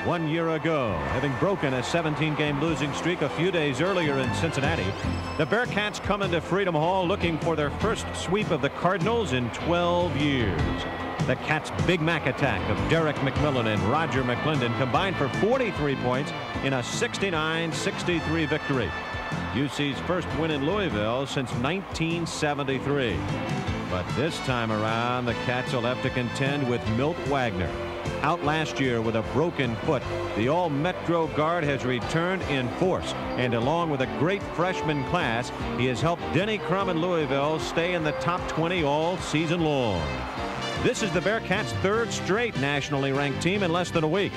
1 year ago. Having broken a 17-game losing streak a few days earlier in Cincinnati, the Bearcats come into Freedom Hall looking for their first sweep of the Cardinals in 12 years. The Cats' Big Mac attack of Roger McClendon and Roger McClendon combined for 43 points in a 69-63 victory. UC's first win in Louisville since 1973. But this time around, the Cats will have to contend with Milt Wagner. Out last year with a broken foot, the all-Metro guard has returned in force. And along with a great freshman class, he has helped Denny Crum and Louisville stay in the top 20 all season long. This is the Bearcats' third straight nationally ranked team in less than a week.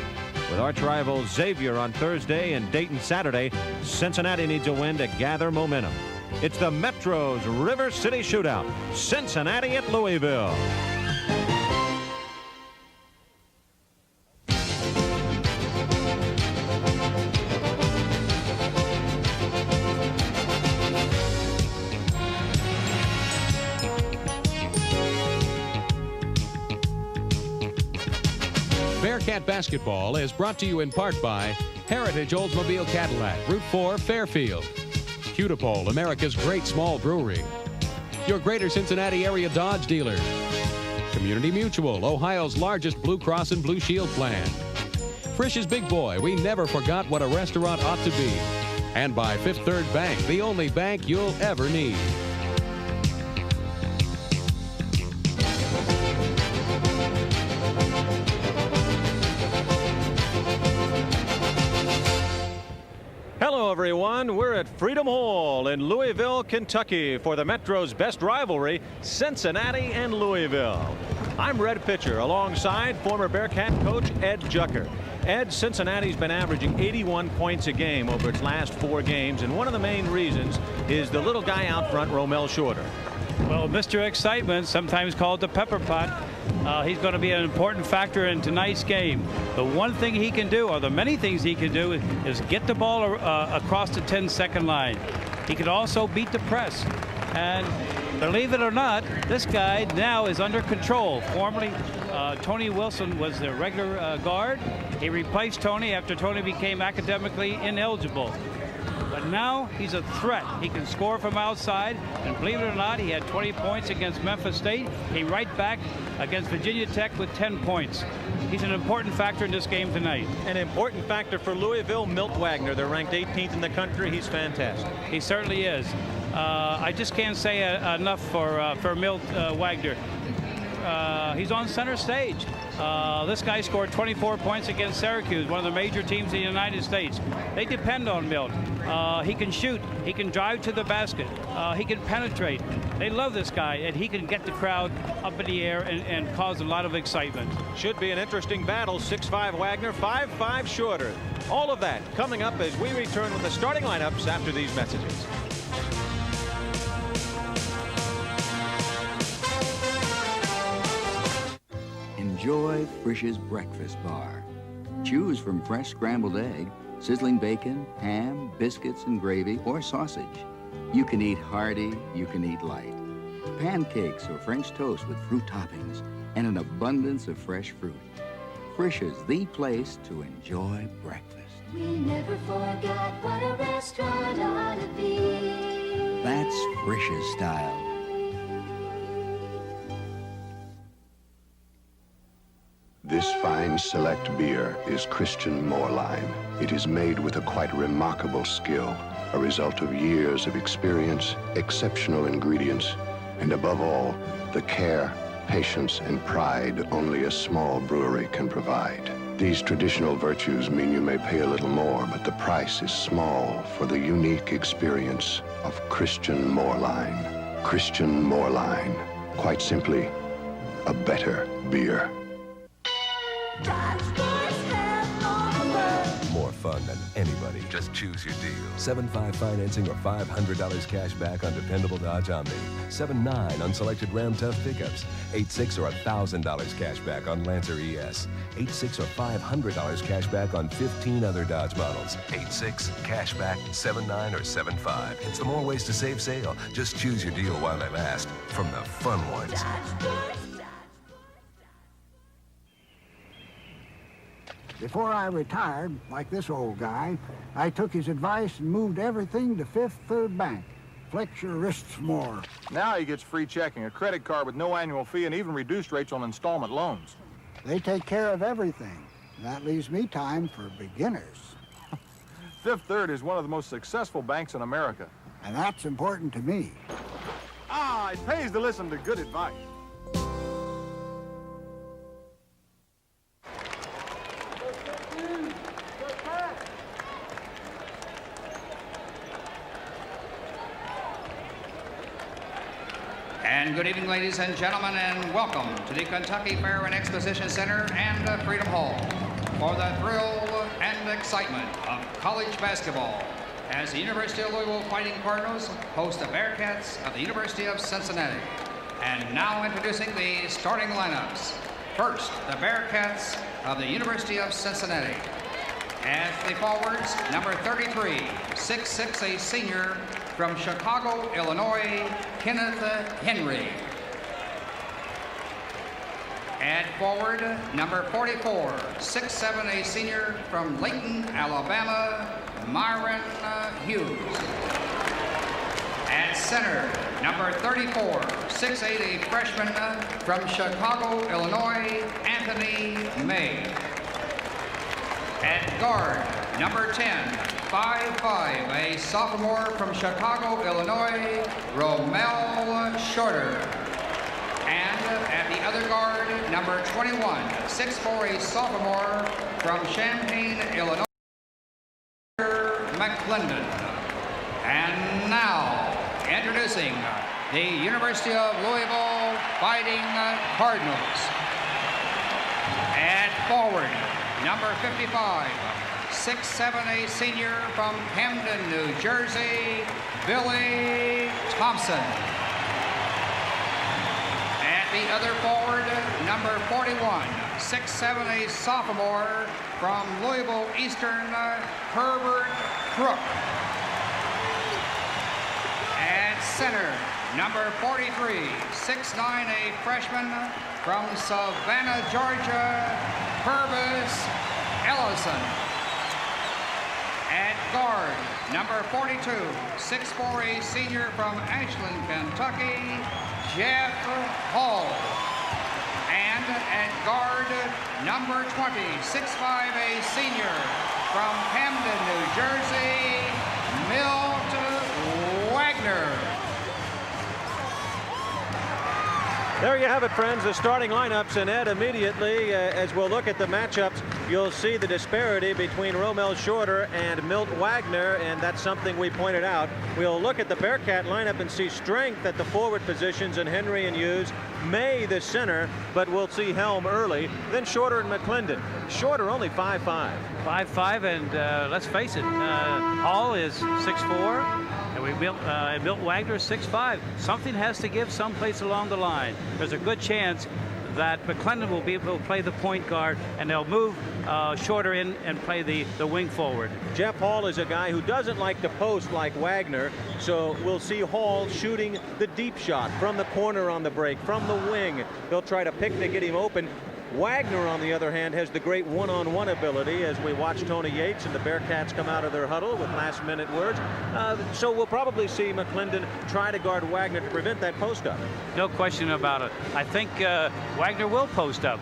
With arch rival Xavier on Thursday and Dayton Saturday, Cincinnati needs a win to gather momentum. It's the Metro's River City Shootout, Cincinnati at Louisville. Bearcat Basketball is brought to you in part by Heritage Oldsmobile Cadillac, Route 4, Fairfield. Cutipole, America's great small brewery. Your Greater Cincinnati area Dodge dealer. Community Mutual, Ohio's largest Blue Cross and Blue Shield plan. Frisch's Big Boy, we never forgot what a restaurant ought to be. And by Fifth Third Bank, the only bank you'll ever need. Hello, everyone. We're at Freedom Hall in Louisville, Kentucky for the Metro's best rivalry, Cincinnati and Louisville. I'm Red Pitcher alongside former Bearcat coach Ed Jucker. Ed, Cincinnati's been averaging 81 points a game over its last 4 games, and one of the main reasons is the little guy out front, Romel Shorter. Well, Mr. Excitement, sometimes called the Pepper Pot, he's going to be an important factor in tonight's game. The one thing he can do, or the many things he can do, is get the ball across the 10-second line. He can also beat the press. And believe it or not, this guy now is under control. Formerly, Tony Wilson was the regular guard. He replaced Tony after Tony became academically ineligible. But now he's a threat. He can score from outside, and believe it or not, he had 20 points against Memphis State. He right back against Virginia Tech with 10 points. He's an important factor in this game tonight. An important factor for Louisville, Milt Wagner. They're ranked 18th in the country. He's fantastic. He certainly is. I just can't say enough for Milt Wagner. He's on center stage. This guy scored 24 points against Syracuse, one of the major teams in the United States. They depend on Milt. He can shoot. He can drive to the basket. He can penetrate. They love this guy, and he can get the crowd up in the air and cause a lot of excitement. Should be an interesting battle. 6'5" Wagner, 5'5" Shorter. All of that coming up as we return with the starting lineups after these messages. Enjoy Frisch's Breakfast Bar. Choose from fresh scrambled egg, sizzling bacon, ham, biscuits and gravy, or sausage. You can eat hearty, you can eat light. Pancakes or French toast with fruit toppings and an abundance of fresh fruit. Frisch's, the place to enjoy breakfast. We never forgot what a restaurant ought to be. That's Frisch's style. This fine select beer is Christian Moorline. It is made with a quite remarkable skill, a result of years of experience, exceptional ingredients, and above all, the care, patience, and pride only a small brewery can provide. These traditional virtues mean you may pay a little more, but the price is small for the unique experience of Christian Moorline. Christian Moorline. Quite simply, a better beer. More fun than anybody. Just choose your deal. 7.5 financing or $500 cash back on dependable Dodge Omni. 7.9 on selected Ram Tough pickups. 8.6 or $1,000 cash back on Lancer ES. 8.6 or $500 cash back on 15 other Dodge models. 8.6 cash back, 7.9 or 7.5. It's the more ways to save sale. Just choose your deal while they last. From the fun ones. Before I retired, like this old guy, I took his advice and moved everything to Fifth Third Bank. Flex your wrists more. Now he gets free checking, a credit card with no annual fee, and even reduced rates on installment loans. They take care of everything. That leaves me time for beginners. Fifth Third is one of the most successful banks in America. And that's important to me. Ah, it pays to listen to good advice. And good evening, ladies and gentlemen, and welcome to the Kentucky Fair and Exposition Center and Freedom Hall for the thrill and excitement of college basketball as the University of Louisville Fighting Cardinals host the Bearcats of the University of Cincinnati. And now introducing the starting lineups. First, the Bearcats of the University of Cincinnati. As the forwards, number 33, 6'6", a senior from Chicago, Illinois, Kenneth Henry. At forward, number 44, 6'7", a senior from Layton, Alabama, Myron Hughes. At center, number 34, 6'8", a freshman from Chicago, Illinois, Anthony May. At guard, number 10, 5'5", a sophomore from Chicago, Illinois, Romel Shorter. And at the other guard, number 21, 6'4", a sophomore from Champaign, Illinois, Roger McClendon. And now, introducing the University of Louisville Fighting Cardinals. At forward, number 55, 6'7", a senior from Camden, New Jersey, Billy Thompson. At the other forward, number 41, 6'7", a sophomore from Louisville Eastern, Herbert Crook. At center, number 43, 6'9", a freshman from Savannah, Georgia, Purvis Ellison. At guard, number 42, 6'4", a senior from Ashland, Kentucky, Jeff Hall. And at guard, number 20, 6'5", a senior from Camden, New Jersey, Milt Wagner. There you have it, friends, the starting lineups. And Ed, immediately, as we'll look at the matchups, you'll see the disparity between Romel Shorter and Milt Wagner, and that's something we pointed out. We'll look at the Bearcat lineup and see strength at the forward positions in Henry and Hughes, May the center, but we'll see Helm early, then Shorter and McClendon. Shorter only 5'5". 5'5", and let's face it, Hall is 6'4". And Milt Wagner is 6'5". Something has to give someplace along the line. There's a good chance that McClendon will be able to play the point guard, and they'll move Shorter in and play the wing forward. Jeff Hall is a guy who doesn't like to post like Wagner, so we'll see Hall shooting the deep shot from the corner on the break, from the wing. They'll try to pick to get him open. Wagner, on the other hand, has the great one-on-one ability as we watch Tony Yates and the Bearcats come out of their huddle with last-minute words. So we'll probably see McClendon try to guard Wagner to prevent that post-up. No question about it. I think Wagner will post up.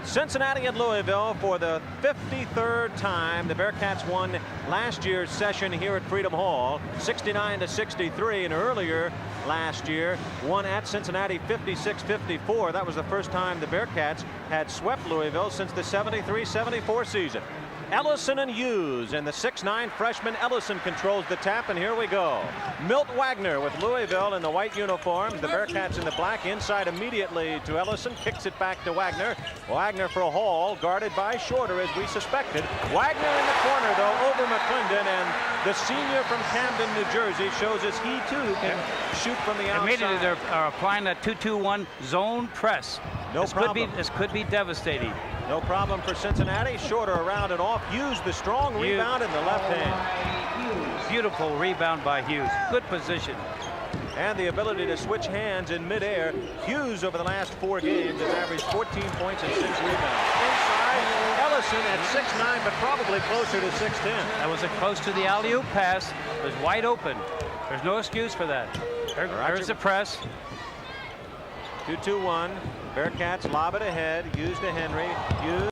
Cincinnati and Louisville for the 53rd time. The Bearcats won last year's session here at Freedom Hall, 69-63, and earlier last year won at Cincinnati 56-54. That was the first time the Bearcats had swept Louisville since the 73-74 season. Ellison and Hughes, and the 6'9" freshman Ellison controls the tap, and here we go. Milt Wagner with Louisville in the white uniforms, the Bearcats in the black. Inside immediately to Ellison, kicks it back to Wagner. Wagner for Hall, guarded by Shorter as we suspected. Wagner in the corner though, over McClendon, and the senior from Camden, New Jersey, shows us he too can shoot from the outside. Immediately they're applying that 2-2-1 zone press. This could be devastating. No problem for Cincinnati. Shorter around and off. Hughes, the strong rebound in the left hand. Beautiful rebound by Hughes. Good position. and the ability to switch hands in midair. Hughes over the last 4 games has averaged 14 points and 6 rebounds. Inside, Ellison at 6'9", but probably closer to 6'10". That was close to the alley-oop pass. It was wide open. There's no excuse for that. There's the press. 2-2-1. Bearcats lob it ahead. Hughes to Henry. Hughes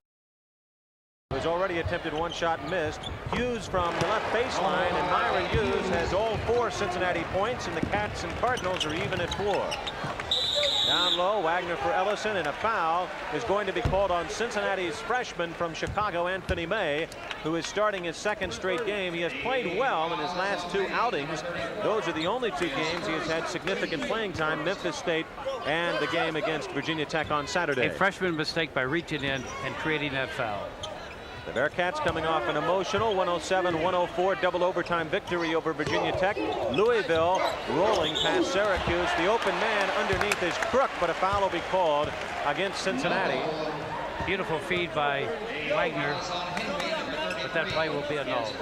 has already attempted 1 shot and missed. Hughes from the left baseline, and Myron Hughes has all 4 Cincinnati points, and the Cats and Cardinals are even at 4. Down low, Wagner for Ellison, and a foul is going to be called on Cincinnati's freshman from Chicago, Anthony May, who is starting his 2nd straight game. He has played well in his last 2 outings. Those are the only 2 games he has had significant playing time, Memphis State and the game against Virginia Tech on Saturday. A freshman mistake by reaching in and creating that foul. The Bearcats coming off an emotional 107-104 double overtime victory over Virginia Tech. Louisville rolling past Syracuse. The open man underneath is Crook, but a foul will be called against Cincinnati. Beautiful feed by Wagner, but that play will be annulled.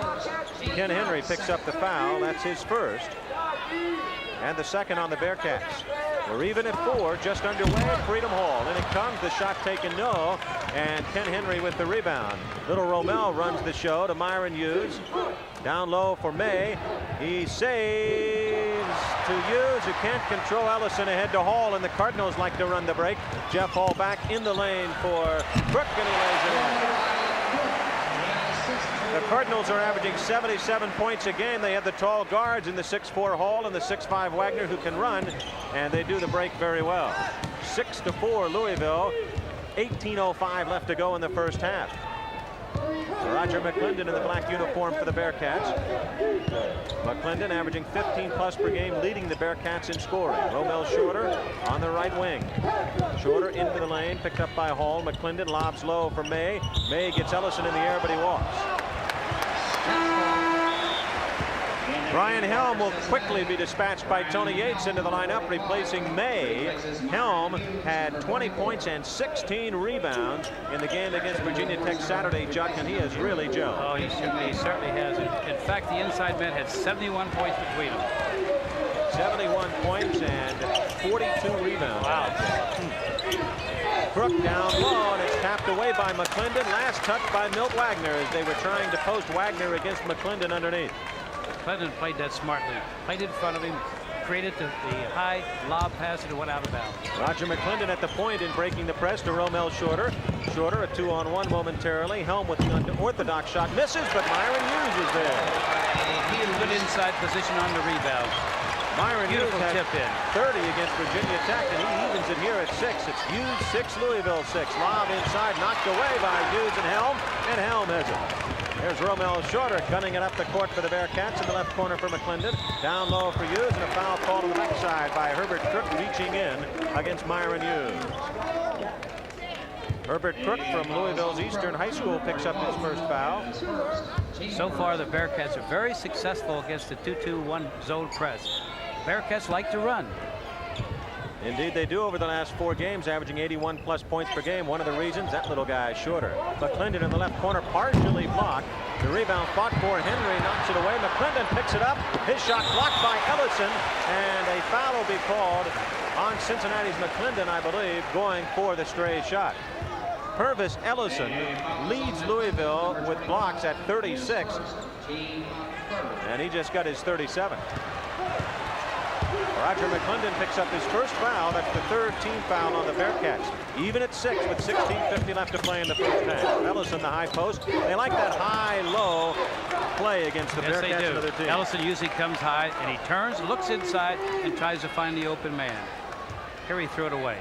Ken Henry picks up the foul. That's his first, and the second on the Bearcats. We're even at 4, just underway at Freedom Hall. In it comes, the shot taken, no, and Ken Henry with the rebound. Little Romel runs the show to Myron Hughes. Down low for May. He saves to Hughes, who can't control Ellison ahead to Hall, and the Cardinals like to run the break. Jeff Hall back in the lane for Crook, and he lays it in. The Cardinals are averaging 77 points a game. They have the tall guards in the 6'4" Hall and the 6'5" Wagner, who can run, and they do the break very well. 6-4 Louisville. 18:05 left to go in the first half. Roger McClendon in the black uniform for the Bearcats. McClendon averaging 15+ per game, leading the Bearcats in scoring. Romel Shorter on the right wing. Shorter into the lane, picked up by Hall. McClendon lobs low for May. May gets Ellison in the air, but he walks. Brian Helm will quickly be dispatched by Tony Yates into the lineup, replacing May. Helm had 20 points and 16 rebounds in the game against Virginia Tech Saturday, Chuck, and he has really gelled. Oh, he certainly has. In fact, the inside men had 71 points between them. 71 points and 42 rebounds. Wow. Crook down low, and it's tapped away by McClendon. Last touch by Milt Wagner as they were trying to post Wagner against McClendon underneath. McClendon played that smartly. Played in front of him, created the high lob pass, and it went out of bounds. Roger McClendon at the point in breaking the press to Romel Shorter. Shorter a 2-on-1 momentarily. Helm with the unorthodox shot misses, but Myron Hughes is there. He in good inside position on the rebound. Myron Hughes had tip in. 30 against Virginia Tech, and he evens it here at 6. It's Hughes 6, Louisville 6. Lob inside, knocked away by Hughes and Helm has it. There's Romel Shorter gunning it up the court for the Bearcats in the left corner for McClendon. Down low for Hughes, and a foul called on the backside by Herbert Crook, reaching in against Myron Hughes. Herbert Crook from Louisville's Eastern High School picks up his first foul. So far, the Bearcats are very successful against the 2-2-1 zone press. Bearcats like to run. Indeed, they do over the last 4 games, averaging 81+ points per game. One of the reasons, that little guy is Shorter. McClendon in the left corner, partially blocked. The rebound fought for Henry, knocks it away. McClendon picks it up. His shot blocked by Ellison, and a foul will be called on Cincinnati's McClendon, I believe, going for the stray shot. Purvis Ellison leads Louisville with blocks at 36, and he just got his 37th. Roger McClendon picks up his first foul. That's the 3rd team foul on the Bearcats. Even at 6 with 16:50 left to play in the first half. Ellison, the high post. They like that high-low play against the Bearcats and other teams. Ellison usually comes high, and he turns, looks inside, and tries to find the open man. Here he threw it away.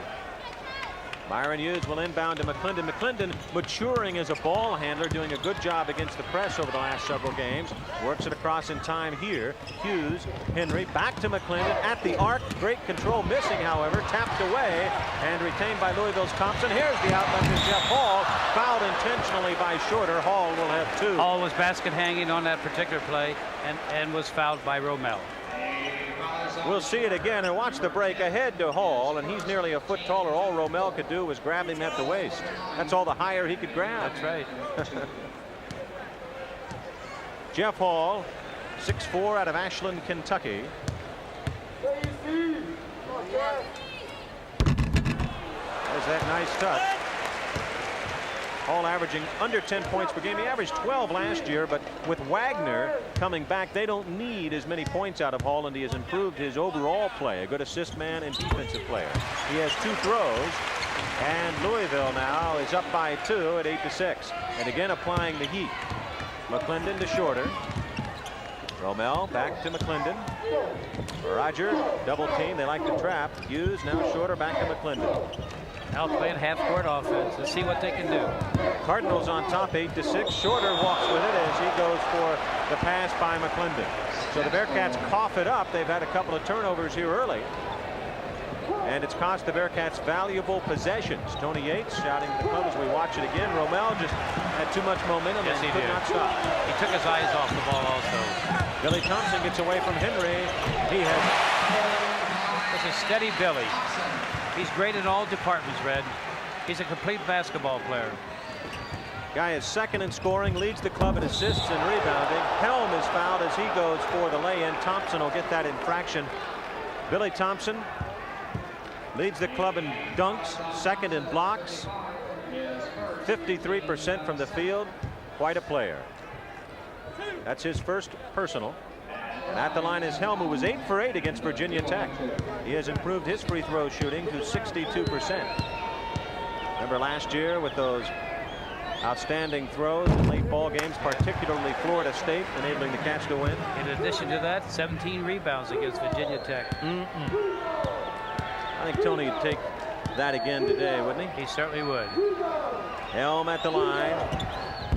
Myron Hughes will inbound to McClendon. McClendon maturing as a ball handler, doing a good job against the press over the last several games. Works it across in time here. Hughes, Henry, back to McClendon at the arc. Great control, missing, however. Tapped away and retained by Louisville's Thompson. Here's the outlet to Jeff Hall. Fouled intentionally by Shorter. Hall will have 2. Hall was basket hanging on that particular play and was fouled by Romel. We'll see it again, and watch the break ahead to Hall, and he's nearly a foot taller. All Romel could do was grab him at the waist. That's all the higher he could grab. That's right. Jeff Hall, 6'4", out of Ashland, Kentucky. that nice touch. Hall averaging under 10 points per game. He averaged 12 last year, but with Wagner coming back, they don't need as many points out of Hall, and he has improved his overall play. A good assist man and defensive player. He has 2 throws, and Louisville now is up by 2 at 8-6. And again applying the heat. McClendon to Shorter. Rommel back to McClendon. Roger double team. They like to trap. Hughes now Shorter back to McClendon. Now playing half-court offense. Let's see what they can do. Cardinals on top 8-6. Shorter walks with it as he goes for the pass by McClendon. So the Bearcats cough it up. They've had a couple of turnovers here early, and it's cost the Bearcats valuable possessions. Tony Yates shouting to the club as we watch it again. Rommel just had too much momentum and could not stop. He took his eyes off the ball also. Billy Thompson gets away from Henry. He has. This is steady Billy. He's great in all departments, Red. He's a complete basketball player. Guy is second in scoring, leads the club in assists and rebounding. Helm is fouled as he goes for the lay-in. Thompson will get that infraction. Billy Thompson leads the club in dunks, second in blocks, 53% from the field. Quite a player. That's his first personal. And at the line is Helm, who was 8 for 8 against Virginia Tech. He has improved his free throw shooting to 62%. Remember last year with those outstanding throws in late ball games, particularly Florida State, enabling the Cats to win. In addition to that, 17 rebounds against Virginia Tech. I think Tony would take that again today, wouldn't he? He certainly would. Helm at the line.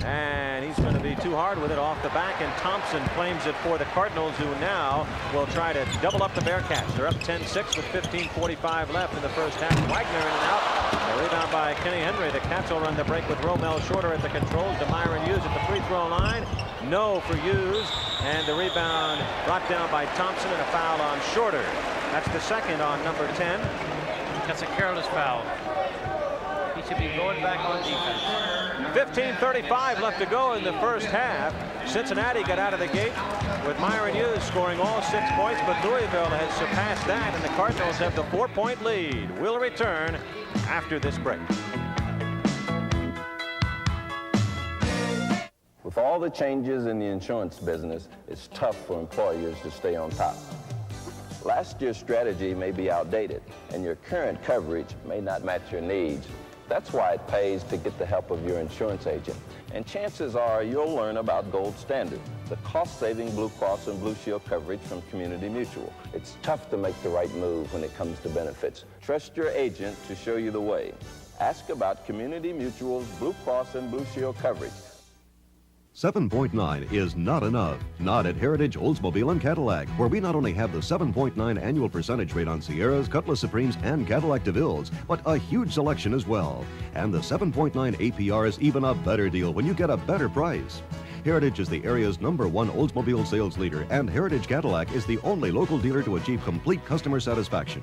And he's going to be too hard with it off the back, and Thompson claims it for the Cardinals, who now will try to double up the Bearcats. They're up 10-6 with 15:45 left in the first half. Wagner in and out. A rebound by Kenny Henry. The Cats will run the break with Rommel Shorter at the controls. DeMyron Hughes at the free throw line. No for Hughes, and the rebound brought down by Thompson, and a foul on Shorter. That's the second on number 10. That's a careless foul. He should be going back on defense. 15:35 left to go in the first half. Cincinnati got out of the gate with Myron Hughes scoring all 6 points, but Louisville has surpassed that, and the Cardinals have the 4-point lead. We'll return after this break. With all the changes in the insurance business, it's tough for employers to stay on top. Last year's strategy may be outdated, and your current coverage may not match your needs. That's why it pays to get the help of your insurance agent. And chances are you'll learn about Gold Standard, the cost-saving Blue Cross and Blue Shield coverage from Community Mutual. It's tough to make the right move when it comes to benefits. Trust your agent to show you the way. Ask about Community Mutual's Blue Cross and Blue Shield coverage. 7.9 is not enough. Not at Heritage Oldsmobile and Cadillac, where we not only have the 7.9 annual percentage rate on Sierras, Cutlass Supremes, and Cadillac DeVilles, but a huge selection as well. And the 7.9 APR is even a better deal when you get a better price. Heritage is the area's #1 Oldsmobile sales leader, and Heritage Cadillac is the only local dealer to achieve complete customer satisfaction.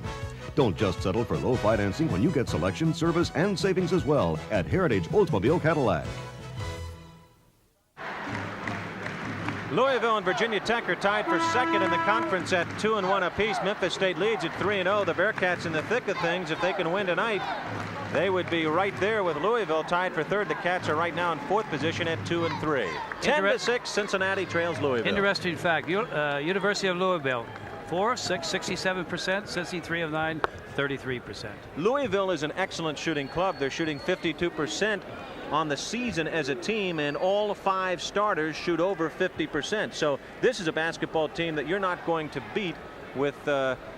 Don't just settle for low financing when you get selection, service, and savings as well at Heritage Oldsmobile Cadillac. Louisville and Virginia Tech are tied for second in the conference at 2-1 apiece. Memphis State leads at 3-0. The Bearcats in the thick of things. If they can win tonight, they would be right there with Louisville tied for third. The Cats are right now in fourth position at 2-3. 10-6, Cincinnati trails Louisville. Interesting fact. University of Louisville, 4 of 6, 67%. Cincy 3 of 9, 33%. Louisville is an excellent shooting club. They're shooting 52% on the season as a team, and all 5 starters shoot over 50%. So this is a basketball team that you're not going to beat with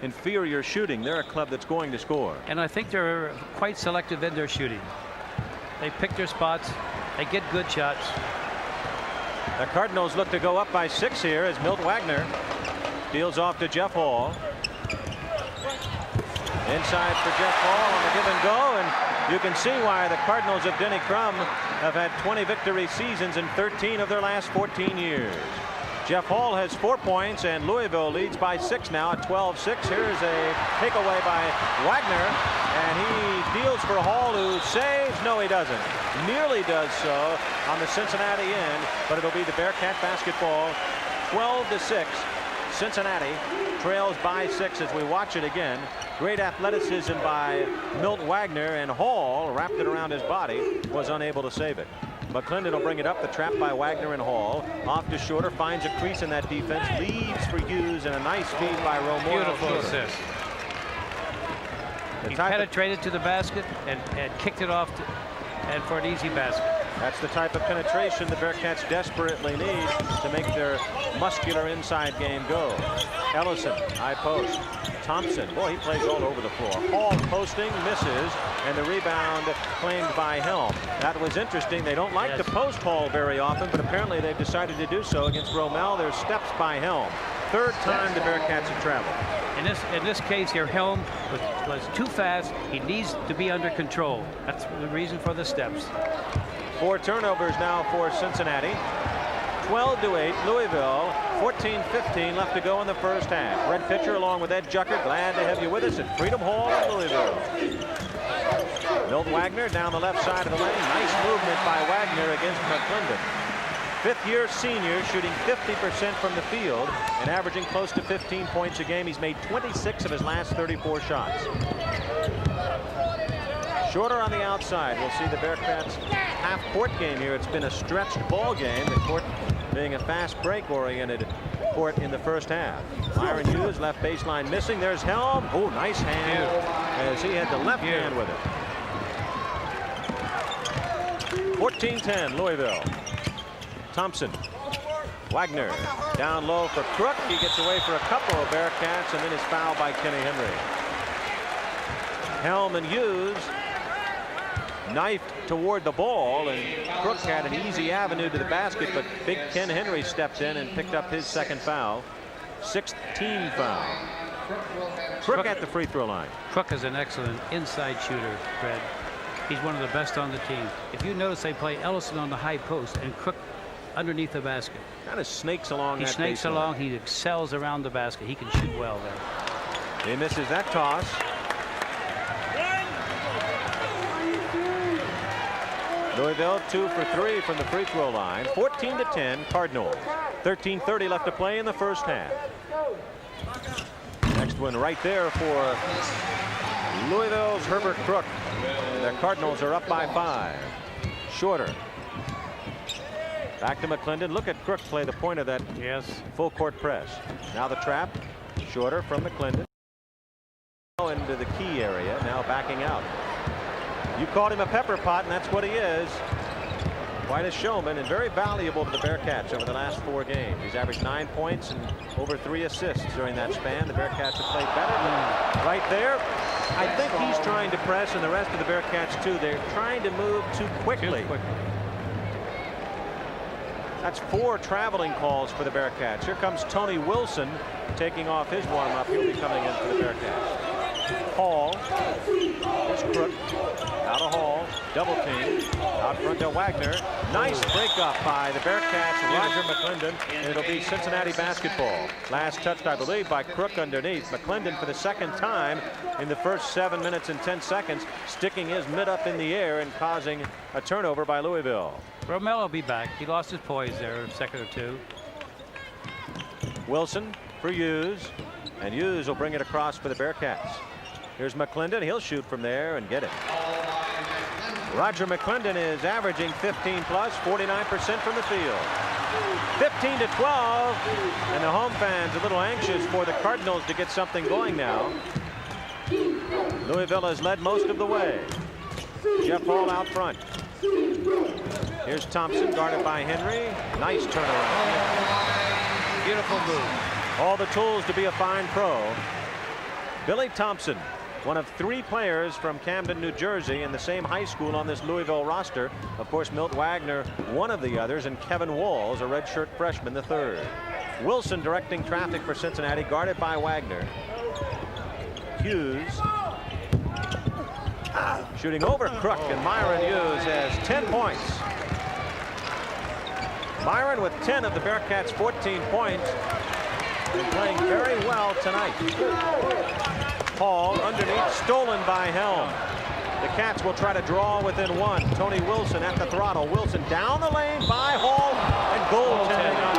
inferior shooting. They're a club that's going to score. And I think they're quite selective in their shooting. They pick their spots. They get good shots. The Cardinals look to go up by 6 here as Milt Wagner deals off to Jeff Hall. Inside for Jeff Hall on the give and go, and you can see why the Cardinals of Denny Crum have had 20 victory seasons in 13 of their last 14 years. Jeff Hall has 4 points, and Louisville leads by 6 now at 12-6. Here's a takeaway by Wagner, and he deals for Hall, who saves. No, he doesn't. Nearly does so on the Cincinnati end, but it'll be the Bearcat basketball 12-6 Cincinnati trails by 6 as we watch it again. Great athleticism by Milt Wagner, and Hall wrapped it around his body, was unable to save it. McClendon will bring it up. The trap by Wagner and Hall. Off to Shorter, finds a crease in that defense, leaves for Hughes, and a nice feed by Romero. Beautiful assist. He penetrated to the basket and kicked it off and for an easy basket. That's the type of penetration the Bearcats desperately need to make their muscular inside game go. Ellison, high post. Thompson, boy, he plays all over the floor. Hall posting, misses, and the rebound claimed by Helm. That was interesting. They don't like to post Hall very often, but apparently they've decided to do so against Rommel. There's steps by Helm. Third time the Bearcats have traveled. In this case here, Helm was too fast. He needs to be under control. That's the reason for the steps. 4 turnovers now for Cincinnati. 12-8 Louisville. 14-15 left to go in the first half. Red Pitcher along with Ed Jucker, glad to have you with us at Freedom Hall in Louisville. Milt Wagner down the left side of the lane. Nice movement by Wagner against McClendon. Fifth-year senior, shooting 50% from the field and averaging close to 15 points a game. He's made 26 of his last 34 shots. Shorter on the outside. We'll see the Bearcats half-court game here. It's been a stretched ball game. The court being a fast break-oriented court in the first half. Myron Hughes, left baseline missing. There's Helm. Oh, nice hand as he had the left hand with it. 14-10 Louisville. Thompson. Wagner down low for Crook. He gets away for a couple of Bearcats and then is fouled by Kenny Henry. Helm and Hughes knifed toward the ball, and Crook had an easy avenue to the basket, but big Ken Henry stepped in and picked up his second foul. 6th team foul. Crook at the free throw line. Crook is an excellent inside shooter, Fred. He's one of the best on the team. If you notice, they play Ellison on the high post and Crook underneath the basket. Kind of snakes along. He snakes along. He excels around the basket. He can shoot well there. He misses that toss. Louisville 2 for 3 from the free throw line. 14-10 Cardinals. 13:30 left to play in the first half. Next one right there for Louisville's Herbert Crook. The Cardinals are up by 5. Shorter. Back to McClendon. Look at Crook play the point of that full court press. Now the trap. Shorter from McClendon. Into the key area. Now backing out. You called him a pepper pot, and that's what he is. Quite a showman and very valuable to the Bearcats over the last 4 games. He's averaged 9 points and over 3 assists during that span. The Bearcats have played better, but right there, I think he's trying to press, and the rest of the Bearcats too. They're trying to move too quickly. That's 4 traveling calls for the Bearcats. Here comes Tony Wilson taking off his warm-up. He'll be coming in for the Bearcats. Hall. Here's Crook. Out of Hall. Double team. Out front to Wagner. Nice breakup by the Bearcats and Roger McClendon. And it'll be Cincinnati basketball. Last touched, I believe, by Crook underneath. McClendon for the second time in the first 7 minutes and 10 seconds, sticking his mid up in the air and causing a turnover by Louisville. Rommel will be back. He lost his poise there a second or two. Wilson for Hughes. And Hughes will bring it across for the Bearcats. Here's McClendon. He'll shoot from there and get it. Roger McClendon is averaging 15 plus, 49% from the field. 15-12. And the home fans a little anxious for the Cardinals to get something going now. Louisville has led most of the way. Jeff Hall out front. Here's Thompson guarded by Henry. Nice turnaround. Beautiful move. All the tools to be a fine pro. Billy Thompson, one of 3 players from Camden, New Jersey, in the same high school on this Louisville roster. Of course, Milt Wagner, one of the others, and Kevin Walls, a redshirt freshman, the 3rd. Wilson directing traffic for Cincinnati, guarded by Wagner. Hughes shooting over Crook, and Myron Hughes has 10 points. Myron with 10 of the Bearcats' 14 points. Been playing very well tonight. Hall underneath, stolen by Helm. The Cats will try to draw within 1. Tony Wilson at the throttle. Wilson down the lane by Hall, and goaltending on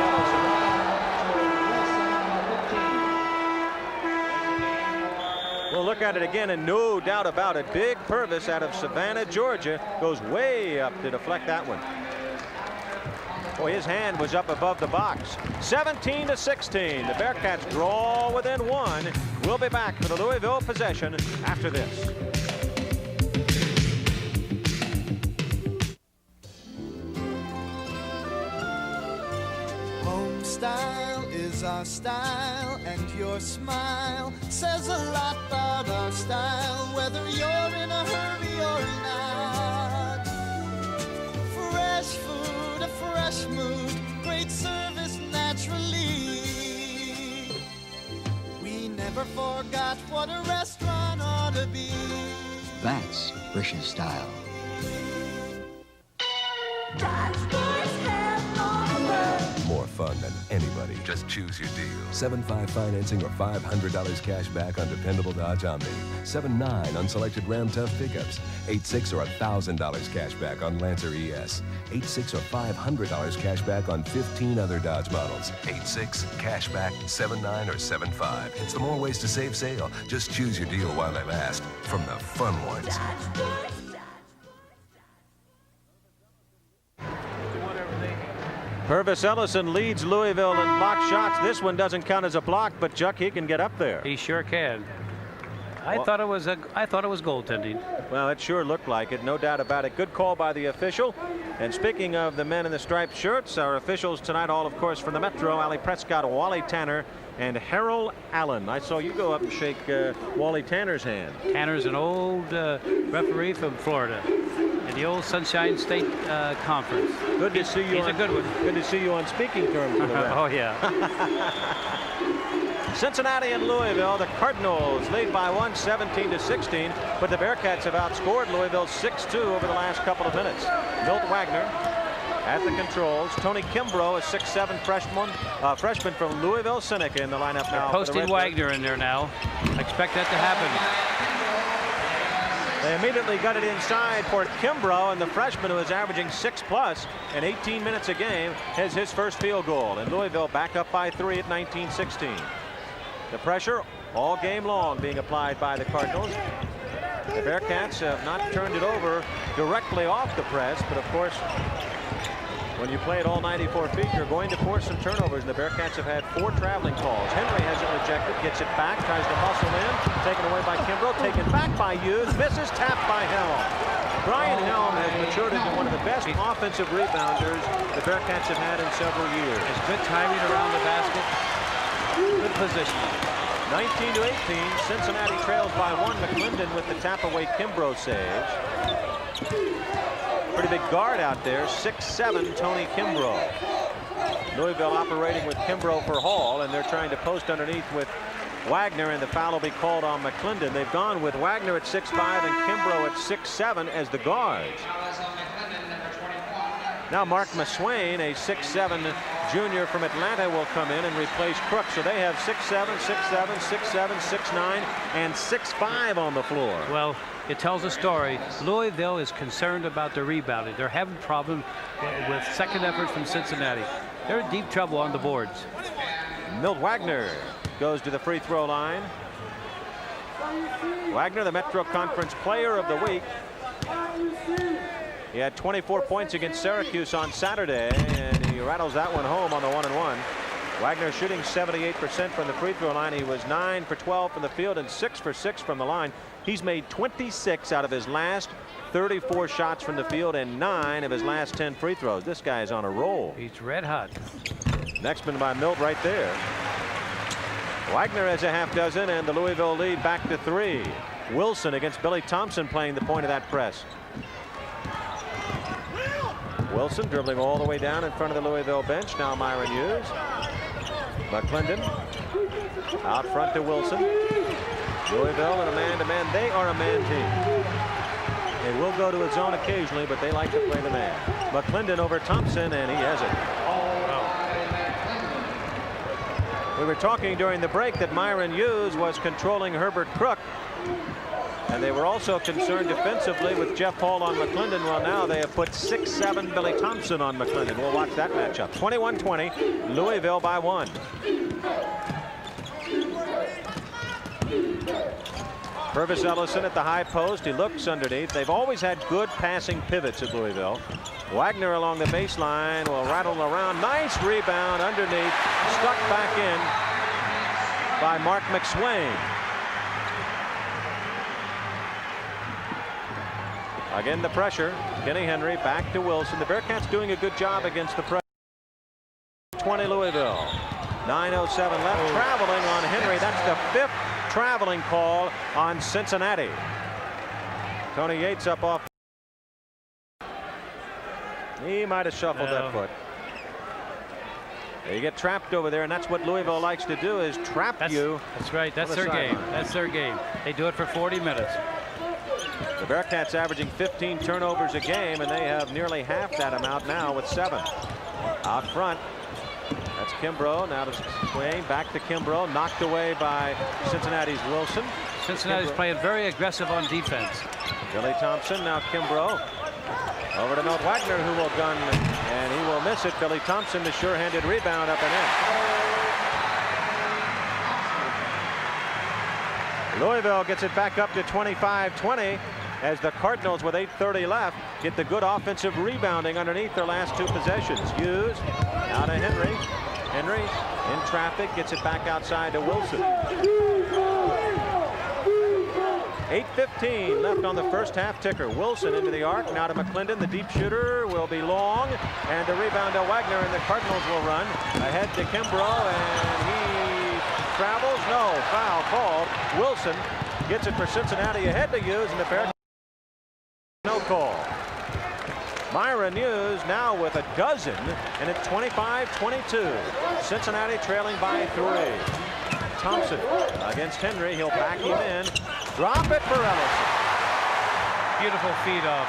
look at it again, and no doubt about it, Big Purvis out of Savannah, Georgia, goes way up to deflect that one. Boy, his hand was up above the box. 17-16. The Bearcats draw within one. We'll be back for the Louisville possession after this. Home style is our style, and your smile says a lot about our style, whether you're in a hurry or not. Fresh food, a fresh mood, great service naturally. We never forgot what a restaurant ought to be. That's Frisch's style. More fun than anybody. Just choose your deal. 7.5 financing or $500 cash back on dependable Dodge Omni. 7.9 on selected Ram Tough pickups. 8.6 or $1,000 cash back on Lancer ES. 8.6 or $500 cash back on 15 other Dodge models. 8.6 cash back, 7.9 or 7.5. It's the more ways to save sale. Just choose your deal while they last. From the fun ones. Purvis Ellison leads Louisville in block shots. This one doesn't count as a block, but Chuck, he can get up there. He sure can. I thought it was goaltending. Well, it sure looked like it, no doubt about it. Good call by the official. And speaking of the men in the striped shirts, our officials tonight, all of course from the Metro, Ali Prescott, Wally Tanner, and Harold Allen. I saw you go up and shake Wally Tanner's hand. Tanner's an old referee from Florida in the old Sunshine State Conference. Good to see you. He's a good one. Good to see you on speaking terms with the ref. Oh yeah. Cincinnati and Louisville, the Cardinals lead by 17-16, but the Bearcats have outscored Louisville 6-2 over the last couple of minutes. Milt Wagner at the controls. Tony Kimbrough, a 6'7" freshman from Louisville Seneca in the lineup now. Posting Wagner in there now. Expect that to happen. They immediately got it inside for Kimbrough, and the freshman, who is averaging 6+ and 18 minutes a game, has his first field goal. And Louisville back up by 3 at 19-16. The pressure all game long being applied by the Cardinals. The Bearcats have not turned it over directly off the press, but of course, when you play it all 94 feet, you're going to force some turnovers, and the Bearcats have had 4 traveling calls. Henry has it rejected, gets it back, tries to muscle in, taken away by Kimbrough, taken back by Hughes, misses, tapped by Helm. Brian Helm has matured into one of the best offensive rebounders the Bearcats have had in several years. It's good timing around the basket. Good position. 19-18, Cincinnati trails by 1. McClendon with the tap away Kimbrough saves. Pretty big guard out there, 6'7", Tony Kimbrough. Louisville operating with Kimbrough for Hall, and they're trying to post underneath with Wagner, and the foul will be called on McClendon. They've gone with Wagner at 6'5" and Kimbrough at 6'7" as the guards. Now Mark Maswain, a 6'7" junior from Atlanta, will come in and replace Crook. So they have 6'7", 6'7", 6'7", 6'9", and 6'5" on the floor. Well, it tells a story. Louisville is concerned about the rebounding. They're having problems with second efforts from Cincinnati. They're in deep trouble on the boards. Milt Wagner goes to the free throw line. Wagner, the Metro Conference Player of the Week. He had 24 points against Syracuse on Saturday, and he rattles that one home on the 1-and-1. Wagner shooting 78% from the free throw line. He was 9 for 12 from the field and 6 for 6 from the line. He's made 26 out of his last 34 shots from the field and 9 of his last 10 free throws. This guy is on a roll. He's red hot. Next one by Milt right there. Wagner has a half dozen, and the Louisville lead back to 3. Wilson against Billy Thompson playing the point of that press. Wilson dribbling all the way down in front of the Louisville bench. Now Myron Hughes. McClendon out front to Wilson. Louisville in a man-to-man. They are a man team. They will go to its zone occasionally, but they like to play the man. McClendon over Thompson, and he has it. We were talking during the break that Myron Hughes was controlling Herbert Crook. And they were also concerned defensively with Jeff Hall on McClendon. Well, now they have put 6'7" Billy Thompson on McClendon. We'll watch that matchup. 21-20, Louisville by 1. Purvis Ellison at the high post. He looks underneath. They've always had good passing pivots at Louisville. Wagner along the baseline will rattle around. Nice rebound underneath. Stuck back in by Mark McSwain. Again, the pressure. Kenny Henry back to Wilson. The Bearcats doing a good job against the pressure. 20 Louisville. 9:07 left. Traveling on Henry. That's the 5th traveling call on Cincinnati. Tony Yates up off. He might have shuffled that foot. You get trapped over there, and that's what Louisville likes to do, is trap you. That's right. That's their game. That's their game. They do it for 40 minutes. The Bearcats averaging 15 turnovers a game, and they have nearly half that amount now with 7. Out front. That's Kimbrough. Now to Swain. Back to Kimbrough. Knocked away by Cincinnati's Wilson. Cincinnati's playing very aggressive on defense. Billy Thompson. Now Kimbrough. Over to Milt Wagner, who will gun, and he will miss it. Billy Thompson, the sure-handed rebound up and in. Louisville gets it back up to 25-20 as the Cardinals, with 8:30 left, get the good offensive rebounding underneath their last 2 possessions. Hughes out to Henry. Henry in traffic, gets it back outside to Wilson. 8:15 left on the first half ticker. Wilson into the arc. Now to McClendon. The deep shooter will be long. And the rebound to Wagner, and the Cardinals will run. Ahead to Kimbrough, and he travels. No, foul called. Wilson gets it for Cincinnati ahead to Hughes, and the Bearcats no call. Myron Hughes now with a dozen, and it's 25-22. Cincinnati trailing by 3. Thompson against Henry. He'll back him in. Drop it for Ellison. Beautiful feed off.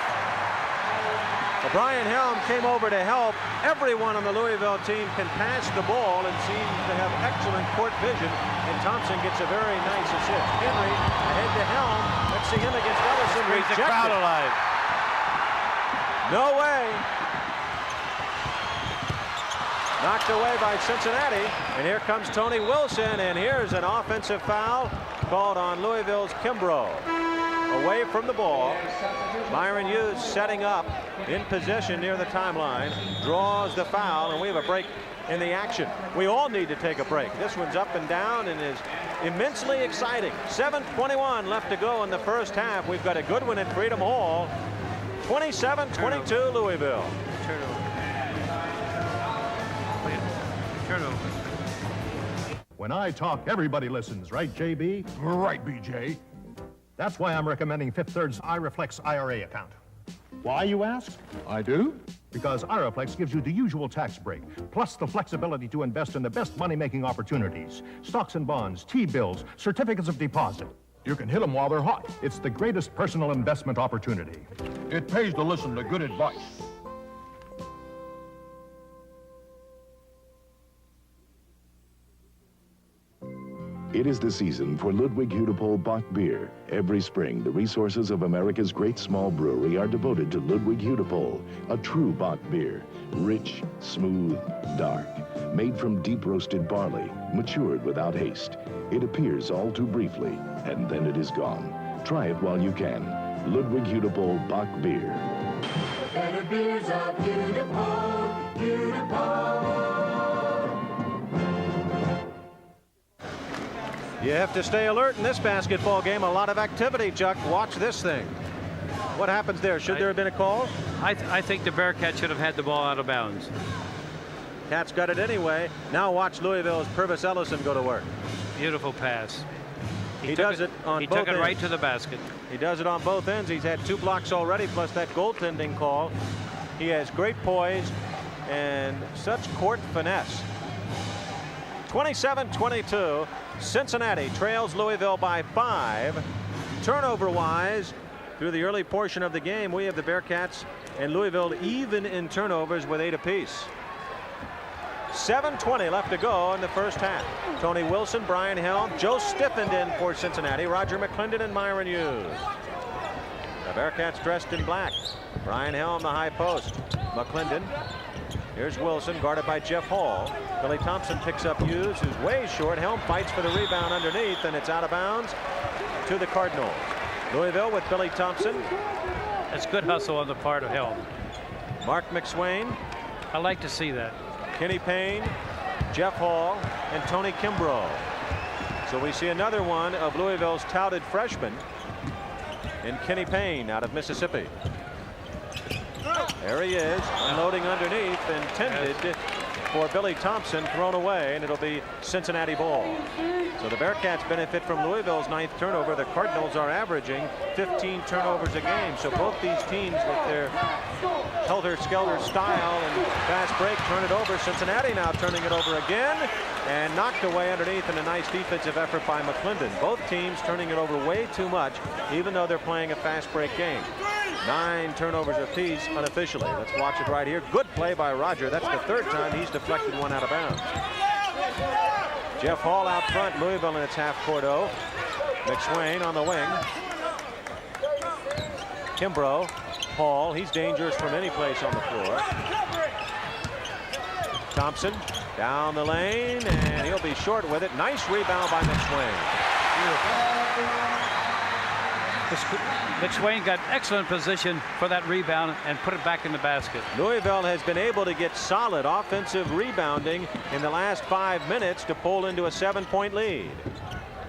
Well, Brian Helm came over to help. Everyone on the Louisville team can pass the ball and seems to have excellent court vision. And Thompson gets a very nice assist. Henry ahead to Helm. Let's see him against Ellison. Brings the crowd alive. No way. Knocked away by Cincinnati. And here comes Tony Wilson. And here's an offensive foul called on Louisville's Kimbrough. Away from the ball. Myron Hughes setting up in position near the timeline. Draws the foul, and we have a break in the action. We all need to take a break. This one's up and down and is immensely exciting. 7:21 left to go in the first half. We've got a good one at Freedom Hall. 27-22 Louisville. Turnover. When I talk, everybody listens, right, JB? Right, BJ. That's why I'm recommending Fifth Third's iReflex IRA account. Why, you ask? I do? Because iReflex gives you the usual tax break, plus the flexibility to invest in the best money-making opportunities. Stocks and bonds, T-bills, certificates of deposit. You can hit them while they're hot. It's the greatest personal investment opportunity. It pays to listen to good advice. It is the season for Ludwig Hudepol Bock beer. Every spring, the resources of America's great small brewery are devoted to Ludwig Hudepol, a true Bock beer. Rich, smooth, dark. Made from deep-roasted barley, matured without haste. It appears all too briefly, and then it is gone. Try it while you can. Ludwig Hudepol Bock beer. The better beers of Hudepol, Hudepol. You have to stay alert in this basketball game. A lot of activity, Chuck. Watch this thing. What happens there? Should there have been a call? I think the Bearcats should have had the ball out of bounds. Cats got it anyway. Now watch Louisville's Purvis Ellison go to work. Beautiful pass. He does it on both ends. He took it right to the basket. He does it on both ends. He's had 2 blocks already, plus that goaltending call. He has great poise and such court finesse. 27-22. Cincinnati trails Louisville by 5. Turnover-wise, through the early portion of the game, we have the Bearcats and Louisville even in turnovers with 8 apiece. 7:20 left to go in the first half. Tony Wilson, Brian Helm, Joe Stiffened in for Cincinnati, Roger McClendon and Myron Hughes. The Bearcats dressed in black. Brian Helm, the high post. McClendon. Here's Wilson, guarded by Jeff Hall. Billy Thompson picks up Hughes, who's way short. Helm fights for the rebound underneath, and it's out of bounds to to the Cardinals. Louisville with Billy Thompson. That's good hustle on the part of Helm. Mark McSwain. I like to see that. Kenny Payne, Jeff Hall, and Tony Kimbrough. So we see another one of Louisville's touted freshmen in Kenny Payne out of Mississippi. There he is, unloading underneath, intended for Billy Thompson, thrown away, and it'll be Cincinnati ball. So the Bearcats benefit from Louisville's 9th turnover. The Cardinals are averaging 15 turnovers a game. So both these teams with their helter-skelter style and fast break turn it over. Cincinnati now turning it over again and knocked away underneath in a nice defensive effort by McClendon. Both teams turning it over way too much, even though they're playing a fast break game. 9 turnovers apiece unofficially. Let's watch it right here. Good play by Roger. That's the 3rd time he's deflected one out of bounds. Jeff Hall out front. Louisville in its half-court O. McSwain on the wing. Kimbrough, Hall. He's dangerous from any place on the floor. Thompson down the lane, and he'll be short with it. Nice rebound by McSwain. McSwain got excellent position for that rebound and put it back in the basket. Louisville has been able to get solid offensive rebounding in the last 5 minutes to pull into a 7-point lead.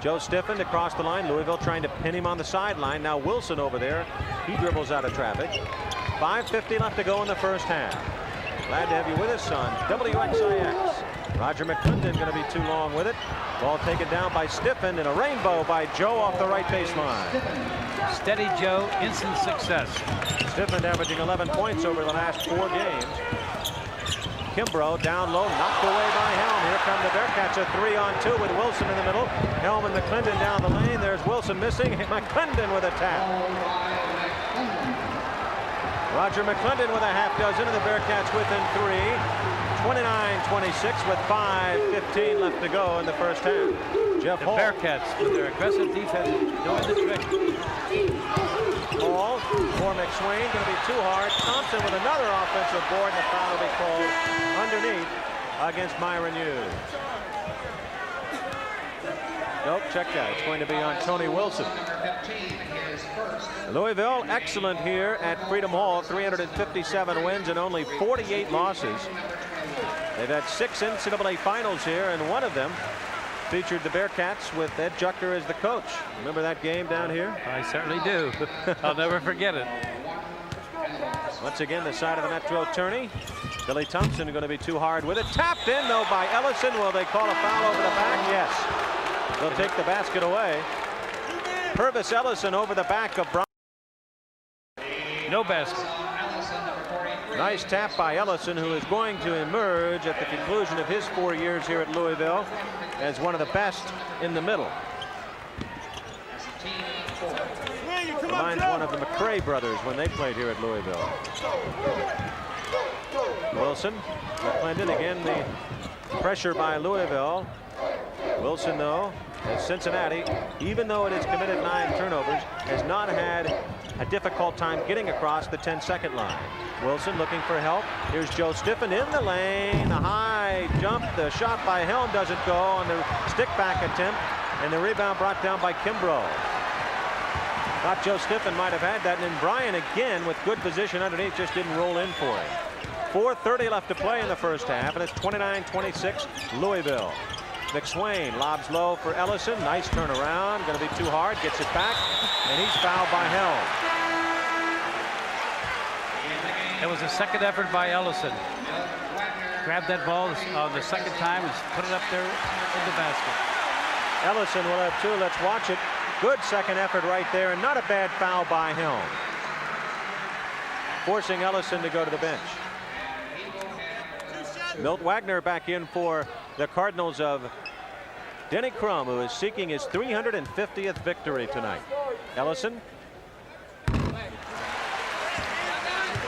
Joe stiffened across the line. Louisville trying to pin him on the sideline. Now Wilson over there. He dribbles out of traffic. 5:50 left to go in the first half. Glad to have you with us on WXIX. Roger McClendon going to be too long with it. Ball taken down by Stiffen, and a rainbow by Joe off the right baseline. Steady Joe, instant success. Stiffen averaging 11 points over the last 4 games. Kimbrough down low, knocked away by Helm. Here come the Bearcats, a 3-on-2 with Wilson in the middle. Helm and McClendon down the lane. There's Wilson missing. McClendon with a tap. Roger McClendon with a half dozen, and the Bearcats within 3. 29-26 with 5:15 left to go in the first half. Jeff Hall. The Bearcats with their aggressive defense doing the trick. Hall for McSwain, going to be too hard. Thompson with another offensive board, and the foul will be called underneath against Myron Hughes. Nope, check that. It's going to be on Tony Wilson. Louisville, excellent here at Freedom Hall. 357 wins and only 48 losses. They've had 6 NCAA finals here, and one of them featured the Bearcats with Ed Jucker as the coach. Remember that game down here? I certainly do. I'll never forget it. Once again, the side of the Metro tourney. Billy Thompson going to be too hard with it. Tapped in, though, by Ellison. Will they call a foul over the back? Yes. They'll take the basket away. Purvis Ellison over the back of Brown. No basket. Nice tap by Ellison, who is going to emerge at the conclusion of his 4 years here at Louisville as one of the best in the middle. Reminds one of the McCray brothers when they played here at Louisville. Wilson, McClendon, again the pressure by Louisville. Wilson, though, as Cincinnati, even though it has committed 9 turnovers, has not had a difficult time getting across the 10-second line. Wilson looking for help. Here's Joe Stiffen in the lane. The high jump. The shot by Helm doesn't go on the stick-back attempt, and the rebound brought down by Kimbrough. Thought Joe Stiffen might have had that, and then Bryan again with good position underneath just didn't roll in for him. 4:30 left to play in the first half, and it's 29-26 Louisville. McSwain lobs low for Ellison. Nice turnaround. Going to be too hard. Gets it back, and he's fouled by Helm. It was a second effort by Ellison. Grabbed that ball the second time and put it up there in the basket. Ellison will have 2. Let's watch it. Good second effort right there, and not a bad foul by Helm. Forcing Ellison to go to the bench. Milt Wagner back in for the Cardinals of Denny Crum, who is seeking his 350th victory tonight. Ellison.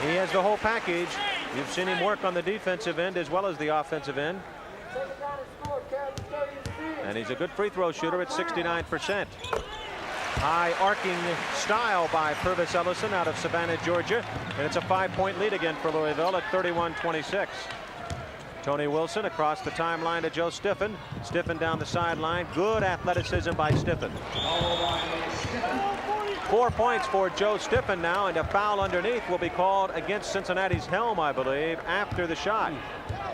He has the whole package. You've seen him work on the defensive end as well as the offensive end. And he's a good free throw shooter at 69%. High arcing style by Purvis Ellison out of Savannah, Georgia. And it's a 5-point lead again for Louisville at 31-26. Tony Wilson across the timeline to Joe Stiffen. Stiffen down the sideline. Good athleticism by Stiffen. 4 points for Joe Stiffen now, and a foul underneath will be called against Cincinnati's Helm, I believe, after the shot.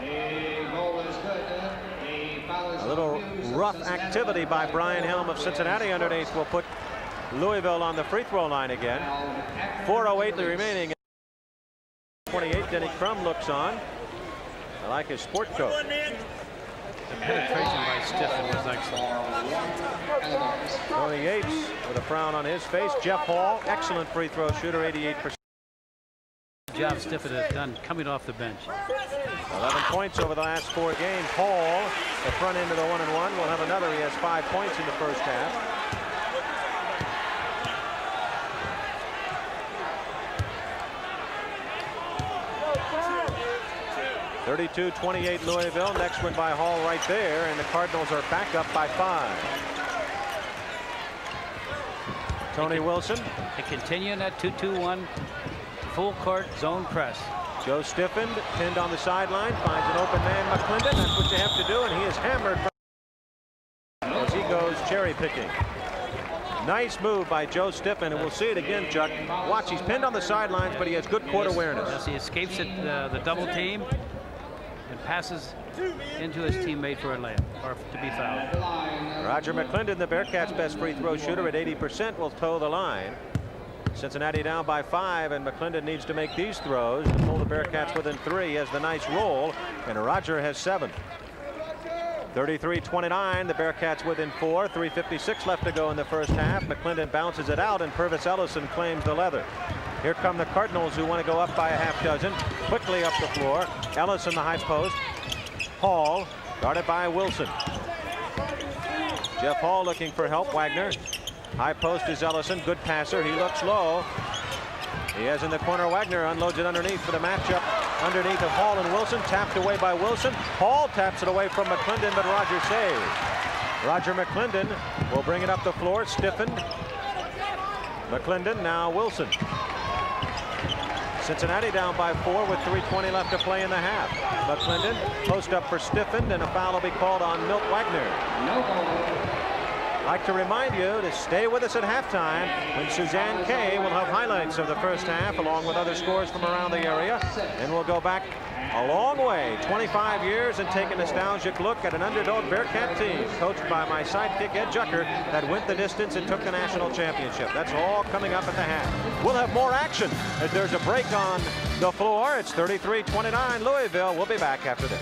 A little rough activity by Brian Helm of Cincinnati underneath will put Louisville on the free throw line again. 4:08 remaining. 28. Denny Crum looks on. I like his sport coat. The penetration by Stiffen was excellent. Tony Yates with a frown on his face. Jeff Hall, excellent free throw shooter, 88%. Job Stiffen has done coming off the bench. 11 points over the last 4 games. Hall, the front end of the 1-and-1, will have another. He has 5 points in the first half. (32-28) Louisville. Next one by Hall right there, and the Cardinals are back up by 5. Tony Wilson. They continue in that 2-2-1 full court zone press. Joe Stiffen pinned on the sideline, finds an open man, McClendon. That's what you have to do, and he is hammered as he goes cherry picking. Nice move by Joe Stiffen, and we'll see it again, Chuck. Watch, he's pinned on the sidelines, but he has good court awareness. Yes, he escapes it, the double team, and passes into his teammate for a layup, or to be fouled. Roger McClendon, the Bearcats' best free throw shooter at 80%, will toe the line. Cincinnati down by 5, and McClendon needs to make these throws to pull the Bearcats within 3. He has the nice roll, and Roger has 7. 33-29, the Bearcats within 4. 3:56 left to go in the first half. McClendon bounces it out, and Purvis Ellison claims the leather. Here come the Cardinals, who want to go up by a half dozen. Quickly up the floor. Ellison, the high post. Hall, guarded by Wilson. Jeff Hall looking for help. Wagner. High post is Ellison. Good passer. He looks low. He has in the corner Wagner. Unloads it underneath for the matchup. Underneath of Hall and Wilson. Tapped away by Wilson. Hall taps it away from McClendon, but Roger saves. Roger McClendon will bring it up the floor. Stiffened. McClendon, now Wilson. Cincinnati down by 4 with 3:20 left to play in the half. McClendon post up for Stiffened, and a foul will be called on Milt Wagner. I'd like to remind you to stay with us at halftime when Suzanne Kay will have highlights of the first half along with other scores from around the area. And we'll go back a long way, 25 years, and take a nostalgic look at an underdog Bearcat team coached by my sidekick Ed Jucker that went the distance and took the national championship. That's all coming up at the half. We'll have more action as there's a break on the floor. It's 33-29 Louisville. We'll be back after this.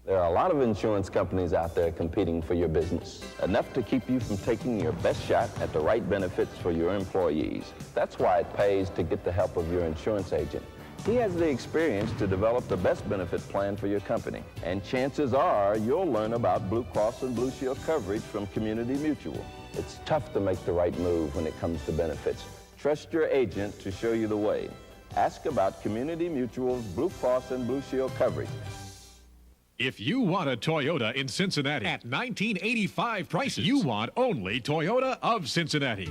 There are a lot of insurance companies out there competing for your business, enough to keep you from taking your best shot at the right benefits for your employees. That's why it pays to get the help of your insurance agent. He has the experience to develop the best benefit plan for your company. And chances are you'll learn about Blue Cross and Blue Shield coverage from Community Mutual. It's tough to make the right move when it comes to benefits. Trust your agent to show you the way. Ask about Community Mutual's Blue Cross and Blue Shield coverage. If you want a Toyota in Cincinnati at 1985 prices, you want only Toyota of Cincinnati.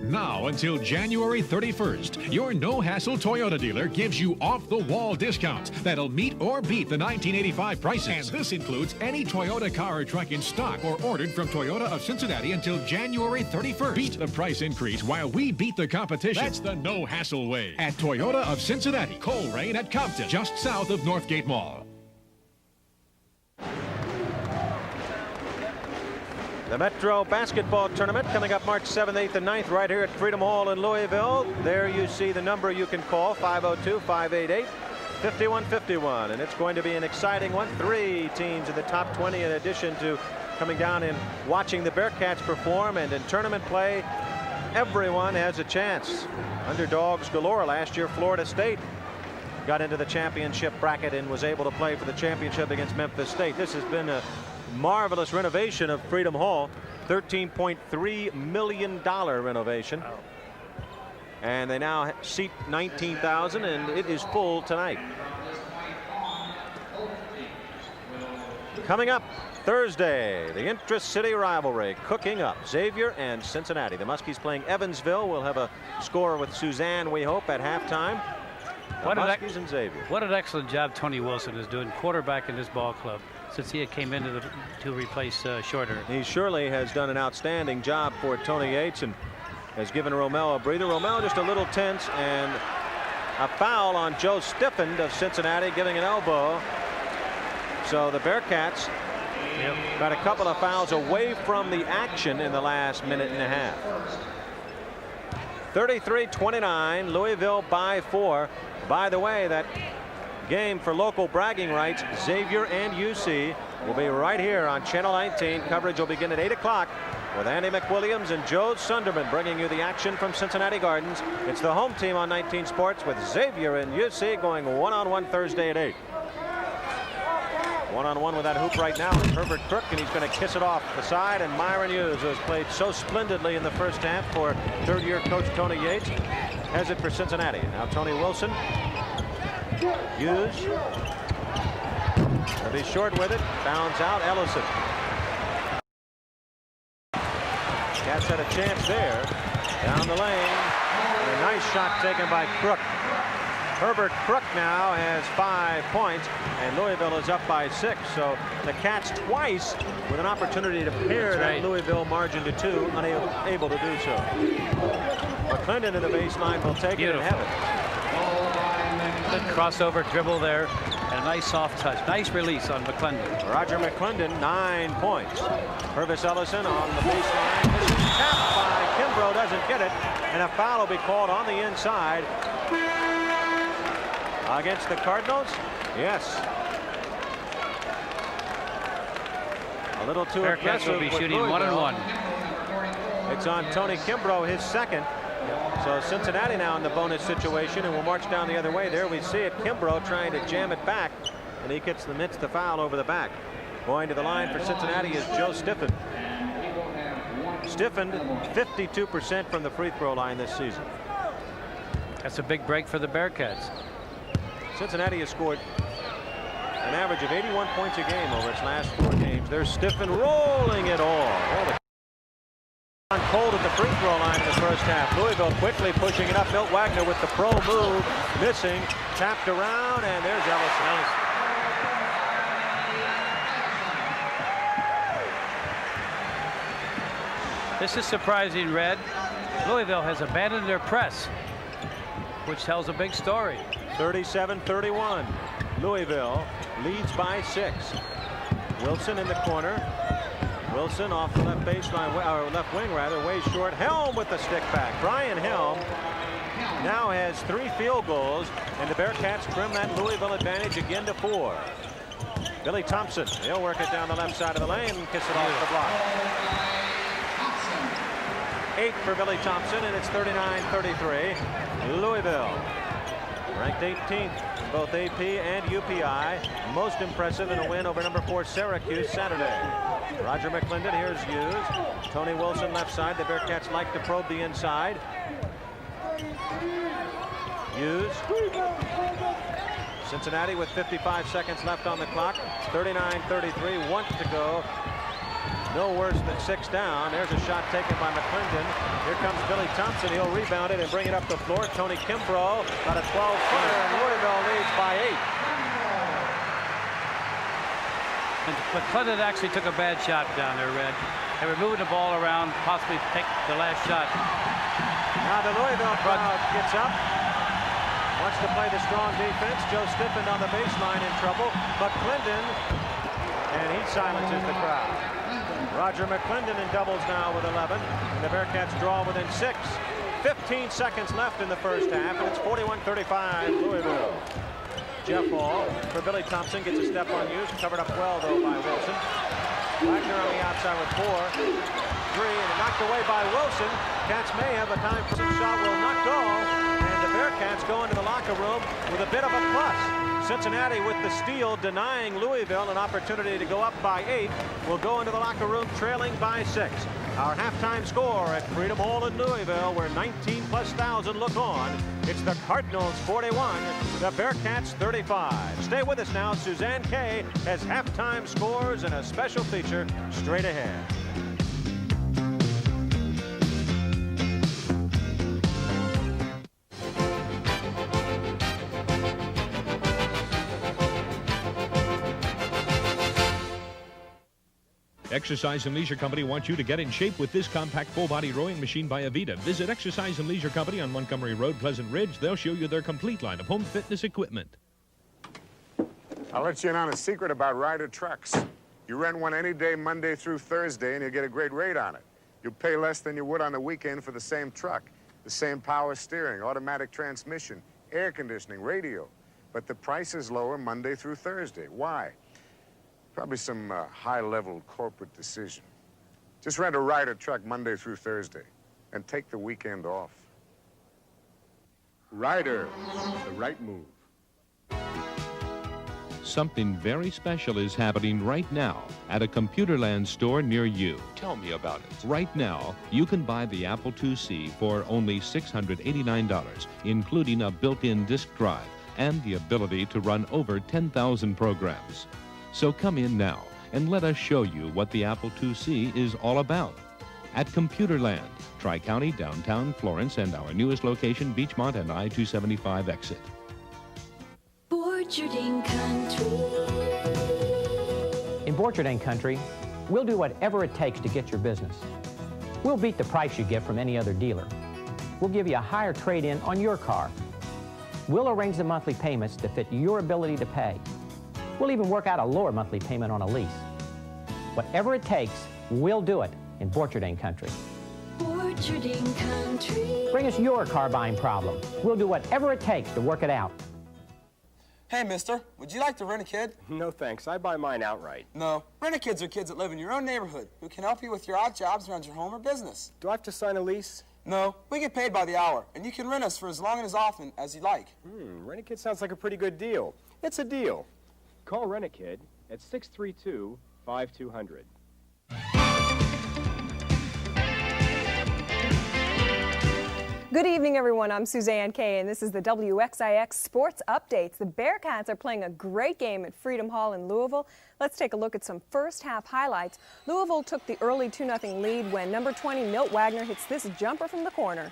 Now until January 31st, your no-hassle Toyota dealer gives you off-the-wall discounts that'll meet or beat the 1985 prices. And this includes any Toyota car or truck in stock or ordered from Toyota of Cincinnati until January 31st. Beat the price increase while we beat the competition. That's the no-hassle way. At Toyota of Cincinnati, Coleraine at Compton, just south of Northgate Mall. The Metro Basketball Tournament coming up March 7th, 8th, and 9th right here at Freedom Hall in Louisville. There you see the number you can call, 502-588-5151. And it's going to be an exciting one. 3 teams in the top 20 in addition to coming down and watching the Bearcats perform. And in tournament play, everyone has a chance. Underdogs galore. Last year, Florida State got into the championship bracket and was able to play for the championship against Memphis State. This has been a marvelous renovation of Freedom Hall. $13.3 million renovation. And they now seat 19,000, and it is full tonight. Coming up Thursday, the intra-city rivalry cooking up. Xavier and Cincinnati. The Muskies playing Evansville. We'll have a score with Suzanne, we hope, at halftime. Muskies and Xavier. What an excellent job Tony Wilson is doing, quarterback in this ball club, since he came into to replace Shorter. He surely has done an outstanding job for Tony Yates and has given Romel a breather. Romel just a little tense, and a foul on Joe Stiffend of Cincinnati, giving an elbow. So the Bearcats got a couple of fouls away from the action in the last minute and a half. 33-29, Louisville by 4. By the way, that game for local bragging rights, Xavier and UC, will be right here on Channel 19. Coverage will begin at 8 o'clock with Andy McWilliams and Joe Sunderman bringing you the action from Cincinnati Gardens. It's the home team on 19 Sports with Xavier and UC going one-on-one Thursday at 8. One-on-one with that hoop right now is Herbert Crook, and he's going to kiss it off the side. And Myron Hughes, who has played so splendidly in the first half for third-year coach Tony Yates, has it for Cincinnati. Now Tony Wilson. Hughes. He'll be short with it. Bounds out. Ellison. Cats had a chance there. Down the lane. And a nice shot taken by Crook. Herbert Crook now has 5 points, and Louisville is up by 6. So the Cats twice with an opportunity to pair that Louisville margin to 2, unable to do so. McClendon in the baseline will take it and have it. Good crossover dribble there, and a nice soft touch. Nice release on McClendon. Roger McClendon, 9 points. Purvis Ellison on the baseline. This is tapped by Kimbrough, doesn't get it, and a foul will be called on the inside. Against the Cardinals? Yes. A little too aggressive. Will be shooting 1-on-1. It's on Tony Kimbrough, his second. So Cincinnati now in the bonus situation, and will march down the other way. There we see it. Kimbrough trying to jam it back, and he gets the foul over the back. Going to the line for Cincinnati is Joe Stiffend. Stiffend 52% from the free throw line this season. That's a big break for the Bearcats. Cincinnati has scored an average of 81 points a game over its last 4 games. There's Stiffend rolling it all. On cold at the free throw line in the first half. Louisville quickly pushing it up. Milt Wagner with the pro move, missing, tapped around, and there's Ellison. This is surprising, Red. Louisville has abandoned their press, which tells a big story. 37-31. Louisville leads by 6. Wilson in the corner. Wilson off the left baseline, or left wing rather, way short. Helm with the stick back. Brian Helm now has 3 field goals, and the Bearcats trim that Louisville advantage again to 4. Billy Thompson, he'll work it down the left side of the lane and kiss it off the block. 8 for Billy Thompson, and it's 39-33. Louisville ranked 18th in both AP and UPI. Most impressive in a win over number 4 Syracuse Saturday. Roger McClendon, here's Hughes. Tony Wilson left side. The Bearcats like to probe the inside. Hughes. Cincinnati with 55 seconds left on the clock. 39-33, 1 to go. No worse than 6 down. There's a shot taken by McClendon. Here comes Billy Thompson. He'll rebound it and bring it up the floor. Tony Kimbrough got a 12-footer, and Louisville leads by 8. And McClendon actually took a bad shot down there, Red. They were moving the ball around, possibly pick the last shot. Now the Louisville crowd gets up. Wants to play the strong defense. Joe Stiffend on the baseline in trouble. McClendon, and he silences the crowd. Roger McClendon in doubles now with 11. And the Bearcats draw within 6. 15 seconds left in the first half, and it's 41-35 Louisville. Jeff Hall for Billy Thompson, gets a step on Hughes, covered up well though by Wilson. Wagner on the outside with 4. 3, and knocked away by Wilson. Cats may have a time for some shot, will not go, and the Bearcats go into the locker room with a bit of a plus. Cincinnati with the steal, denying Louisville an opportunity to go up by 8. Will go into the locker room trailing by 6. Our halftime score at Freedom Hall in Louisville, where 19,000+ look on. It's the Cardinals 41, the Bearcats 35. Stay with us now. Suzanne Kay has halftime scores and a special feature straight ahead. Exercise and Leisure Company wants you to get in shape with this compact full-body rowing machine by Avita. Visit Exercise and Leisure Company on Montgomery Road, Pleasant Ridge. They'll show you their complete line of home fitness equipment. I'll let you in on a secret about Ryder trucks. You rent one any day, Monday through Thursday, and you'll get a great rate on it. You'll pay less than you would on the weekend for the same truck. The same power steering, automatic transmission, air conditioning, radio. But the price is lower Monday through Thursday. Why? Probably some high-level corporate decision. Just rent a Ryder truck Monday through Thursday and take the weekend off. Ryder, the right move. Something very special is happening right now at a Computerland store near you. Tell me about it. Right now, you can buy the Apple IIc for only $689, including a built-in disk drive and the ability to run over 10,000 programs. So come in now and let us show you what the Apple IIc is all about. At Computerland, Tri-County, downtown Florence, and our newest location, Beachmont and I-275 exit. Borcherding Country. In Borcherding Country, we'll do whatever it takes to get your business. We'll beat the price you get from any other dealer. We'll give you a higher trade-in on your car. We'll arrange the monthly payments to fit your ability to pay. We'll even work out a lower monthly payment on a lease. Whatever it takes, we'll do it in Borcherding Country. Borcherding Country. Bring us your car buying problem. We'll do whatever it takes to work it out. Hey, mister, would you like to rent a kid? No, thanks. I buy mine outright. No. Rent-a-kids are kids that live in your own neighborhood who can help you with your odd jobs around your home or business. Do I have to sign a lease? No. We get paid by the hour, and you can rent us for as long and as often as you like. Rent-a-kid sounds like a pretty good deal. It's a deal. Call Rent-a-Kid at 632-5200. Good evening, everyone. I'm Suzanne Kay, and this is the WXIX Sports Updates. The Bearcats are playing a great game at Freedom Hall in Louisville. Let's take a look at some first-half highlights. Louisville took the early 2-0 lead when number 20 Milt Wagner hits this jumper from the corner.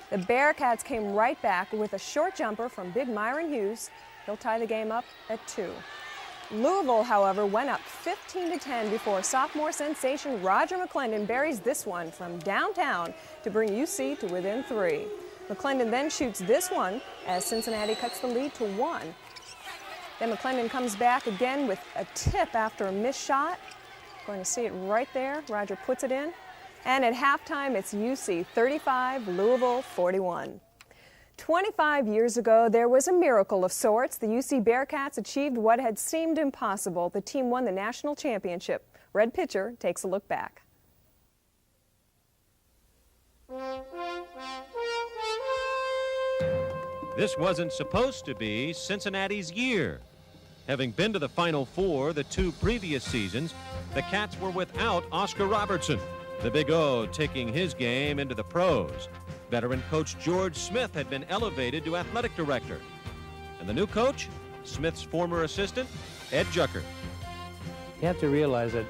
The Bearcats came right back with a short jumper from Big Myron Hughes. He'll tie the game up at 2. Louisville, however, went up 15-10 before sophomore sensation Roger McClendon buries this one from downtown to bring UC to within 3. McClendon then shoots this one as Cincinnati cuts the lead to 1. Then McClendon comes back again with a tip after a missed shot. Going to see it right there. Roger puts it in. And at halftime, it's UC 35, Louisville 41. 25 years ago, there was a miracle of sorts. The UC Bearcats achieved what had seemed impossible. The team won the national championship. Red Pitcher takes a look back. This wasn't supposed to be Cincinnati's year. Having been to the Final Four the 2 previous seasons, the Cats were without Oscar Robertson, the Big O taking his game into the pros. Veteran coach George Smith had been elevated to athletic director. And the new coach, Smith's former assistant, Ed Jucker. You have to realize that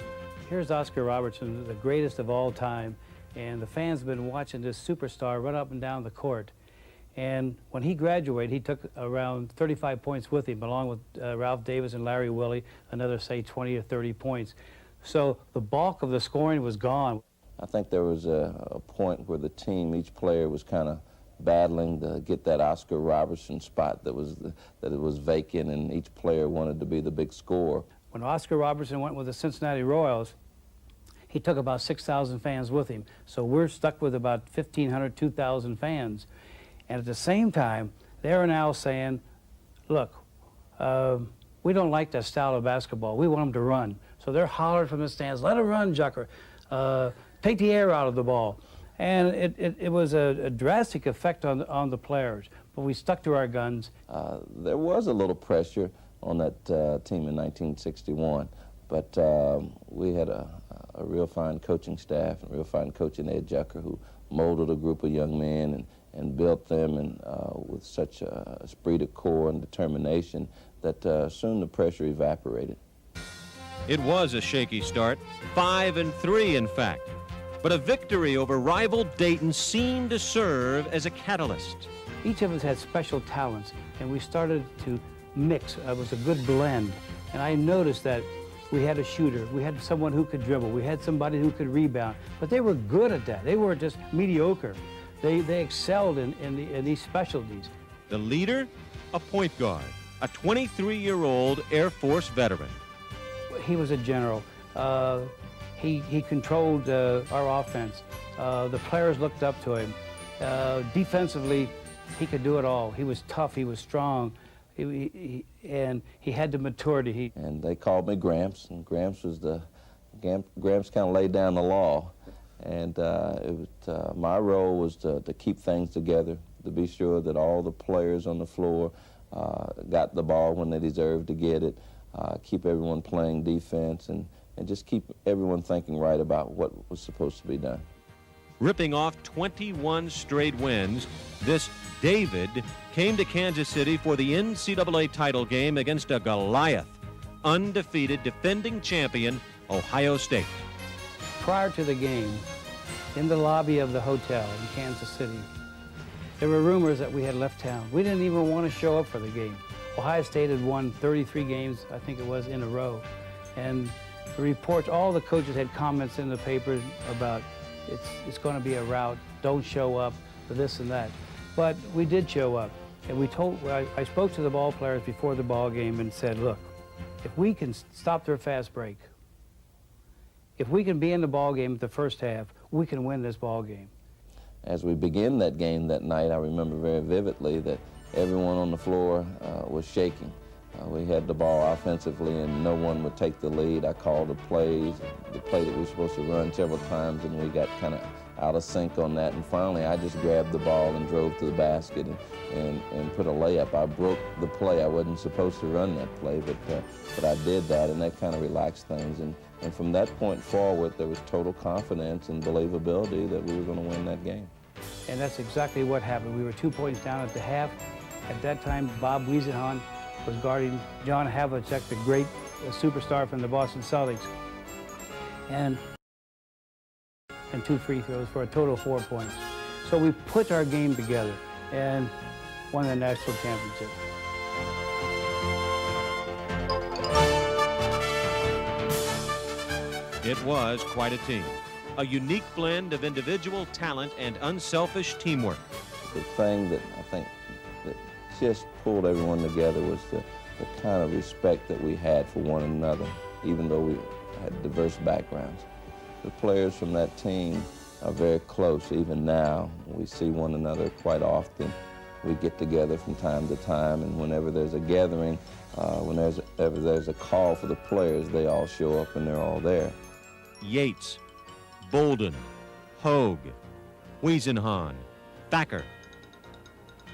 here's Oscar Robertson, the greatest of all time, and the fans have been watching this superstar run up and down the court. And when he graduated, he took around 35 points with him, along with Ralph Davis and Larry Willie, another, say, 20 or 30 points. So the bulk of the scoring was gone. I think there was a point where the team, each player was kind of battling to get that Oscar Robertson spot that it was vacant, and each player wanted to be the big scorer. When Oscar Robertson went with the Cincinnati Royals, he took about 6,000 fans with him. So we're stuck with about 1,500, 2,000 fans. And at the same time, they're now saying, look, we don't like that style of basketball. We want them to run. So they're hollering from the stands, let them run, Jucker. Take the air out of the ball. And it was a drastic effect on the players. But we stuck to our guns. There was a little pressure on that team in 1961. But we had a real fine coaching staff and real fine coach in Ed Jucker, who molded a group of young men and built them with such a esprit de corps and determination that soon the pressure evaporated. It was a shaky start, 5-3 in fact. But a victory over rival Dayton seemed to serve as a catalyst. Each of us had special talents, and we started to mix. It was a good blend. And I noticed that We had a shooter. We had someone who could dribble. We had somebody who could rebound. But they were good at that. They weren't just mediocre. They excelled in these specialties. The leader, a point guard, a 23-year-old Air Force veteran. He was a general. He controlled our offense. The players looked up to him. Defensively, he could do it all. He was tough. He was strong. And he had the maturity. And they called me Gramps, and Gramps kind of laid down the law. And my role was to keep things together, to be sure that all the players on the floor got the ball when they deserved to get it, keep everyone playing defense, and just keep everyone thinking right about what was supposed to be done. Ripping off 21 straight wins, this David came to Kansas City for the NCAA title game against a Goliath, undefeated defending champion, Ohio State. Prior to the game, in the lobby of the hotel in Kansas City, there were rumors that we had left town. We didn't even want to show up for the game. Ohio State had won 33 games, I think it was, in a row. And the reports, all the coaches had comments in the paper about it's going to be a rout, don't show up for this and that. But we did show up. And I spoke to the ball players before the ball game and said, look, if we can stop their fast break, if we can be in the ball game at the first half, we can win this ball game. As we began that game that night, I remember very vividly that everyone on the floor was shaking. We had the ball offensively and no one would take the lead. I called the play that we were supposed to run several times, and we got kind of out of sync on that. And finally, I just grabbed the ball and drove to the basket and put a layup. I broke the play. I wasn't supposed to run that play, but I did that, and that kind of relaxed things. And from that point forward, there was total confidence and believability that we were going to win that game. And that's exactly what happened. We were 2 points down at the half. At that time, Bob Wiesenhahn was guarding John Havlicek, the great superstar from the Boston Celtics. And 2 free throws for a total of 4 points. So we put our game together and won the national championship. It was quite a team. A unique blend of individual talent and unselfish teamwork. The thing that I think that just pulled everyone together was the kind of respect that we had for one another, even though we had diverse backgrounds. The players from that team are very close even now. We see one another quite often. We get together from time to time, and whenever there's a gathering, whenever there's a call for the players, they all show up and they're all there. Yates, Bolden, Hogue, Wiesenhahn, Thacker,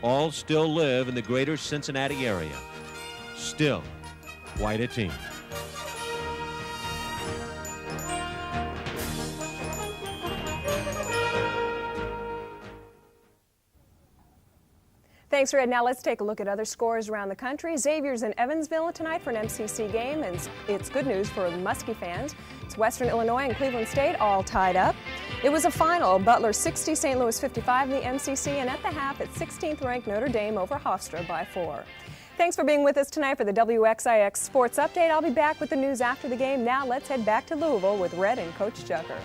all still live in the greater Cincinnati area. Still quite a team. Thanks, Red. Now let's take a look at other scores around the country. Xavier's in Evansville tonight for an MCC game, and it's good news for Muskie fans. It's Western Illinois and Cleveland State all tied up. It was a final. Butler 60, St. Louis 55 in the MCC, and at the half, it's 16th ranked Notre Dame over Hofstra by 4. Thanks for being with us tonight for the WXIX Sports Update. I'll be back with the news after the game. Now let's head back to Louisville with Red and Coach Jucker.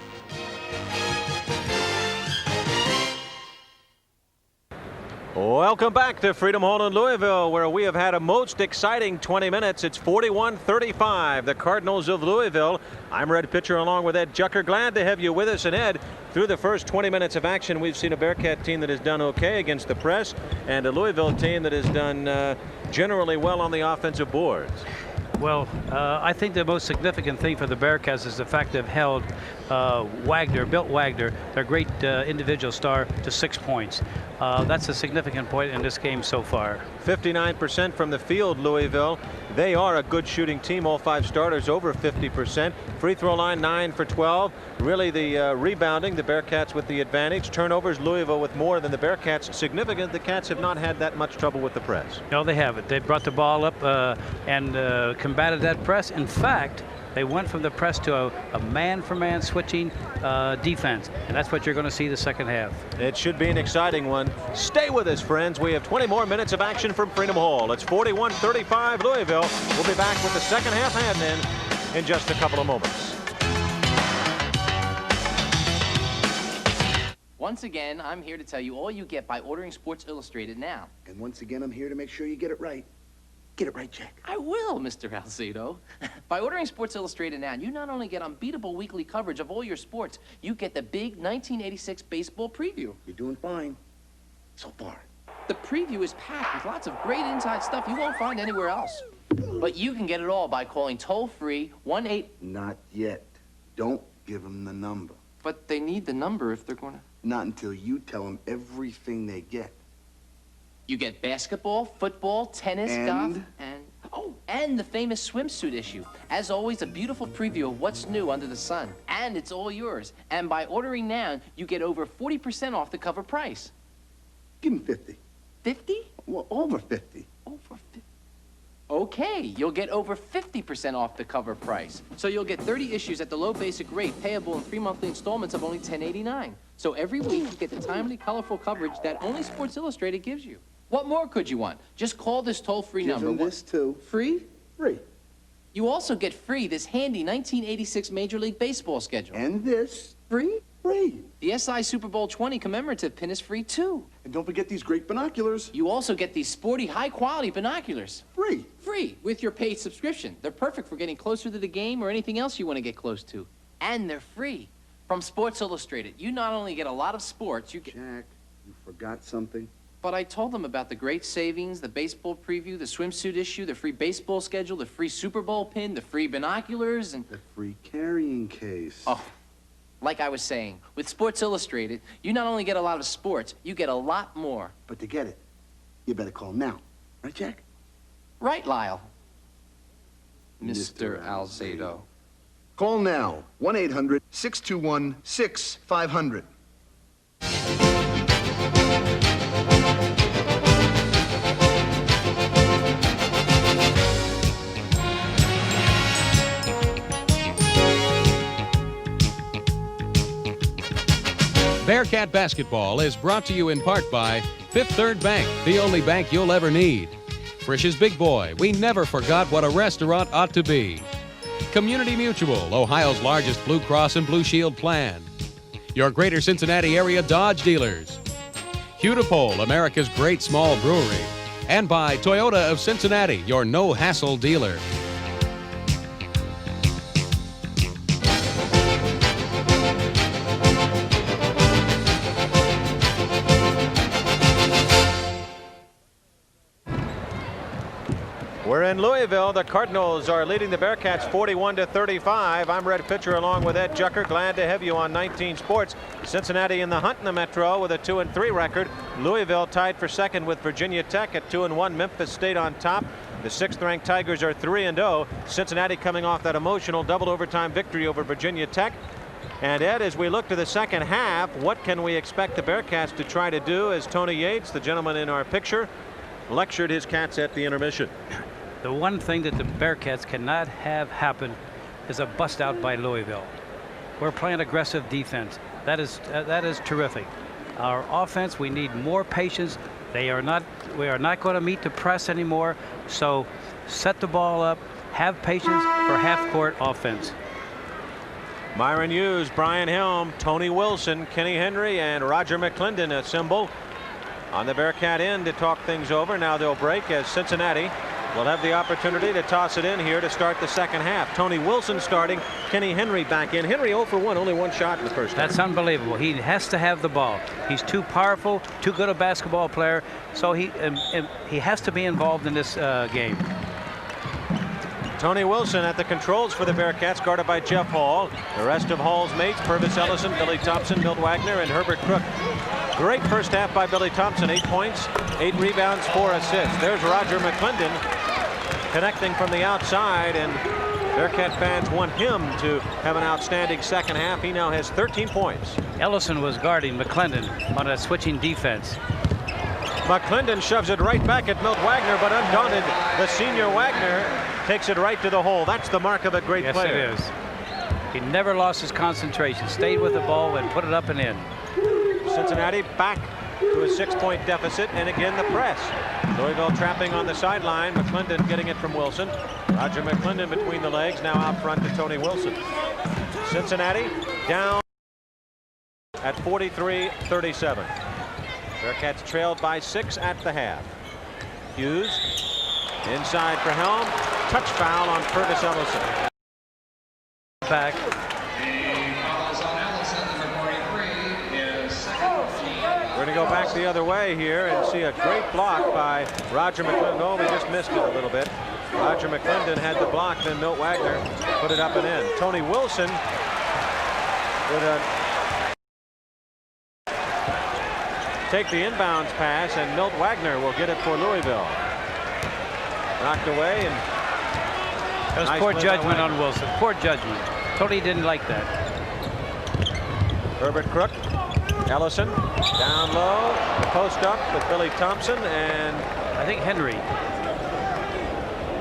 Welcome back to Freedom Hall in Louisville, where we have had a most exciting 20 minutes. It's 41-35, the Cardinals of Louisville. I'm Red Pitcher along with Ed Jucker. Glad to have you with us. And Ed, through the first 20 minutes of action, we've seen a Bearcat team that has done okay against the press and a Louisville team that has done generally well on the offensive boards. Well, I think the most significant thing for the Bearcats is the fact they've held Bill Wagner, their great individual star, to 6 points. That's a significant point in this game so far. 59% from the field, Louisville. They are a good shooting team. All 5 starters over 50%. Free throw line 9 for 12. Really the rebounding, the Bearcats with the advantage. Turnovers, Louisville with more than the Bearcats. Significant. The Cats have not had that much trouble with the press. No, they haven't. They brought the ball up and combated that press. In fact, they went from the press to a man-for-man switching defense, and that's what you're going to see the second half. It should be an exciting one. Stay with us, friends. We have 20 more minutes of action from Freedom Hall. It's 41-35 Louisville. We'll be back with the second half hand in in just a couple of moments. Once again, I'm here to tell you all you get by ordering Sports Illustrated now. And once again, I'm here to make sure you get it right. Get it right, Jack. I will, Mr. Alcedo. By ordering Sports Illustrated now, you not only get unbeatable weekly coverage of all your sports, you get the big 1986 baseball preview. You're doing fine so far. The preview is packed with lots of great inside stuff you won't find anywhere else. But you can get it all by calling toll-free 1-8... Not yet. Don't give them the number. But they need the number if they're going to... Not until you tell them everything they get. You get basketball, football, tennis, golf, and the famous swimsuit issue. As always, a beautiful preview of what's new under the sun. And it's all yours. And by ordering now, you get over 40% off the cover price. Give them 50. 50? Well, over 50. Over 50. Okay, you'll get over 50% off the cover price. So you'll get 30 issues at the low basic rate, payable in 3 monthly installments of only $10.89. So every week you get the timely, colorful coverage that only Sports Illustrated gives you. What more could you want? Just call this toll-free number. Give them this too. Free? Free. You also get free this handy 1986 Major League Baseball schedule. And this. Free? Free. The SI Super Bowl 20 commemorative pin is free too. And don't forget these great binoculars. You also get these sporty, high-quality binoculars. Free. Free, with your paid subscription. They're perfect for getting closer to the game or anything else you want to get close to. And they're free. From Sports Illustrated, you not only get a lot of sports, you get... Jack, you forgot something? But I told them about the great savings, the baseball preview, the swimsuit issue, the free baseball schedule, the free Super Bowl pin, the free binoculars, and... The free carrying case. Oh, like I was saying, with Sports Illustrated, you not only get a lot of sports, you get a lot more. But to get it, you better call now. Right, Jack? Right, Lyle. Mr. Alcedo. Call now. 1-800-621-6500. Bearcat Basketball is brought to you in part by Fifth Third Bank, the only bank you'll ever need. Frisch's Big Boy, we never forgot what a restaurant ought to be. Community Mutual, Ohio's largest Blue Cross and Blue Shield plan. Your Greater Cincinnati area Dodge dealers. Hudipole, America's great small brewery. And by Toyota of Cincinnati, your no-hassle dealer. We're in Louisville. The Cardinals are leading the Bearcats 41-35. I'm Red Pitcher along with Ed Jucker. Glad to have you on 19 Sports. Cincinnati in the hunt in the Metro with a 2-3 record. Louisville tied for second with Virginia Tech at 2-1. Memphis State on top. The 6th-ranked Tigers are 3-0. Cincinnati coming off that emotional double overtime victory over Virginia Tech. And Ed, as we look to the second half, what can we expect the Bearcats to try to do as Tony Yates, the gentleman in our picture, lectured his Cats at the intermission? The one thing that the Bearcats cannot have happen is a bust out by Louisville. We're playing aggressive defense. That is terrific. Our offense, we need more patience. We are not going to meet the press anymore. So set the ball up, have patience for half-court offense. Myron Hughes, Brian Helm, Tony Wilson, Kenny Henry, and Roger McClendon assemble on the Bearcat end to talk things over. Now they'll break as Cincinnati will have the opportunity to toss it in here to start the second half. Tony Wilson starting, Kenny Henry back in. Henry 0 for 1, only one shot in the first half. That's unbelievable. He has to have the ball. He's too powerful, too good a basketball player, so he has to be involved in this game. Tony Wilson at the controls for the Bearcats, guarded by Jeff Hall. The rest of Hall's mates, Purvis Ellison, Billy Thompson, Milt Wagner, and Herbert Crook. Great first half by Billy Thompson, 8 points, 8 rebounds, 4 assists. There's Roger McClendon connecting from the outside, and Bearcat fans want him to have an outstanding second half. He now has 13 points. Ellison was guarding McClendon on a switching defense. McClendon shoves it right back at Milt Wagner, but undaunted, the senior Wagner takes it right to the hole. That's the mark of a great player. Yes, it is. He never lost his concentration, stayed with the ball and put it up and in. Cincinnati back to a 6-point deficit, and again the press. Louisville trapping on the sideline. McClendon getting it from Wilson. Roger McClendon between the legs, now out front to Tony Wilson. Cincinnati down at 43-37. Bearcats trailed by 6 at the half. Hughes inside for Helm. Touch foul on Purvis Ellison. Back. We're going to go back the other way here and see a great block by Roger McClendon. Oh, we just missed it a little bit. Roger McClendon had the block, then Milt Wagner put it up and in. Tony Wilson with a take the inbounds pass, and Milt Wagner will get it for Louisville. Knocked away, and that was nice poor judgment on Wilson. Poor judgment. Tony didn't like that. Herbert Crook, Ellison down low, the post up with Billy Thompson, and I think Henry.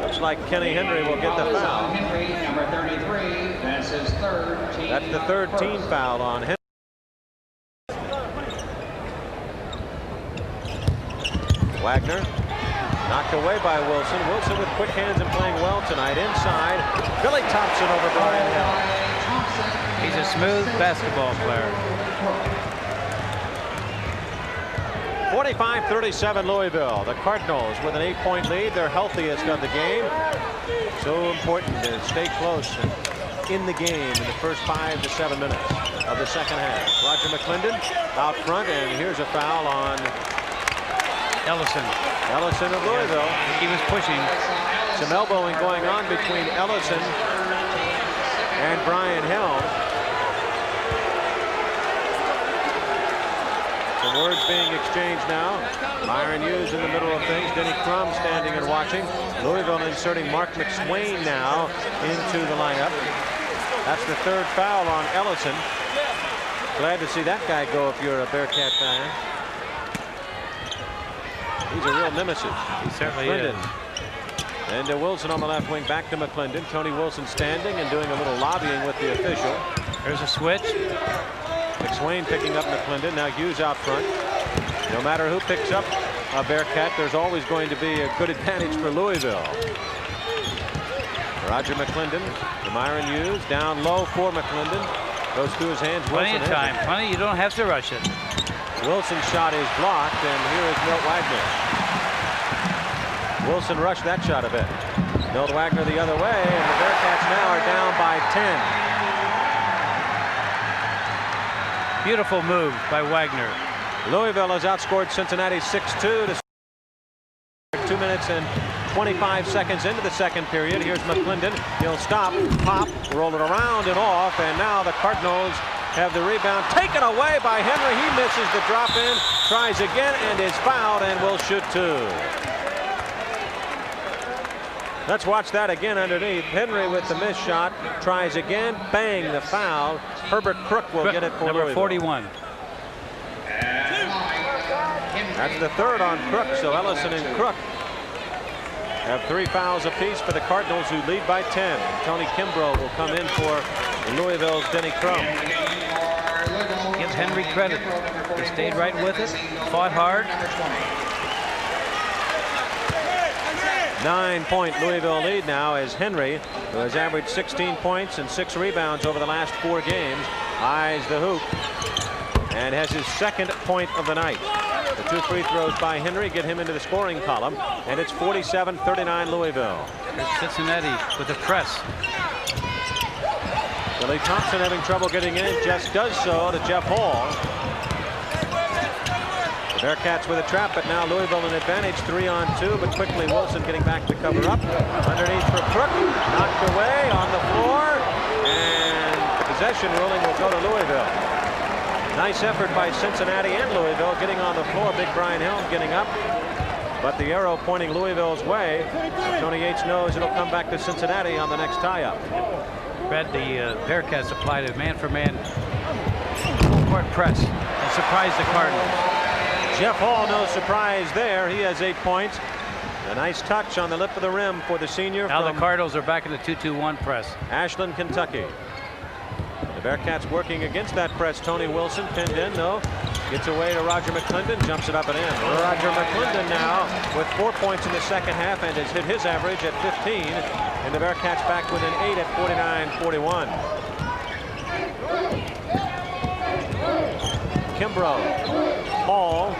Looks like Kenny Henry will get the foul. Henry, number 33, that's his third team. That's the third team foul on Henry. Wagner knocked away by Wilson. Wilson with quick hands and playing well tonight. Inside, Billy Thompson over Brian Hill. He's a smooth basketball player. 45-37 Louisville. The Cardinals with an 8-point lead, their healthiest of the game. So important to stay close and in the game in the first 5 to 7 minutes of the second half. Roger McClendon out front, and here's a foul on Ellison. Ellison of Louisville. He was pushing. Some elbowing going on between Ellison and Brian Helm. Some words being exchanged now. Myron Hughes in the middle of things. Denny Crum standing and watching. Louisville inserting Mark McSwain now into the lineup. That's the third foul on Ellison. Glad to see that guy go if you're a Bearcat fan. He's a real nemesis. He certainly is. And Wilson on the left wing, back to McClendon. Tony Wilson standing and doing a little lobbying with the official. There's a switch. McSwain picking up McClendon. Now Hughes out front. No matter who picks up a Bearcat, there's always going to be a good advantage for Louisville. Roger McClendon to Myron Hughes. Down low for McClendon. Goes through his hands. Plenty of time. Plenty. You don't have to rush it. Wilson's shot is blocked, and here is Milt Wagner. Wilson rushed that shot a bit. Milt Wagner the other way, and the Bearcats now are down by 10. Beautiful move by Wagner. Louisville has outscored Cincinnati 6-2 to 2 minutes and 25 seconds into the second period. Here's McClendon. He'll stop, pop, roll it around and off, and now the Cardinals have the rebound taken away by Henry. He misses the drop in, tries again, and is fouled and will shoot 2. Let's watch that again underneath. Henry with the missed shot, tries again, bang, the foul. Herbert Crook will get it for number Louisville. 41. That's the third on Crook, so Ellison and Crook have 3 fouls apiece for the Cardinals, who lead by 10. Tony Kimbrough will come in for Louisville's Denny Crum. Give Henry credit. He stayed right with it, fought hard. 9-point Louisville lead now as Henry, who has averaged 16 points and 6 rebounds over the last 4 games, eyes the hoop and has his second point of the night. The 2 free throws by Henry get him into the scoring column, and it's 47-39 Louisville. Here's Cincinnati with the press. Billy Thompson having trouble getting in, just does so to Jeff Hall. The Bearcats with a trap, but now Louisville an advantage, 3-on-2, but quickly Wilson getting back to cover up. Underneath for Crook, knocked away on the floor, and the possession ruling will go to Louisville. Nice effort by Cincinnati and Louisville getting on the floor. Big Brian Helm getting up, but the arrow pointing Louisville's way. Tony Yates knows it'll come back to Cincinnati on the next tie-up. Brad, the Bearcats applied a man-for-man full-court press and surprised the Cardinals. Jeff Hall, no surprise there. He has 8 points. A nice touch on the lip of the rim for the senior. Now the Cardinals are back in the 2-2-1 press. Ashland, Kentucky. The Bearcats working against that press. Tony Wilson pinned in, though. Gets away to Roger McClendon, jumps it up and in. Roger McClendon now with 4 points in the second half and has hit his average at 15. And the Bearcats back within 8 at 49-41. Kimbrough, Hall,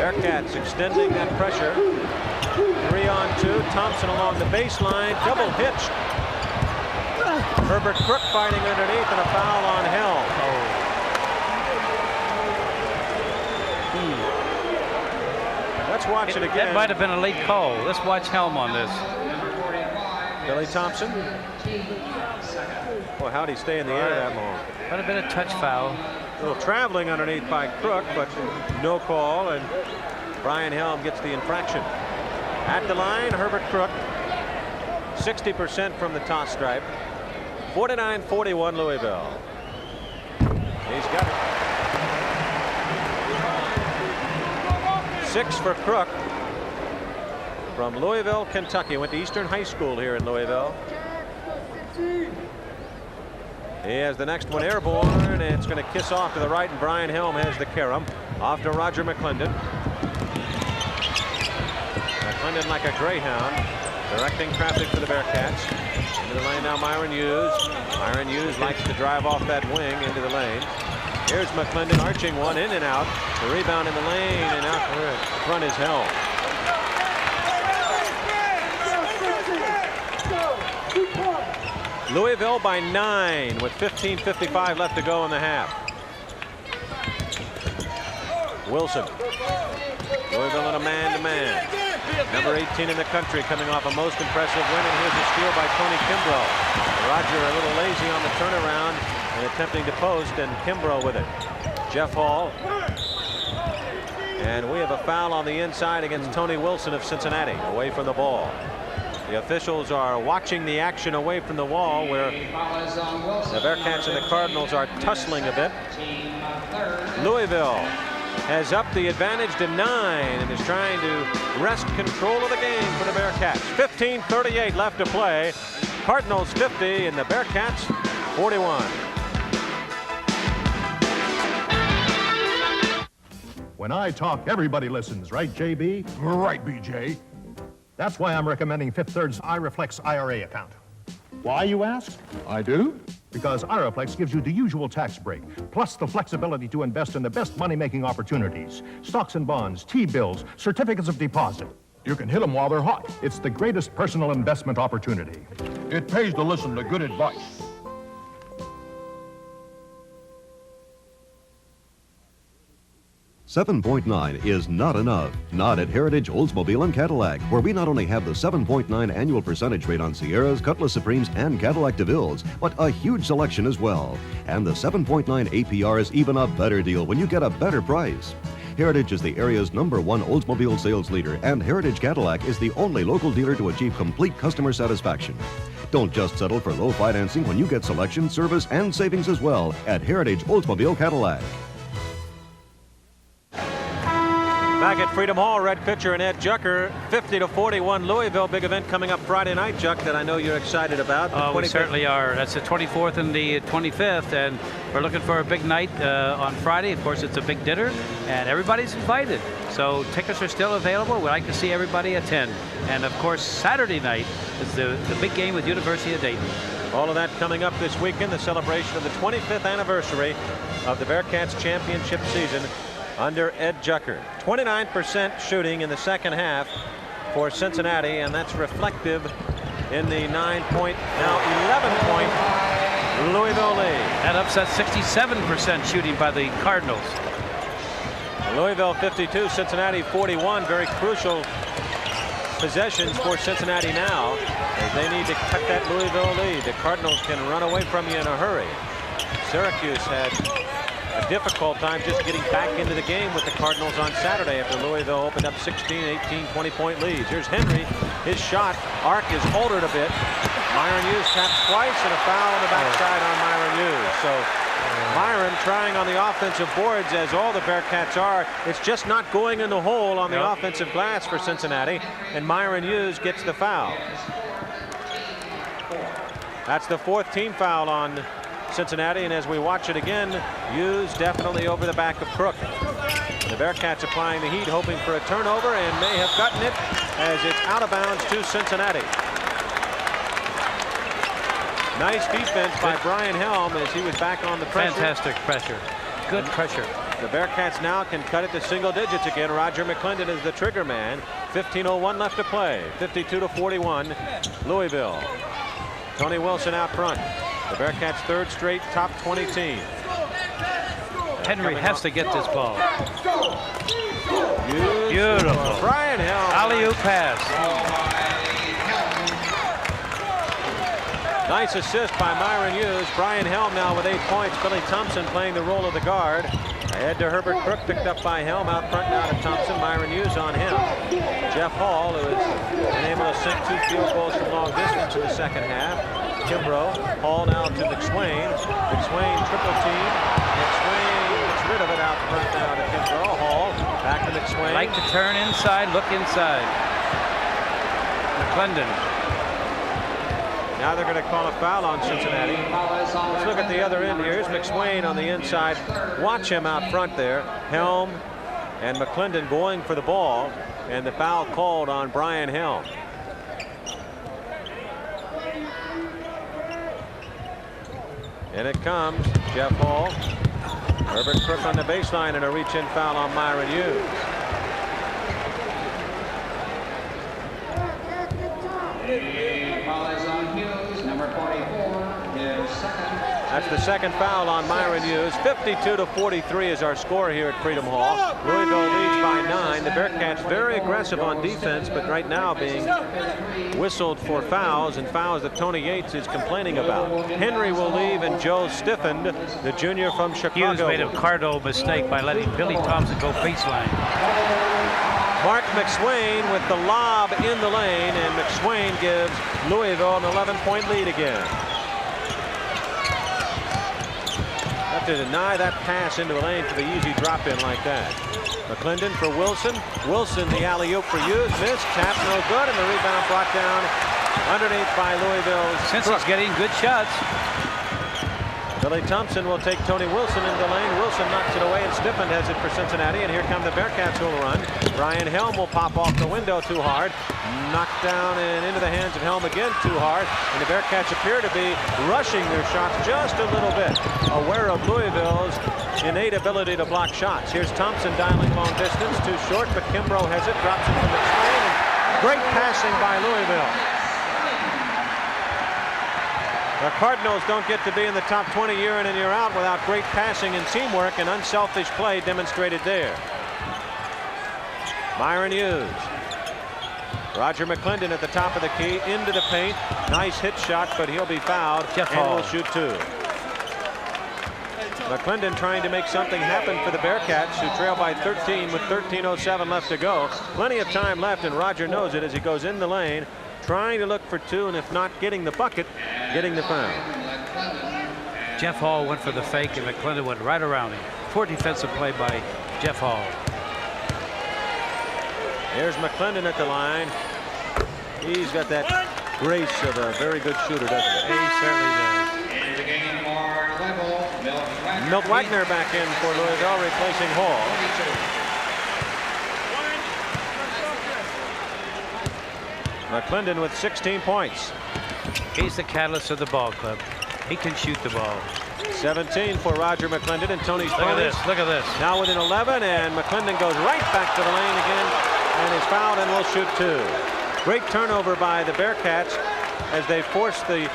Bearcats extending that pressure. 3-on-2, Thompson along the baseline, double hitched. Herbert Crook fighting underneath and a foul on Helm. Let's watch it again. That might have been a late call. Let's watch Helm on this. Billy Thompson. Boy, how'd he stay in the air that long? Might have been a touch foul. A little traveling underneath by Crook, but no call, and Brian Helm gets the infraction. At the line, Herbert Crook, 60% from the toss stripe. 49-41 Louisville. He's got it. 6 for Crook from Louisville, Kentucky. Went to Eastern High School here in Louisville. He has the next one airborne, and it's going to kiss off to the right, and Brian Helm has the carom. Off to Roger McClendon. McClendon like a greyhound, directing traffic for the Bearcats. Into the lane now, Myron Hughes. Myron Hughes likes to drive off that wing into the lane. Here's McClendon arching one in and out. The rebound in the lane, and out front is Helm. Louisville by 9 with 15:55 left to go in the half. Wilson. Louisville in a man-to-man. Number 18 in the country coming off a most impressive win, and here's a steal by Tony Kimbrough. Roger a little lazy on the turnaround and attempting to post, and Kimbrough with it. Jeff Hall. And we have a foul on the inside against Tony Wilson of Cincinnati, away from the ball. The officials are watching the action away from the wall, where the Bearcats and the Cardinals are tussling a bit. Louisville has upped the advantage to 9 and is trying to wrest control of the game for the Bearcats. 15:38 left to play. Cardinals 50 and the Bearcats 41. When I talk, everybody listens, right, JB? Right, BJ. That's why I'm recommending Fifth Third's iReflex IRA account. Why, you ask? I do? Because iReflex gives you the usual tax break, plus the flexibility to invest in the best money-making opportunities. Stocks and bonds, T-bills, certificates of deposit. You can hit them while they're hot. It's the greatest personal investment opportunity. It pays to listen to good advice. $7.9 is not enough. Not at Heritage Oldsmobile and Cadillac, where we not only have the 7.9 annual percentage rate on Sierras, Cutlass Supremes, and Cadillac DeVilles, but a huge selection as well. And the 7.9 APR is even a better deal when you get a better price. Heritage is the area's #1 Oldsmobile sales leader, and Heritage Cadillac is the only local dealer to achieve complete customer satisfaction. Don't just settle for low financing when you get selection, service, and savings as well at Heritage Oldsmobile Cadillac. Back at Freedom Hall, Red Pitcher and Ed Jucker, 50-41 Louisville. Big event coming up Friday night, Juck, that I know you're excited about. We certainly are. That's the 24th and the 25th, and we're looking for a big night on Friday. Of course, it's a big dinner, and everybody's invited. So tickets are still available. We'd like to see everybody attend. And, of course, Saturday night is the big game with University of Dayton. All of that coming up this weekend, the celebration of the 25th anniversary of the Bearcats championship season under Ed Jucker. 29% shooting in the second half for Cincinnati, and that's reflective in the 9-point, now 11-point Louisville lead. That upsets 67% shooting by the Cardinals. Louisville 52, Cincinnati 41. Very crucial possessions for Cincinnati now, as they need to cut that Louisville lead. The Cardinals can run away from you in a hurry. Syracuse had a difficult time just getting back into the game with the Cardinals on Saturday after Louisville opened up 16, 18, 20-point leads. Here's Henry. His shot arc is altered a bit. Myron Hughes taps twice, and a foul on the backside on Myron Hughes. So Myron trying on the offensive boards, as all the Bearcats are. It's just not going in the hole on the offensive glass for Cincinnati, and Myron Hughes gets the foul. That's the 4th team foul on Cincinnati, and as we watch it again, Hughes definitely over the back of Crook. The Bearcats applying the heat, hoping for a turnover, and may have gotten it as it's out of bounds to Cincinnati. Nice defense by Brian Helm as he was back on the pressure. Fantastic pressure. Good pressure. The Bearcats now can cut it to single digits again. Roger McClendon is the trigger man. 15:01 left to play. 52-41 Louisville. Tony Wilson out front. The Bearcats' third straight top 20 team. Henry has to get this ball. Beautiful. Brian Helm. Alley-oop pass. Nice assist by Myron Hughes. Brian Helm now with 8 points. Billy Thompson playing the role of the guard. Ahead to Herbert Crook, picked up by Helm. Out front now to Thompson. Myron Hughes on him. Jeff Hall, who has been able to sink 2 field goals from long distance in the second half. Kimbrough. Hall now to McSwain. McSwain triple team. McSwain gets rid of it out front now to Kimbrough. Hall back to McSwain. Like to turn inside, look inside. McClendon. Now they're going to call a foul on Cincinnati. Let's look at the other end here. Here's McSwain on the inside. Watch him out front there. Helm and McClendon going for the ball, and the foul called on Brian Helm. And it comes. Jeff Hall. Herbert Crook on the baseline, and a reach-in foul on Myron Hughes. That's the second foul on Myron Hughes. 52-43 is our score here at Freedom Hall. Louisville leads by 9. The Bearcats very aggressive on defense, but right now being whistled for fouls, and fouls that Tony Yates is complaining about. Henry will leave, and Joe Stiffened, the junior from Chicago. Hughes made a cardinal mistake by letting Billy Thompson go baseline. Mark McSwain with the lob in the lane, and McSwain gives Louisville an 11-point lead again. Have to deny that pass into the lane for the easy drop in like that. McClendon for Wilson. Wilson the alley-oop for Hughes. Missed. Tap no good, and the rebound brought down underneath by Louisville's Since he's getting good shots. Billy Thompson will take Tony Wilson into the lane. Wilson knocks it away, and Stiffened has it for Cincinnati. And here come the Bearcats who will run. Brian Helm will pop off the window too hard. Knocked down and into the hands of Helm again too hard. And the Bearcats appear to be rushing their shots just a little bit, aware of Louisville's innate ability to block shots. Here's Thompson dialing long distance. Too short, but Kimbrough has it. Drops it from McSwain. Great passing by Louisville. The Cardinals don't get to be in the top 20 year in and year out without great passing and teamwork and unselfish play demonstrated there. Myron Hughes. Roger McClendon at the top of the key, into the paint. Nice hit shot, but he'll be fouled. Jeff and Hall will shoot 2. McClendon trying to make something happen for the Bearcats, who trail by 13 with 13:07 left to go. Plenty of time left, and Roger knows it as he goes in the lane, trying to look for 2, and if not getting the bucket, getting the foul. Jeff Hall went for the fake, and McClendon went right around him. Poor defensive play by Jeff Hall. Here's McClendon at the line. He's got that grace of a very good shooter, doesn't he? He certainly does. Milt Wagner back in for Louisville, replacing Hall. McClendon with 16 points. He's the catalyst of the ball club. He can shoot the ball. 17 for Roger McClendon, and Tony's Look at this. Look at this. now within 11, and McClendon goes right back to the lane again and is fouled and will shoot 2. Great turnover by the Bearcats as they force the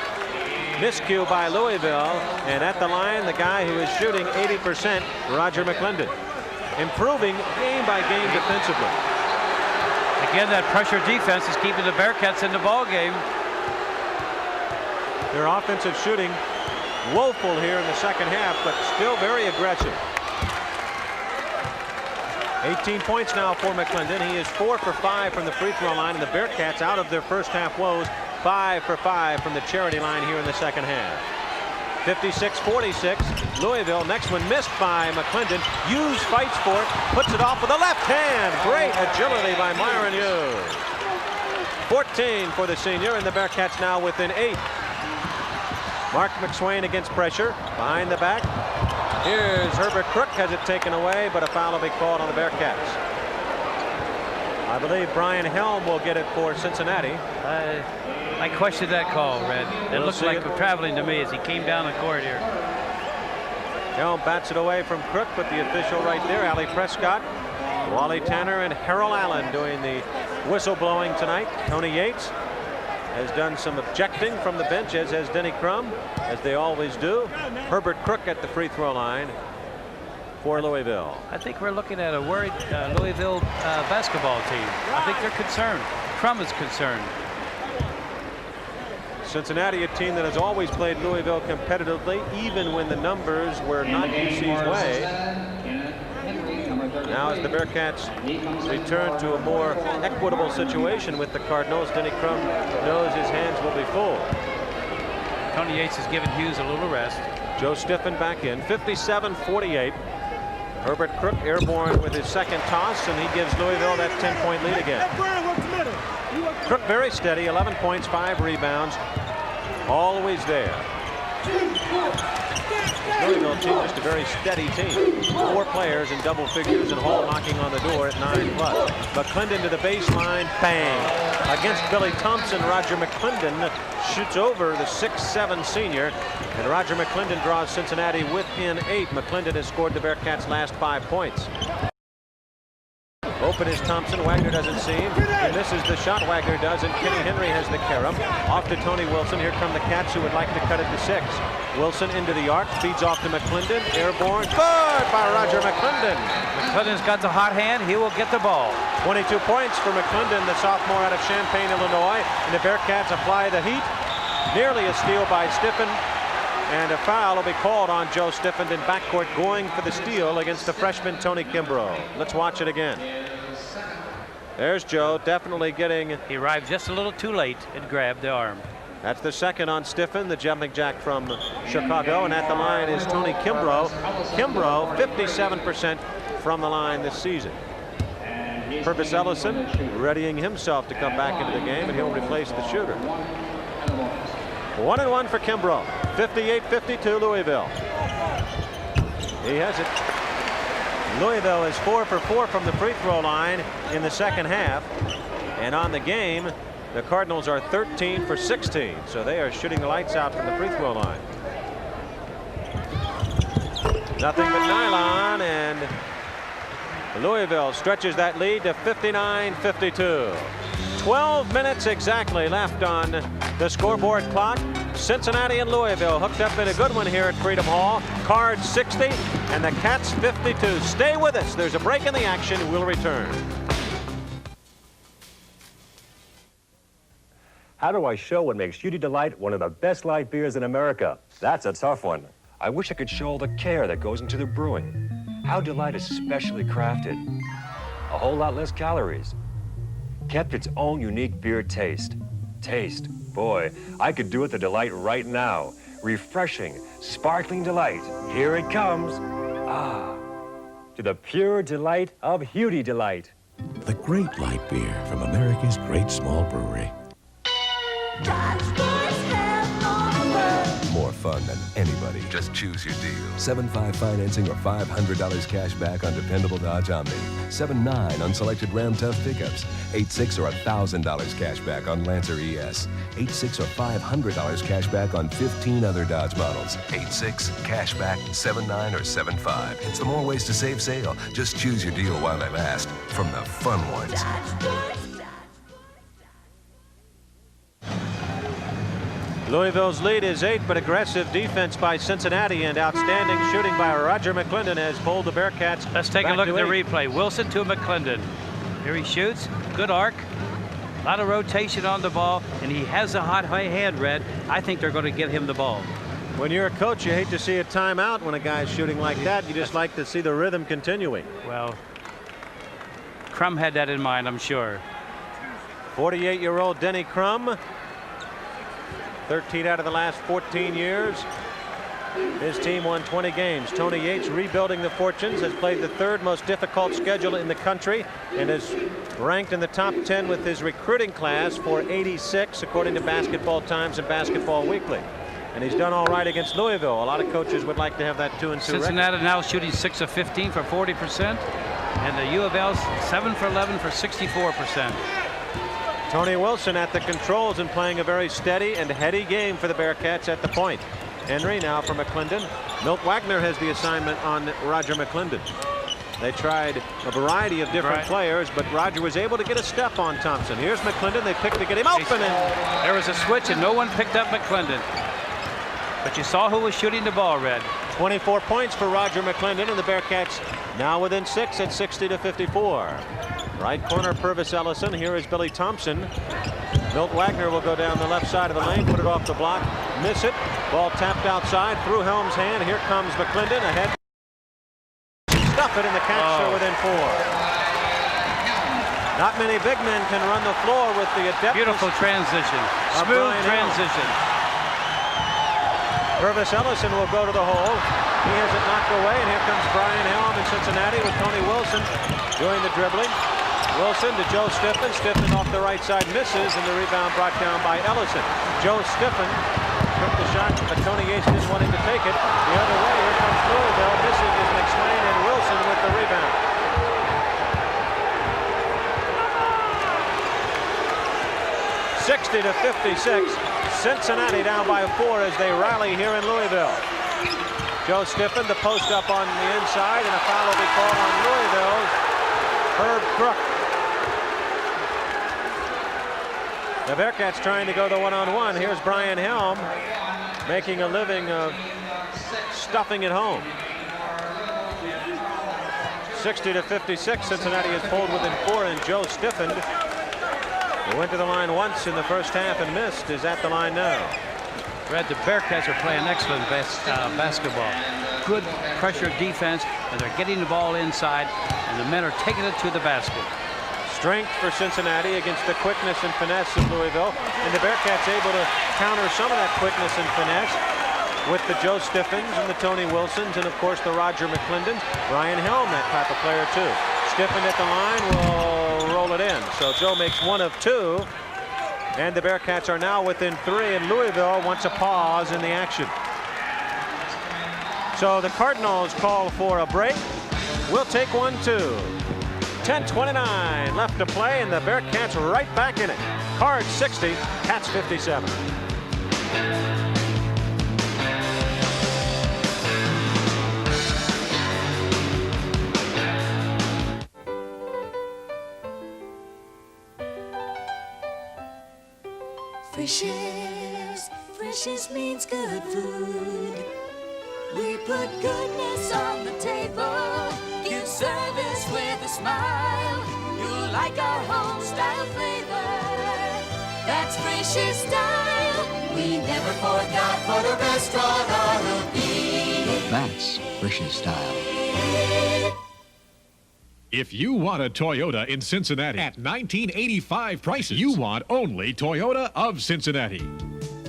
miscue by Louisville, and at the line the guy who is shooting 80%, Roger McClendon, improving game by game defensively. Again, that pressure defense is keeping the Bearcats in the ball game. Their offensive shooting woeful here in the second half, but still very aggressive. 18 points now for McClendon. He is 4 for 5 from the free throw line, and the Bearcats, out of their first half woes, 5 for 5 from the charity line here in the second half. 56-46. Louisville, next one missed by McClendon. Hughes fights for it, puts it off with the left hand. Great agility by Myron Hughes. 14 for the senior, and the Bearcats now within 8. Mark McSwain against pressure. Behind the back. Here's Herbert Crook, has it taken away, but a foul will be called on the Bearcats. I believe Brian Helm will get it for Cincinnati. I questioned that call, Red. It looked like traveling to me as he came down the court here. Helm bats it away from Crook, but the official right there, Allie Prescott, Wally Tanner, and Harold Allen doing the whistle blowing tonight. Tony Yates has done some objecting from the bench, as has Denny Crum, as they always do. Herbert Crook at the free throw line for Louisville. I think we're looking at a worried Louisville basketball team. I think they're concerned. Crum is concerned. Cincinnati, a team that has always played Louisville competitively, even when the numbers were not UC's way. Now as the Bearcats return to a more equitable situation with the Cardinals, Denny Crum knows his hands will be full. Tony Yates has given Hughes a little rest. Joe Stiffen back in, 57-48. Herbert Crook airborne with his second toss, and he gives Louisville that 10-point lead again. Crook very steady, 11 points, 5 rebounds, always there. Louisville team just a very steady team. 4 players in double figures, and Hall knocking on the door at 9+. McClendon to the baseline, bang. Against Billy Thompson, Roger McClendon shoots over the 6'7" senior, and Roger McClendon draws Cincinnati within 8. McClendon has scored the Bearcats' last 5 points. Open is Thompson. Wagner doesn't see him. He misses the shot. Wagner does, and Kenny Henry has the carom. Off to Tony Wilson. Here come the Cats, who would like to cut it to 6. Wilson into the arc, feeds off to McClendon. Airborne. Good by Roger McClendon. McClendon's got the hot hand. He will get the ball. 22 points for McClendon, the sophomore out of Champaign, Illinois. And the Bearcats apply the heat. Nearly a steal by Stiffen. And a foul will be called on Joe Stiffen in backcourt, going for the steal against the freshman Tony Kimbrough. Let's watch it again. There's Joe, definitely getting... He arrived just a little too late and grabbed the arm. That's the second on Stiffen, the jumping jack from Chicago. And at the line is Tony Kimbrough. Kimbrough, 57% from the line this season. Purvis Ellison readying himself to come back into the game, and he'll replace the shooter. 1-1 for Kimbrough. 58-52 Louisville. He has it. Louisville is 4 for 4 from the free throw line in the second half. And on the game, the Cardinals are 13 for 16. So they are shooting the lights out from the free throw line. Nothing but nylon, and Louisville stretches that lead to 59-52. 12 minutes exactly left on the scoreboard clock. Cincinnati and Louisville hooked up in a good one here at Freedom Hall. Cards 60 and the Cats 52. Stay with us. There's a break in the action. We'll return. How do I show what makes UD Delight one of the best light beers in America? That's a tough one. I wish I could show all the care that goes into the brewing. How Delight is specially crafted. A whole lot less calories. Kept its own unique beer taste. Taste. Boy, I could do with the Delight right now. Refreshing, sparkling delight. Here it comes. Ah, to the pure delight of Hudie Delight. The great light beer from America's great small brewery. More fun than anybody. Just choose your deal. 7.5 financing or $500 cash back on dependable Dodge Omni. 7.9 on selected Ram Tough pickups. 8.6 or $1,000 cash back on Lancer ES. 8.6 or $500 cash back on 15 other Dodge models. 8.6 cash back, 7.9 or 7.5. It's the more ways to save sale. Just choose your deal while they last. From the fun ones. Louisville's lead is 8, but aggressive defense by Cincinnati and outstanding shooting by Roger McClendon has pulled the Bearcats. Let's take a look at the 8. replay. Wilson to McClendon. Here he shoots. Good arc. A lot of rotation on the ball, and he has a hot hand, Red. I think they're going to give him the ball. When you're a coach, you hate to see a timeout when a guy's shooting like that. You just like to see the rhythm continuing. Well, Crum had that in mind, I'm sure. 48-year-old Denny Crum. 13 out of the last 14 years. His team won 20 games. Tony Yates, rebuilding the fortunes, has played the 3rd most difficult schedule in the country and is ranked in the top 10 with his recruiting class for 86, according to Basketball Times and Basketball Weekly. And he's done all right against Louisville. A lot of coaches would like to have that 2-2 Cincinnati record. now shooting 6 of 15 for 40%. And the U of L's 7 for 11 for 64%. Tony Wilson at the controls and playing a very steady and heady game for the Bearcats at the point. Henry now for McClendon. Milt Wagner has the assignment on Roger McClendon. They tried a variety of different players, but Roger was able to get a step on Thompson. Here's McClendon. They picked to get him open. And there was a switch, and no one picked up McClendon. But you saw who was shooting the ball, Red. 24 points for Roger McClendon, and the Bearcats now within 6 at 60-54. Right corner, Purvis Ellison. Here is Billy Thompson. Milt Wagner will go down the left side of the lane, put it off the block, miss it. Ball tapped outside, through Helm's hand. Here comes McClendon ahead. Stuff it, and the Cats are within 4. Not many big men can run the floor with the adeptness. Beautiful transition. Smooth transition. Purvis Ellison will go to the hole. He has it knocked away, and here comes Brian Helm in Cincinnati with Tony Wilson doing the dribbling. Wilson to Joe Stiffen. Stiffen off the right side misses, and the rebound brought down by Ellison. Joe Stiffen took the shot, but Tony Yates didn't want him to take it. The other way, here comes Louisville. Missing is McSwain, and Wilson with the rebound. (60-56). Cincinnati down by 4 as they rally here in Louisville. Joe Stiffen, the post up on the inside, and a foul will be called on Louisville. Herb Crook. The Bearcats trying to go the one-on-one. Here's Brian Helm making a living of stuffing it home. 60-56. Cincinnati is pulled within 4, and Joe Stiffen, who went to the line once in the first half and missed, is at the line now. Red, the Bearcats are playing excellent basketball. Good pressure defense, and they're getting the ball inside, and the men are taking it to the basket. Strength for Cincinnati against the quickness and finesse of Louisville, and the Bearcats able to counter some of that quickness and finesse with the Joe Stiffens and the Tony Wilsons, and of course the Roger McClendon. Brian Helm, that type of player too. Stiffen at the line will roll it in. So Joe makes 1 of 2, and the Bearcats are now within 3, and Louisville wants a pause in the action. So the Cardinals call for a break. We'll take one too. 10:29 left to play, and the Bearcats right back in it. Cards 60, Cats 57. Frisch's, Frisch's means good food. We put goodness on the table, give service with a smile. You'll like our home style flavor. That's Frisch's style. We never forgot what a restaurant ought to be. That's Frisch's style. If you want a Toyota in Cincinnati at 1985 prices, you want only Toyota of Cincinnati.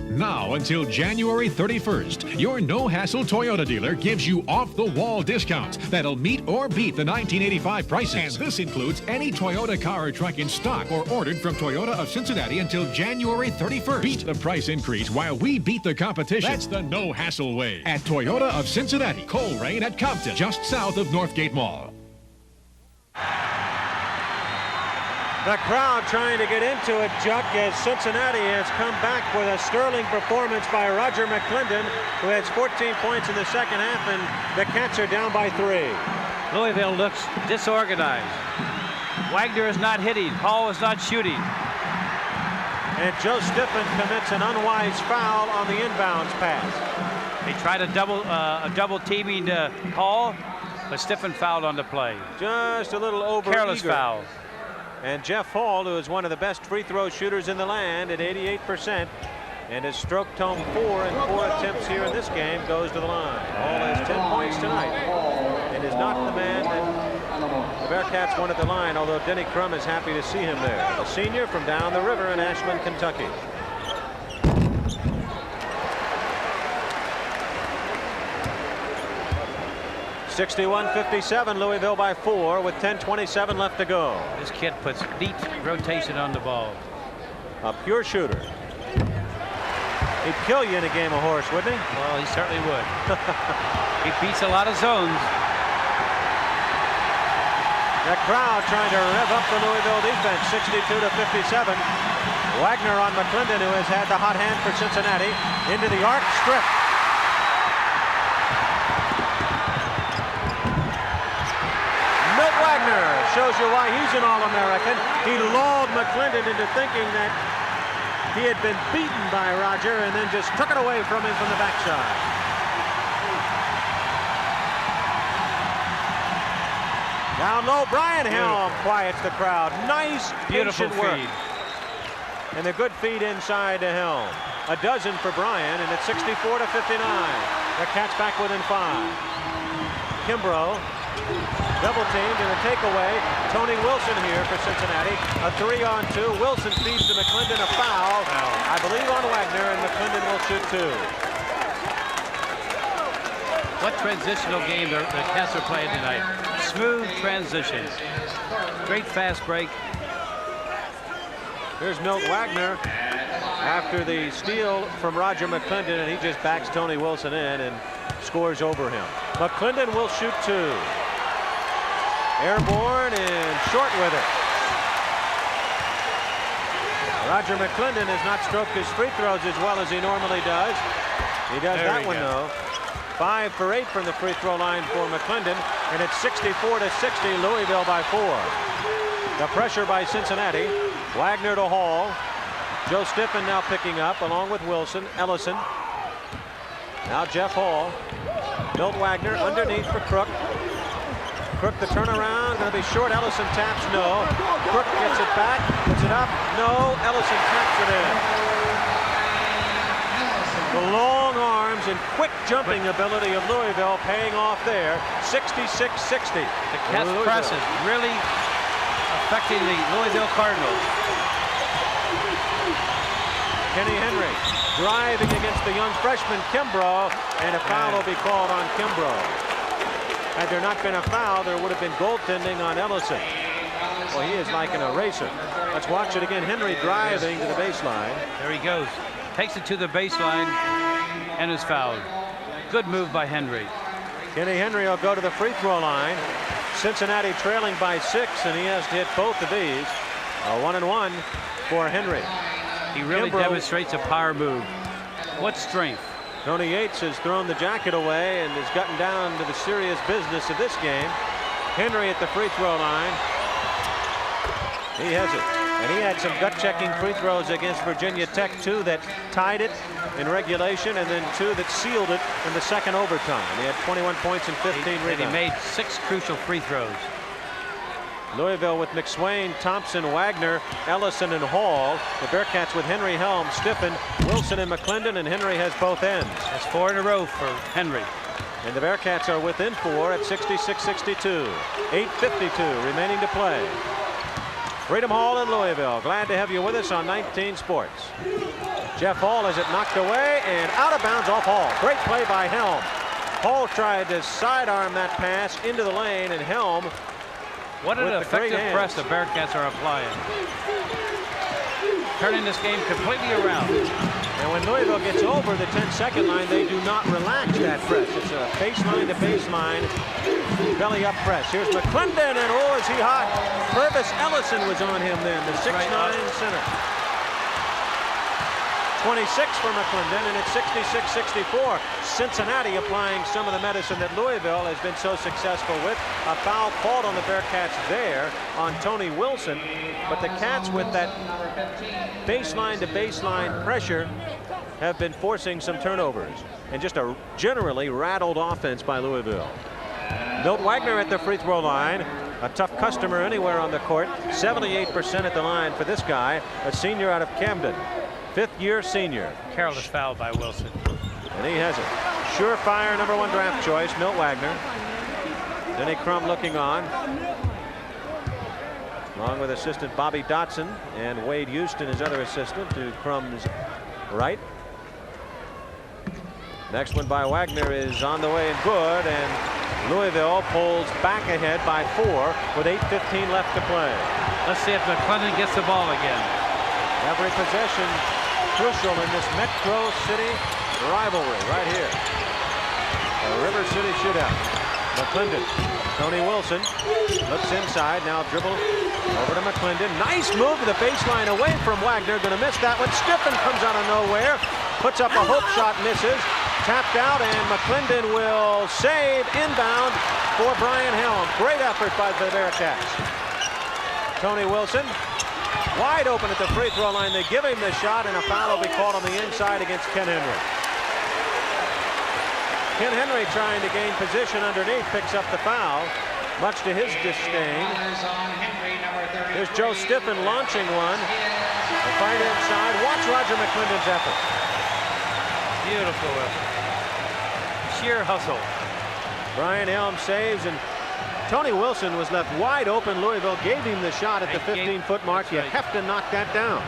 Now until January 31st, your no-hassle Toyota dealer gives you off-the-wall discounts that'll meet or beat the 1985 prices. And this includes any Toyota car or truck in stock or ordered from Toyota of Cincinnati until January 31st. Beat the price increase while we beat the competition. That's the no-hassle way. At Toyota of Cincinnati, Coleraine at Compton, just south of Northgate Mall. The crowd trying to get into it, Chuck, as Cincinnati has come back with a sterling performance by Roger McClendon, who has 14 points in the second half, and the Cats are down by 3. Louisville looks disorganized. Wagner is not hitting. Hall is not shooting. And Joe Stiffen commits an unwise foul on the inbounds pass. They tried a double teaming Hall, but Stiffen fouled on the play. Just a little over careless foul. And Jeff Hall, who is one of the best free throw shooters in the land at 88%, and has stroked home 4 in 4 attempts here in this game, goes to the line. Hall has 10 points tonight and is not the man that the Bearcats want at the line, although Denny Crum is happy to see him there. The senior from down the river in Ashland, Kentucky. (61-57), Louisville by 4 with 10:27 left to go. This kid puts neat rotation on the ball. A pure shooter. He'd kill you in a game of horse, wouldn't he? Well, he certainly would. He beats a lot of zones. The crowd trying to rev up the Louisville defense, 62-57. Wagner on McClendon, who has had the hot hand for Cincinnati, into the arc strip. Milt Wagner shows you why he's an All-American. He lulled McClendon into thinking that he had been beaten by Roger and then just took it away from him from the backside. Down low, Brian Helm quiets the crowd. Nice, beautiful work. feed. And a good feed inside to Helm. A dozen for Brian, and it's 64-59. The Cats back within 5. Kimbrough, double teamed and a takeaway. Tony Wilson here for Cincinnati. A 3-on-2. Wilson feeds to McClendon, a foul. I believe on Wagner, and McClendon will shoot 2. What transitional game the Cats are playing tonight. Smooth transitions. Great fast break. Here's Milt Wagner after the steal from Roger McClendon, and he just backs Tony Wilson in and scores over him. McClendon will shoot 2. Airborne and short with it. Roger McClendon has not stroked his free throws as well as he normally does. He does that one though. 5 for 8 from the free throw line for McClendon, and it's 64-60, Louisville by 4. The pressure by Cincinnati. Wagner to Hall. Joe Stiffen now picking up along with Wilson. Ellison. Now Jeff Hall. Milt Wagner underneath for Crook. Crook the turnaround, going to be short. Ellison taps, no. Crook gets it back, puts it up, no. Ellison taps it in. The long arms and quick jumping ability of Louisville paying off there. 66-60. The Cats press is really affecting the Louisville Cardinals. Kenny Henry driving against the young freshman Kimbrough, and a foul will be called on Kimbrough. Had there not been a foul, there would have been goaltending on Ellison. Well, he is like an eraser. Let's watch it again. Henry driving to the baseline. There he goes. Takes it to the baseline and is fouled. Good move by Henry. Kenny Henry will go to the free throw line. Cincinnati trailing by 6, and he has to hit both of these. A 1-and-1 for Henry. He really demonstrates a power move. What strength. Tony Yates has thrown the jacket away and has gotten down to the serious business of this game. Henry at the free throw line. He has it. And he had some gut-checking free throws against Virginia Tech, 2 that tied it in regulation and then 2 that sealed it in the second overtime. He had 21 points and 15 rebounds. And he made 6 crucial free throws. Louisville with McSwain, Thompson, Wagner, Ellison, and Hall. The Bearcats with Henry, Helm, Stiffen, Wilson, and McClendon, and Henry has both ends. That's 4 in a row for Henry. And the Bearcats are within 4 at 66-62. 8:52 remaining to play. Freedom Hall in Louisville. Glad to have you with us on 19 Sports. Jeff Hall has it knocked away and out of bounds off Hall. Great play by Helm. Hall tried to sidearm that pass into the lane, and Helm. What an effective press the Bearcats are applying. Turning this game completely around. And when Louisville gets over the 10-second line, they do not relax that press. It's a baseline to baseline, belly up press. Here's McClendon, and oh, is he hot. Purvis Ellison was on him then, the 6'9 center. 26 for McClendon, and it's 66-64. Cincinnati applying some of the medicine that Louisville has been so successful with. A foul called on the Bearcats there on Tony Wilson, but the Cats with that baseline to baseline pressure have been forcing some turnovers and just a generally rattled offense by Louisville. Milt Wagner at the free throw line. A tough customer anywhere on the court. 78% at the line for this guy, a senior out of Camden. 5th-year senior. Careless foul by Wilson. And he has it. Surefire #1 draft choice, Milt Wagner. Denny Crum looking on. Along with assistant Bobby Dotson and Wade Houston, his other assistant, to Crum's right. Next one by Wagner is on the way and good, and Louisville pulls back ahead by 4 with 8:15 left to play. Let's see if McClendon gets the ball again. Every possession crucial in this Metro City rivalry right here. The River City shootout. McClendon, Tony Wilson looks inside, now dribble over to McClendon. Nice move to the baseline away from Wagner. Going to miss that one. Stiffen comes out of nowhere, puts up a hook shot, misses. Tapped out, and McClendon will save inbound for Brian Helm. Great effort by the Bearcats. Tony Wilson wide open at the free throw line. They give him the shot, and a foul will be called on the inside against Ken Henry. Ken Henry trying to gain position underneath, picks up the foul, much to his disdain. Here's Joe Stiffen launching one. The fight inside. Watch Roger McClendon's effort. Beautiful effort. Sheer hustle. Brian Helm saves, and Tony Wilson was left wide open. Louisville gave him the shot at the 15-foot mark. You have to knock that down.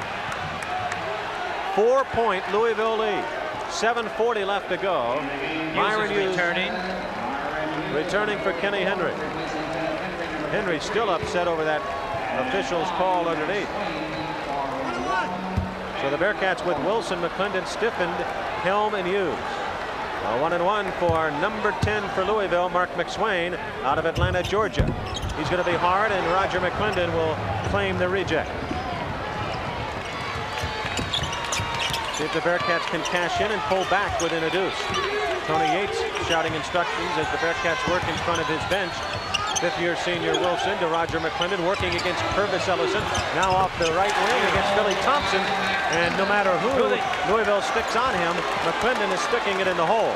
4-point Louisville lead. 7:40 left to go. Myron Hughes returning for Kenny Henry. Henry still upset over that official's call underneath. So the Bearcats with Wilson, McClendon, Stiffen, Helm, and Hughes. 1-1 for number 10 for Louisville, Mark McSwain, out of Atlanta, Georgia. He's going to be hard, and Roger McClendon will claim the reject. See if the Bearcats can cash in and pull back within a deuce. Tony Yates shouting instructions as the Bearcats work in front of his bench. Fifth-year senior Wilson to Roger McClendon, working against Purvis Ellison. Now off the right wing against Billy Thompson. And no matter who Louisville sticks on him, McClendon is sticking it in the hole.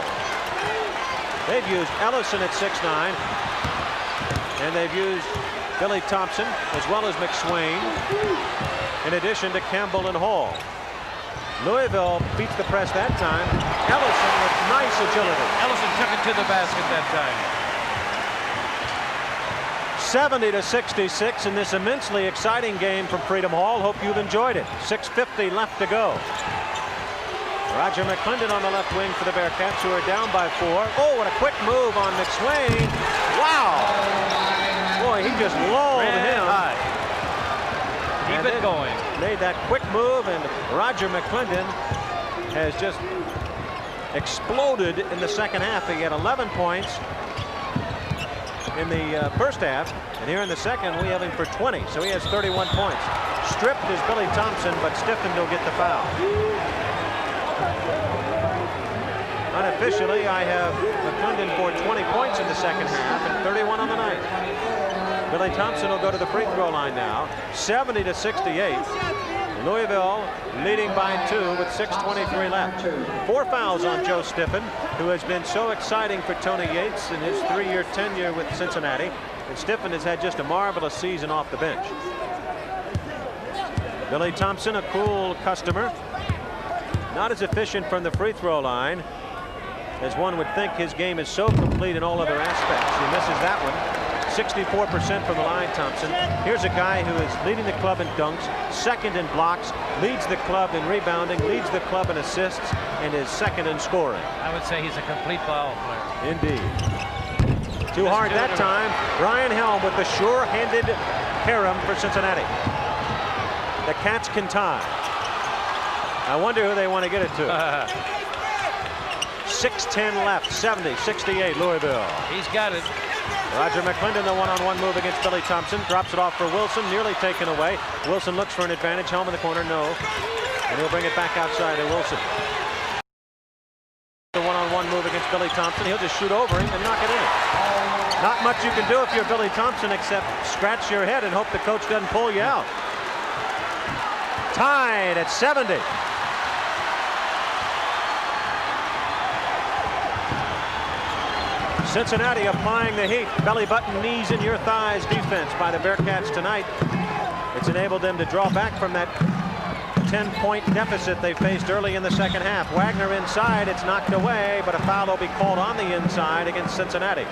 They've used Ellison at 6'9", and they've used Billy Thompson as well as McSwain, in addition to Campbell and Hall. Louisville beats the press that time. Ellison with nice agility. Ellison took it to the basket that time. 70-66 in this immensely exciting game from Freedom Hall. Hope you've enjoyed it. 6:50 left to go. Roger McClendon on the left wing for the Bearcats, who are down by 4. Oh, what a quick move on McSwain. Wow. Boy, he just lulled him. Keep it going. Made that quick move, and Roger McClendon has just exploded in the second half. He had 11 points in the first half, and here in the second we have him for 20, so he has 31 points. Stripped is Billy Thompson, but Stiffen will get the foul. Unofficially, I have McClendon for 20 points in the second half and 31 on the night. Billy Thompson will go to the free throw line now. 70-68. Louisville leading by 2 with 6:23 left. 4 fouls on Joe Stiffen, who has been so exciting for Tony Yates in his 3-year tenure with Cincinnati. And Stiffen has had just a marvelous season off the bench. Billy Thompson, a cool customer. Not as efficient from the free throw line as one would think. His game is so complete in all other aspects. He misses that one. 64% from the line, Thompson. Here's a guy who is leading the club in dunks, second in blocks, leads the club in rebounding, leads the club in assists, and is second in scoring. I would say he's a complete ball player. Indeed. Too hard that time. Brian Helm with the sure-handed harem for Cincinnati. The Cats can tie. I wonder who they want to get it to. 6:10 left, 70-68 Louisville. He's got it. Roger McClendon, the one-on-one move against Billy Thompson. Drops it off for Wilson, nearly taken away. Wilson looks for an advantage. Helm in the corner, no. And he'll bring it back outside to Wilson. The one-on-one move against Billy Thompson. He'll just shoot over him and knock it in. Not much you can do if you're Billy Thompson except scratch your head and hope the coach doesn't pull you out. Tied at 70. Cincinnati applying the heat. Belly button, knees in your thighs defense by the Bearcats tonight. It's enabled them to draw back from that 10-point deficit they faced early in the second half. Wagner inside, it's knocked away, but a foul will be called on the inside against Cincinnati.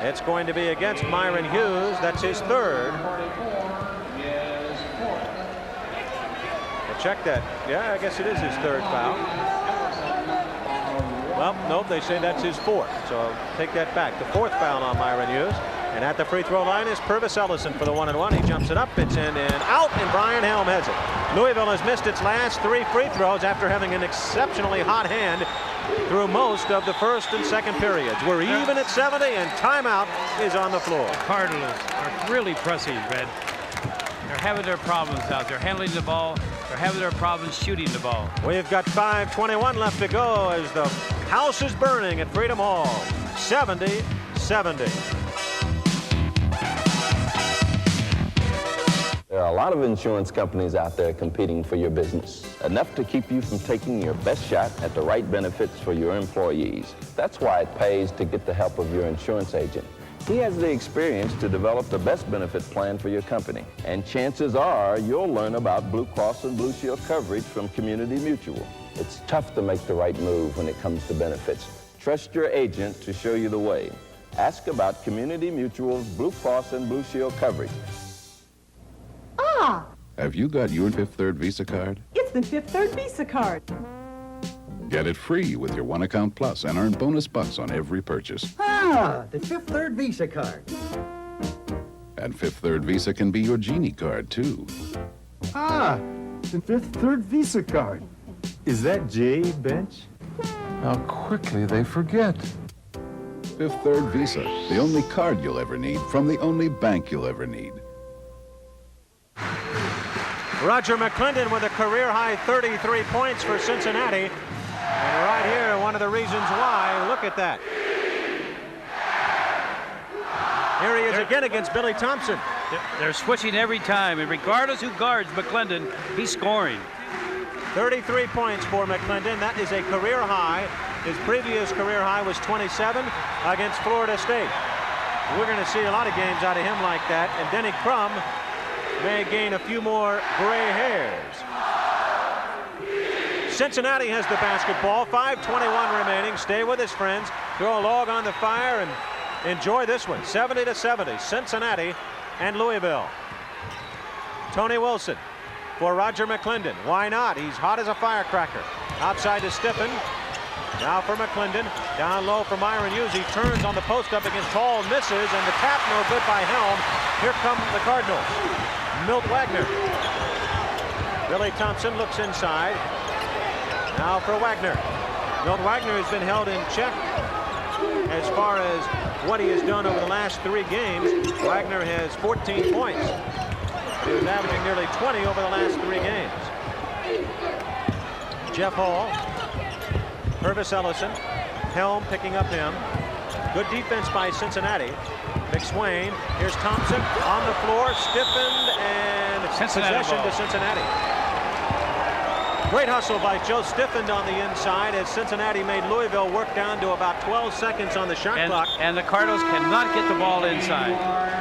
It's going to be against Myron Hughes. That's his third. We'll check that. Yeah, I guess it is his third foul. Well, nope, they say that's his fourth, so I'll take that back. The fourth foul on Myron Hughes. And at the free throw line is Purvis Ellison for the 1-and-1. He jumps it up, it's in and out, and Brian Helm has it. Louisville has missed its last 3 free throws after having an exceptionally hot hand through most of the first and second periods. We're even at 70, and timeout is on the floor. Cardinals are really pressing, Red. They're having their problems out there handling the ball. They're having their problems shooting the ball. We've got 5:21 left to go as the house is burning at Freedom Hall. 70-70. There are a lot of insurance companies out there competing for your business, enough to keep you from taking your best shot at the right benefits for your employees. That's why it pays to get the help of your insurance agent. He has the experience to develop the best benefit plan for your company. And chances are you'll learn about Blue Cross and Blue Shield coverage from Community Mutual. It's tough to make the right move when it comes to benefits. Trust your agent to show you the way. Ask about Community Mutual's Blue Cross and Blue Shield coverage. Ah! Have you got your Fifth Third Visa card? It's the Fifth Third Visa card. Get it free with your One Account Plus and earn bonus bucks on every purchase. Ah, the Fifth Third Visa card. And Fifth Third Visa can be your Genie card, too. Ah, the Fifth Third Visa card. Is that Jay Bench? How quickly they forget. Fifth Third Visa, the only card you'll ever need from the only bank you'll ever need. Roger McClendon with a career-high 33 points for Cincinnati. And right here, one of the reasons why, look at that. Here he is again against Billy Thompson. They're switching every time, and regardless who guards McClendon, he's scoring. 33 points for McClendon. That is a career high. His previous career high was 27 against Florida State. We're going to see a lot of games out of him like that. And Denny Crum may gain a few more gray hairs. Cincinnati has the basketball. 5:21 remaining. Stay with us, friends. Throw a log on the fire and enjoy this one. 70-70. Cincinnati and Louisville. Tony Wilson for Roger McClendon. Why not? He's hot as a firecracker. Outside to Stiffen. Now for McClendon. Down low for Myron Hughes. He turns on the post up against Hall. Misses. And the tap no good by Helm. Here come the Cardinals. Milt Wagner. Billy Thompson looks inside. Now for Wagner. Milt Wagner has been held in check as far as what he has done over the last 3 games. Wagner has 14 points. He was averaging nearly 20 over the last 3 games. Jeff Hall. Purvis Ellison. Helm picking up him. Good defense by Cincinnati. McSwain. Here's Thompson on the floor. Stiffened and possession to Cincinnati. Great hustle by Joe Stiffened on the inside as Cincinnati made Louisville work down to about 12 seconds on the shot clock. And the Cardinals cannot get the ball inside.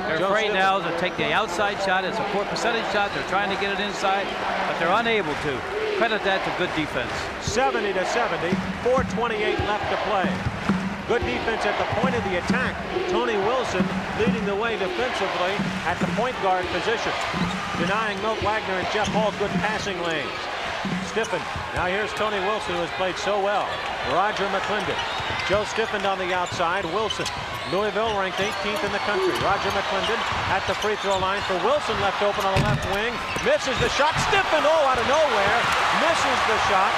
They're afraid now to take the outside shot. It's a poor percentage shot. They're trying to get it inside, but they're unable to. Credit that to good defense. 70-70. 4:28 left to play. Good defense at the point of the attack. Tony Wilson leading the way defensively at the point guard position. Denying Milt Wagner and Jeff Hall good passing lanes. Stiffened. Now here's Tony Wilson, who has played so well. Roger McClendon. Joe Stiffened on the outside. Wilson. Louisville ranked 18th in the country. Roger McClendon at the free throw line for Wilson, left open on the left wing. Misses the shot. Stiffened, out of nowhere. Misses the shot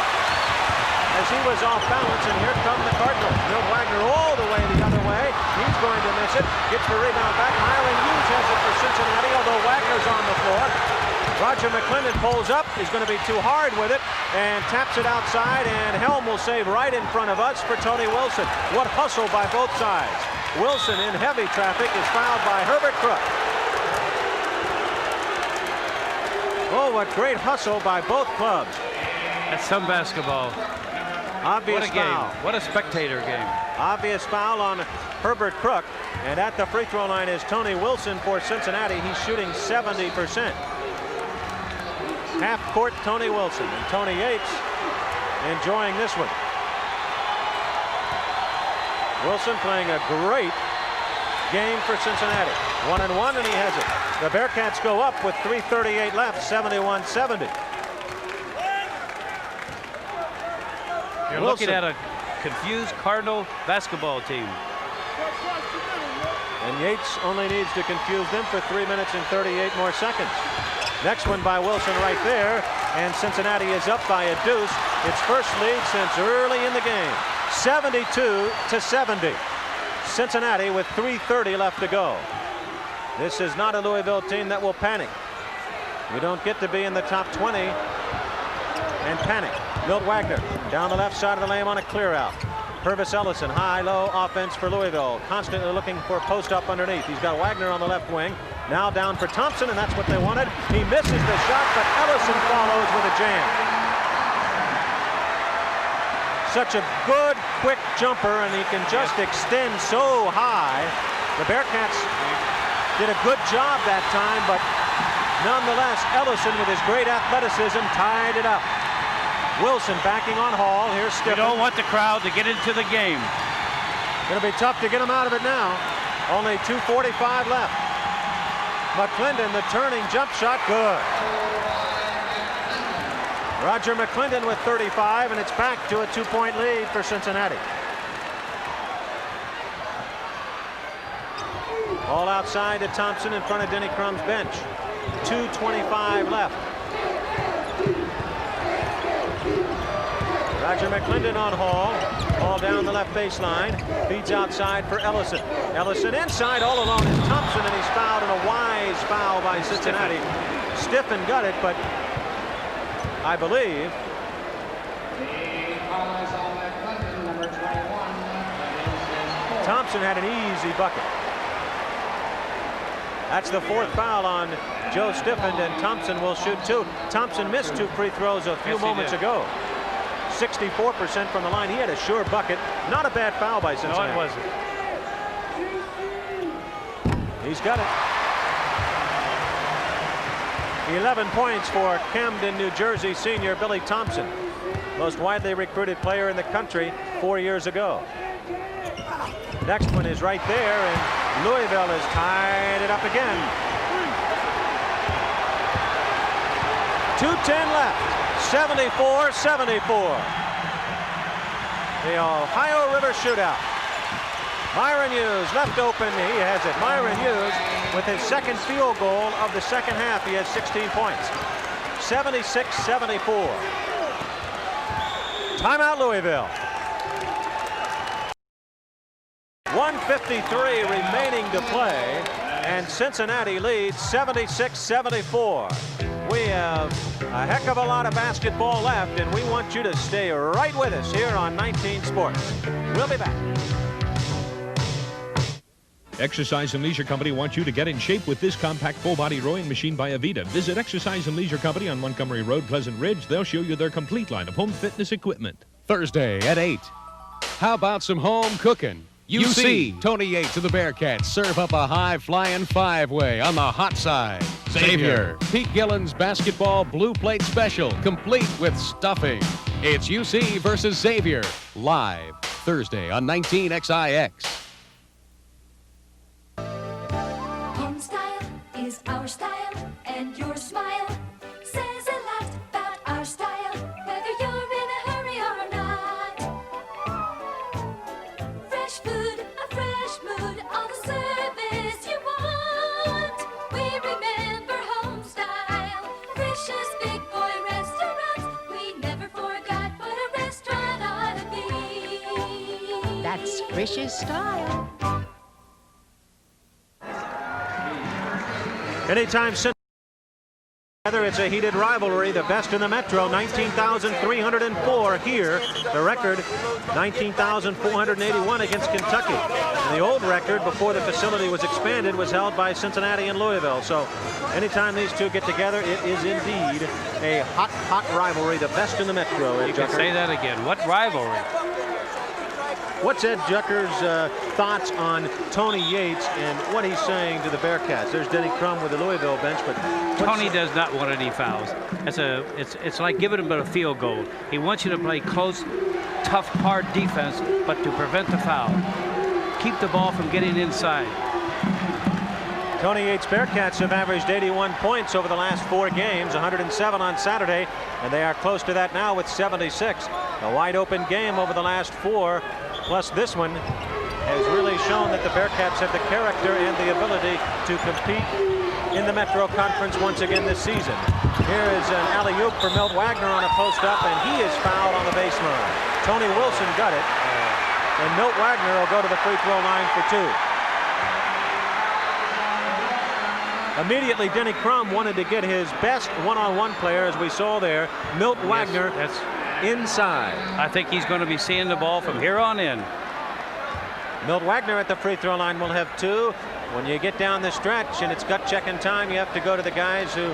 as he was off balance, and here come the Cardinals. Milt Wagner all the way the other way. He's going to miss it. Gets the rebound back. Myron Hughes has it for Cincinnati, although Wagner's on the floor. Roger McClendon pulls up. He's going to be too hard with it and taps it outside, and Helm will save right in front of us for Tony Wilson. What hustle by both sides. Wilson in heavy traffic is fouled by Herbert Crook. Oh, what great hustle by both clubs. That's some basketball. Obvious what a foul. Game. What a spectator game. Obvious foul on Herbert Crook. And at the free throw line is Tony Wilson for Cincinnati. He's shooting 70%. Half court Tony Wilson. And Tony Yates enjoying this one. Wilson playing a great game for Cincinnati. 1-1, and he has it. The Bearcats go up with 3:38 left, 71-70. You're looking at a confused Cardinal basketball team. And Yates only needs to confuse them for 3 minutes and 38 more seconds. Next one by Wilson right there, and Cincinnati is up by a deuce. Its first lead since early in the game. 72-70. Cincinnati with 3:30 left to go. This is not a Louisville team that will panic. You don't get to be in the top 20 and panic. Milt Wagner down the left side of the lane on a clear out. Purvis Ellison, high-low offense for Louisville, constantly looking for post-up underneath. He's got Wagner on the left wing, now down for Thompson, and that's what they wanted. He misses the shot, but Ellison follows with a jam. Such a good, quick jumper, and he can just extend so high. The Bearcats did a good job that time, but nonetheless, Ellison, with his great athleticism, tied it up. Wilson backing on Hall. Here's Stiffen. You don't want the crowd to get into the game. Going to be tough to get him out of it now. Only 2:45 left. McClendon, the turning jump shot, good. Roger McClendon with 35, and it's back to a 2-point lead for Cincinnati. All outside to Thompson in front of Denny Crum's bench. 2:25 left. Roger McClendon on Hall. Hall down the left baseline. Feeds outside for Ellison. Ellison inside all alone is Thompson, and he's fouled in a wise foul by Cincinnati. Stiffen got it, but I believe Thompson had an easy bucket. That's the fourth foul on Joe Stiffen, and Thompson will shoot two. Thompson missed 2 free throws a few moments ago. 64% from the line. He had a sure bucket. Not a bad foul by Cincinnati. No, it wasn't. He's got it. 11 points for Camden, New Jersey senior Billy Thompson. Most widely recruited player in the country 4 years ago. Next one is right there, and Louisville has tied it up again. 2:10 left. 74-74. The Ohio River shootout. Myron Hughes left open. He has it. Myron Hughes with his second field goal of the second half. He has 16 points. 76-74. Timeout Louisville. 1:53 remaining to play, and Cincinnati leads 76-74. We have a heck of a lot of basketball left, and we want you to stay right with us here on 19 Sports. We'll be back. Exercise and Leisure Company wants you to get in shape with this compact full-body rowing machine by Avita. Visit Exercise and Leisure Company on Montgomery Road, Pleasant Ridge. They'll show you their complete line of home fitness equipment. Thursday at 8. How about some home cooking? UC, Tony Yates of the Bearcats serve up a high-flying 5-way on the hot side. Xavier, Pete Gillen's basketball blue plate special, complete with stuffing. It's UC versus Xavier, live Thursday on 19XIX. Home style is our style, and your smile says a lot about our style, whether you're in a hurry or not. Fresh food, a fresh mood, all the service you want. We remember home style, Frisch's Big Boy Restaurants. We never forgot what a restaurant ought to be. That's Frisch's style. Anytime together, it's a heated rivalry. The best in the Metro, 19,304 here. The record, 19,481 against Kentucky. And the old record before the facility was expanded was held by Cincinnati and Louisville. So anytime these two get together, it is indeed a hot, hot rivalry. The best in the Metro. You can say that again. What rivalry? What's Ed Jucker's thoughts on Tony Yates and what he's saying to the Bearcats? There's Denny Crum with the Louisville bench, but Tony does not want any fouls. It's like giving him a field goal. He wants you to play close, tough, hard defense, but to prevent the foul. Keep the ball from getting inside. Tony Yates' Bearcats have averaged 81 points over the last 4 games, 107 on Saturday, and they are close to that now with 76. A wide open game over the last 4. Plus this one, has really shown that the Bearcats have the character and the ability to compete in the Metro Conference once again this season. Here is an alley-oop for Milt Wagner on a post-up, and he is fouled on the baseline. Tony Wilson got it, and Milt Wagner will go to the free throw line for 2. Immediately, Denny Crum wanted to get his best one-on-one player, as we saw there. Milt Wagner inside. I think he's going to be seeing the ball from here on in. Milt Wagner at the free throw line will have 2. When you get down the stretch and it's gut checking time, you have to go to the guys who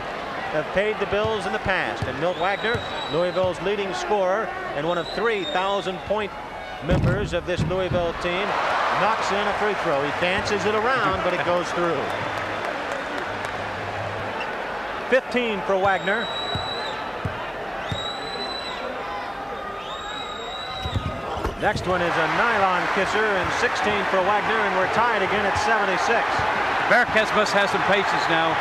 have paid the bills in the past. And Milt Wagner, Louisville's leading scorer and one of 3,000-point members of this Louisville team, knocks in a free throw. He dances it around, but it goes through. 15 for Wagner. Next one is a nylon kisser, and 16 for Wagner, and we're tied again at 76. Bearcats must have some patience now.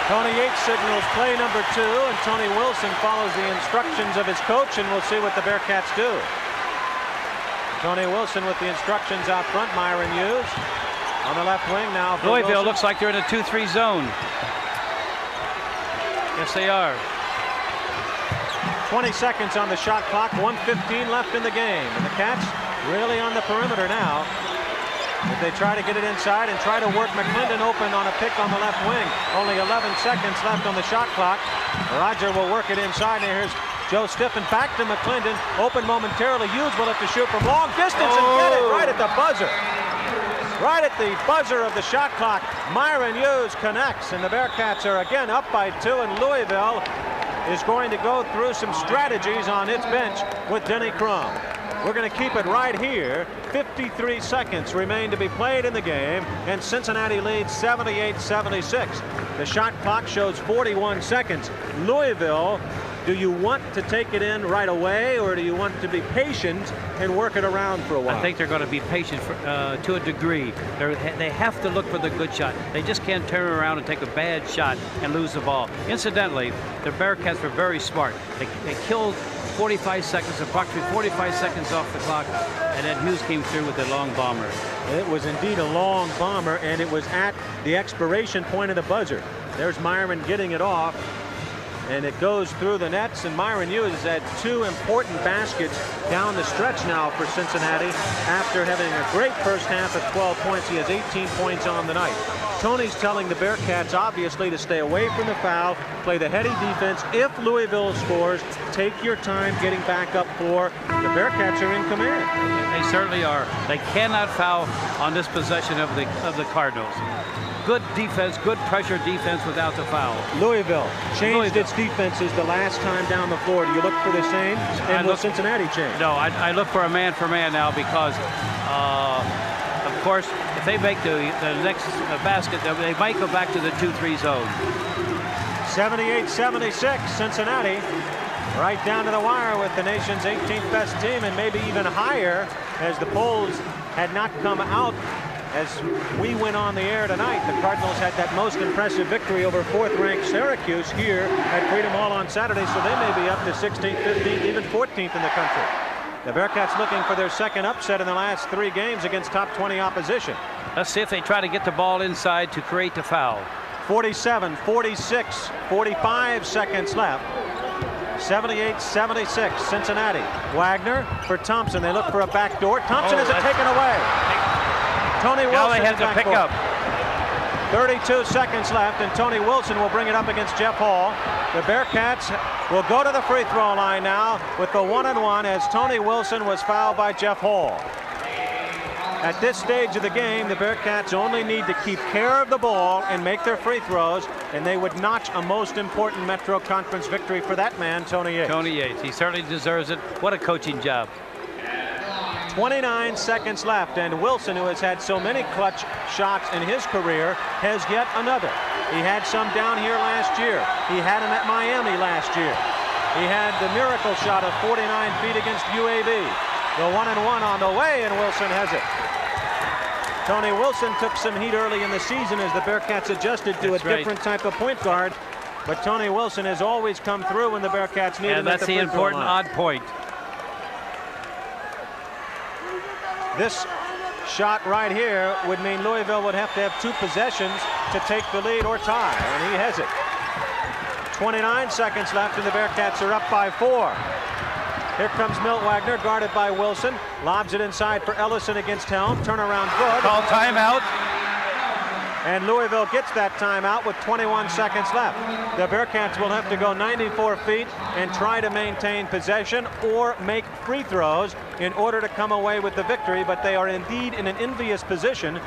Tony Yates signals play number 2, and Tony Wilson follows the instructions of his coach, and we'll see what the Bearcats do. Tony Wilson with the instructions out front. Myron Hughes on the left wing now. Louisville looks like they're in a 2-3 zone. Yes, they are. 20 seconds on the shot clock, 1:15 left in the game. And the Cats really on the perimeter now. If they try to get it inside and try to work McClendon open on a pick on the left wing. Only 11 seconds left on the shot clock. Roger will work it inside. And here's Joe Stiffen back to McClendon. Open momentarily. Hughes will have to shoot from long distance and get it right at the buzzer. Right at the buzzer of the shot clock. Myron Hughes connects, and the Bearcats are again up by 2, and Louisville is going to go through some strategies on its bench with Denny Crum. We're going to keep it right here. 53 seconds remain to be played in the game, and Cincinnati leads 78-76. The shot clock shows 41 seconds. Louisville, do you want to take it in right away, or do you want to be patient and work it around for a while? I think they're going to be patient to a degree. They have to look for the good shot. They just can't turn around and take a bad shot and lose the ball. Incidentally, the Bearcats were very smart. They killed 45 seconds, approximately 45 seconds off the clock, and then Hughes came through with a long bomber. It was indeed a long bomber, and it was at the expiration point of the buzzer. There's Myron getting it off, and it goes through the nets, and Myron Hughes has had 2 important baskets down the stretch now for Cincinnati. After having a great first half of 12 points, he has 18 points on the night. Tony's telling the Bearcats obviously to stay away from the foul, play the heady defense. If Louisville scores, take your time getting back up floor. The Bearcats are in command. They certainly are. They cannot foul on this possession of the Cardinals. Good defense, good pressure defense without the foul. Louisville changed its defenses the last time down the floor. Do you look for the same? And will Cincinnati change? No, I look for a man-for-man now because, of course, if they make the next basket, they might go back to the 2-3 zone. 78-76, Cincinnati. Right down to the wire with the nation's 18th best team, and maybe even higher as the polls had not come out. As we went on the air tonight, the Cardinals had that most impressive victory over 4th-ranked Syracuse here at Freedom Hall on Saturday, so they may be up to 16th, 15th, even 14th in the country. The Bearcats looking for their second upset in the last 3 games against top 20 opposition. Let's see if they try to get the ball inside to create the foul. 47, 46, 45 seconds left. 78-76, Cincinnati. Wagner for Thompson. They look for a backdoor. Thompson has it taken away. Tony Wilson now they have to pick up. 32 seconds left, and Tony Wilson will bring it up against Jeff Hall. The Bearcats will go to the free throw line now with the 1-and-1 as Tony Wilson was fouled by Jeff Hall. At this stage of the game, the Bearcats only need to keep care of the ball and make their free throws, and they would notch a most important Metro Conference victory for that man, Tony Yates. Tony Yates, he certainly deserves it. What a coaching job. 29 seconds left, and Wilson, who has had so many clutch shots in his career, has yet another. He had some down here last year. He had him at Miami last year. He had the miracle shot of 49 feet against UAB. The 1-and-1 on the way, and Wilson has it. Tony Wilson took some heat early in the season as the Bearcats adjusted to a different type of point guard, but Tony Wilson has always come through when the Bearcats need him. And that's the important odd point. This shot right here would mean Louisville would have to have 2 possessions to take the lead or tie, and he has it. 29 seconds left, and the Bearcats are up by 4. Here comes Milt Wagner, guarded by Wilson. Lobs it inside for Ellison against Helm. Turnaround good. Call timeout. And Louisville gets that timeout with 21 seconds left. The Bearcats will have to go 94 feet and try to maintain possession or make free throws in order to come away with the victory, but they are indeed in an envious position.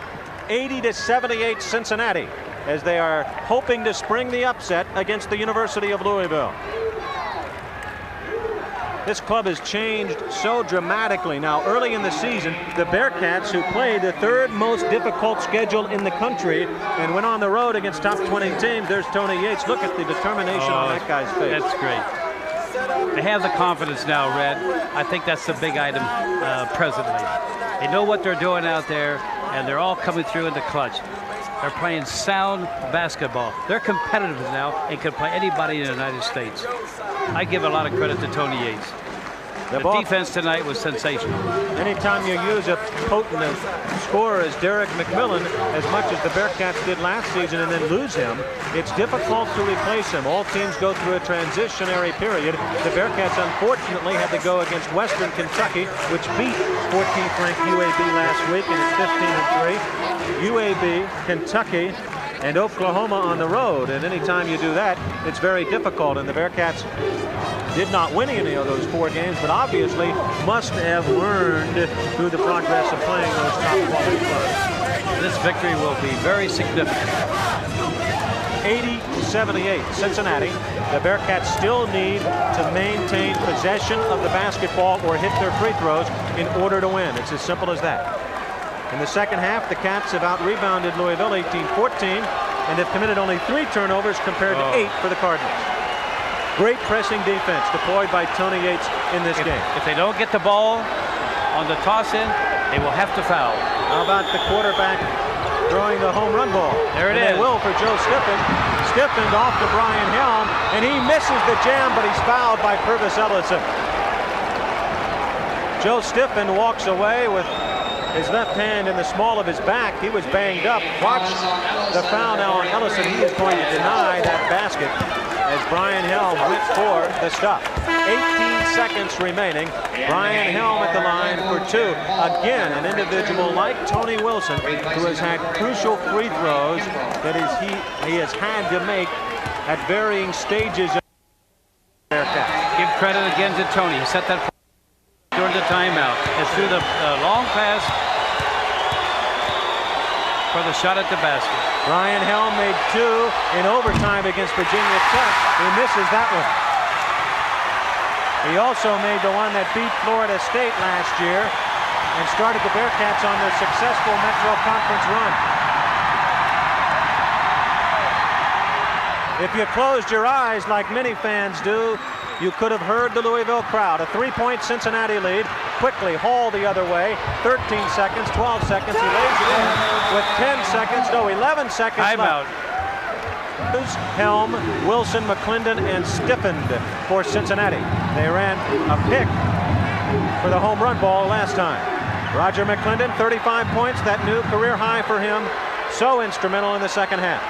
80-78 Cincinnati, as they are hoping to spring the upset against the University of Louisville. This club has changed so dramatically. Now, early in the season, the Bearcats, who played the 3rd most difficult schedule in the country and went on the road against top 20 teams. There's Tony Yates. Look at the determination on that guy's face. That's great. They have the confidence now, Red. I think that's the big item presently. They know what they're doing out there, and they're all coming through in the clutch. They're playing sound basketball. They're competitive now and can play anybody in the United States. I give a lot of credit to Tony Yates. The defense tonight was sensational. Anytime you use a potent scorer as Roger McClendon, as much as the Bearcats did last season, and then lose him, it's difficult to replace him. All teams go through a transitionary period. The Bearcats, unfortunately, had to go against Western Kentucky, which beat 14th ranked UAB last week, and it's 15-3. UAB, Kentucky, and Oklahoma on the road, and anytime you do that, it's very difficult. And the Bearcats did not win any of those 4 games, but obviously must have learned through the progress of playing those top quality clubs. This victory will be very significant. 80-78 Cincinnati. The Bearcats still need to maintain possession of the basketball or hit their free throws in order to win. It's as simple as that. In the second half, the Cats have out-rebounded Louisville 18-14 and have committed only 3 turnovers compared to 8 for the Cardinals. Great pressing defense deployed by Tony Yates in this game. If they don't get the ball on the toss-in, they will have to foul. How about the quarterback throwing the home run ball? There it is. They will for Joe Stiffen. Stiffened off to Brian Helm, and he misses the jam, but he's fouled by Purvis Ellison. Joe Stiffen walks away with his left hand in the small of his back. He was banged up. Watch the foul now on Ellison. He is going to deny that basket as Brian Helm went for the stuff. 18 seconds remaining. Brian Helm at the line for 2. Again, an individual like Tony Wilson, who has had crucial free throws that he has had to make at varying stages of the Bearcats. Give credit again to Tony. He set that during the timeout. It's through the long pass for the shot at the basket. Brian Helm made 2 in overtime against Virginia Tech. He misses that one. He also made the one that beat Florida State last year and started the Bearcats on their successful Metro Conference run. If you closed your eyes like many fans do, you could have heard the Louisville crowd. A 3-point Cincinnati lead. Quickly haul the other way. 13 seconds, 12 seconds. He lays it in with 10 seconds. No, 11 seconds left. Helm, Wilson, McClendon, and Stiffened for Cincinnati. They ran a pick for the home run ball last time. Roger McClendon, 35 points. That new career high for him. So instrumental in the second half.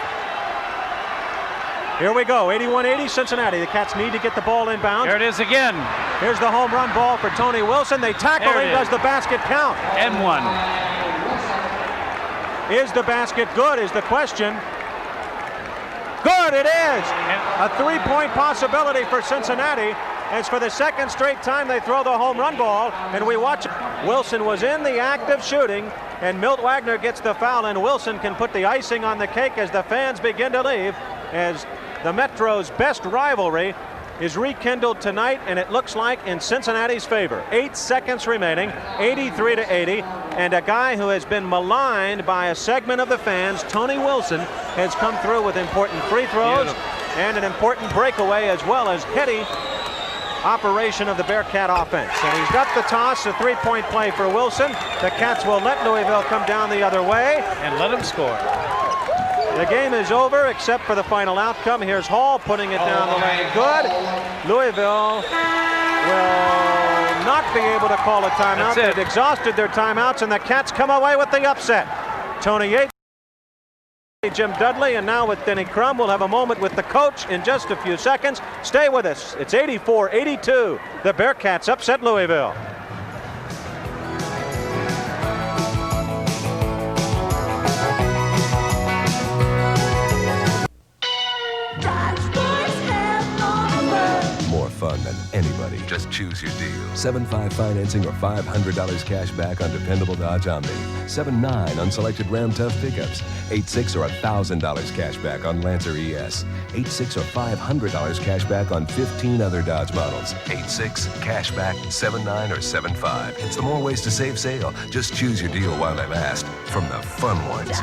Here we go, 81-80 Cincinnati. The Cats need to get the ball inbounds. There it is again. Here's the home run ball for Tony Wilson. They tackle him. Does the basket count? And 1. Is the basket good is the question. Good, it is. A 3-point possibility for Cincinnati. As for the second straight time they throw the home run ball, and we watch. Wilson was in the act of shooting, and Milt Wagner gets the foul, and Wilson can put the icing on the cake as the fans begin to leave, as the Metro's best rivalry is rekindled tonight, and it looks like in Cincinnati's favor. 8 seconds remaining, 83-80, and a guy who has been maligned by a segment of the fans, Tony Wilson, has come through with important free throws and an important breakaway, as well as heady operation of the Bearcat offense. And he's got the toss, a 3-point play for Wilson. The Cats will let Louisville come down the other way and let him score. The game is over except for the final outcome. Here's Hall putting it down the lane. Good. Louisville will not be able to call a timeout. They've exhausted their timeouts, and the Cats come away with the upset. Tony Yates, Jim Dudley, and now with Denny Crum. We'll have a moment with the coach in just a few seconds. Stay with us. It's 84-82. The Bearcats upset Louisville. More fun than anybody. Just choose your deal. 7.5 financing or $500 cash back on dependable Dodge Omni. 7.9 on selected Ram Tough pickups. 8.6 or $1,000 cash back on Lancer ES. 8.6 or $500 cash back on 15 other Dodge models. 8.6 cash back, 7.9 or 7.5. It's the more ways to save sale. Just choose your deal while they last. From the fun ones.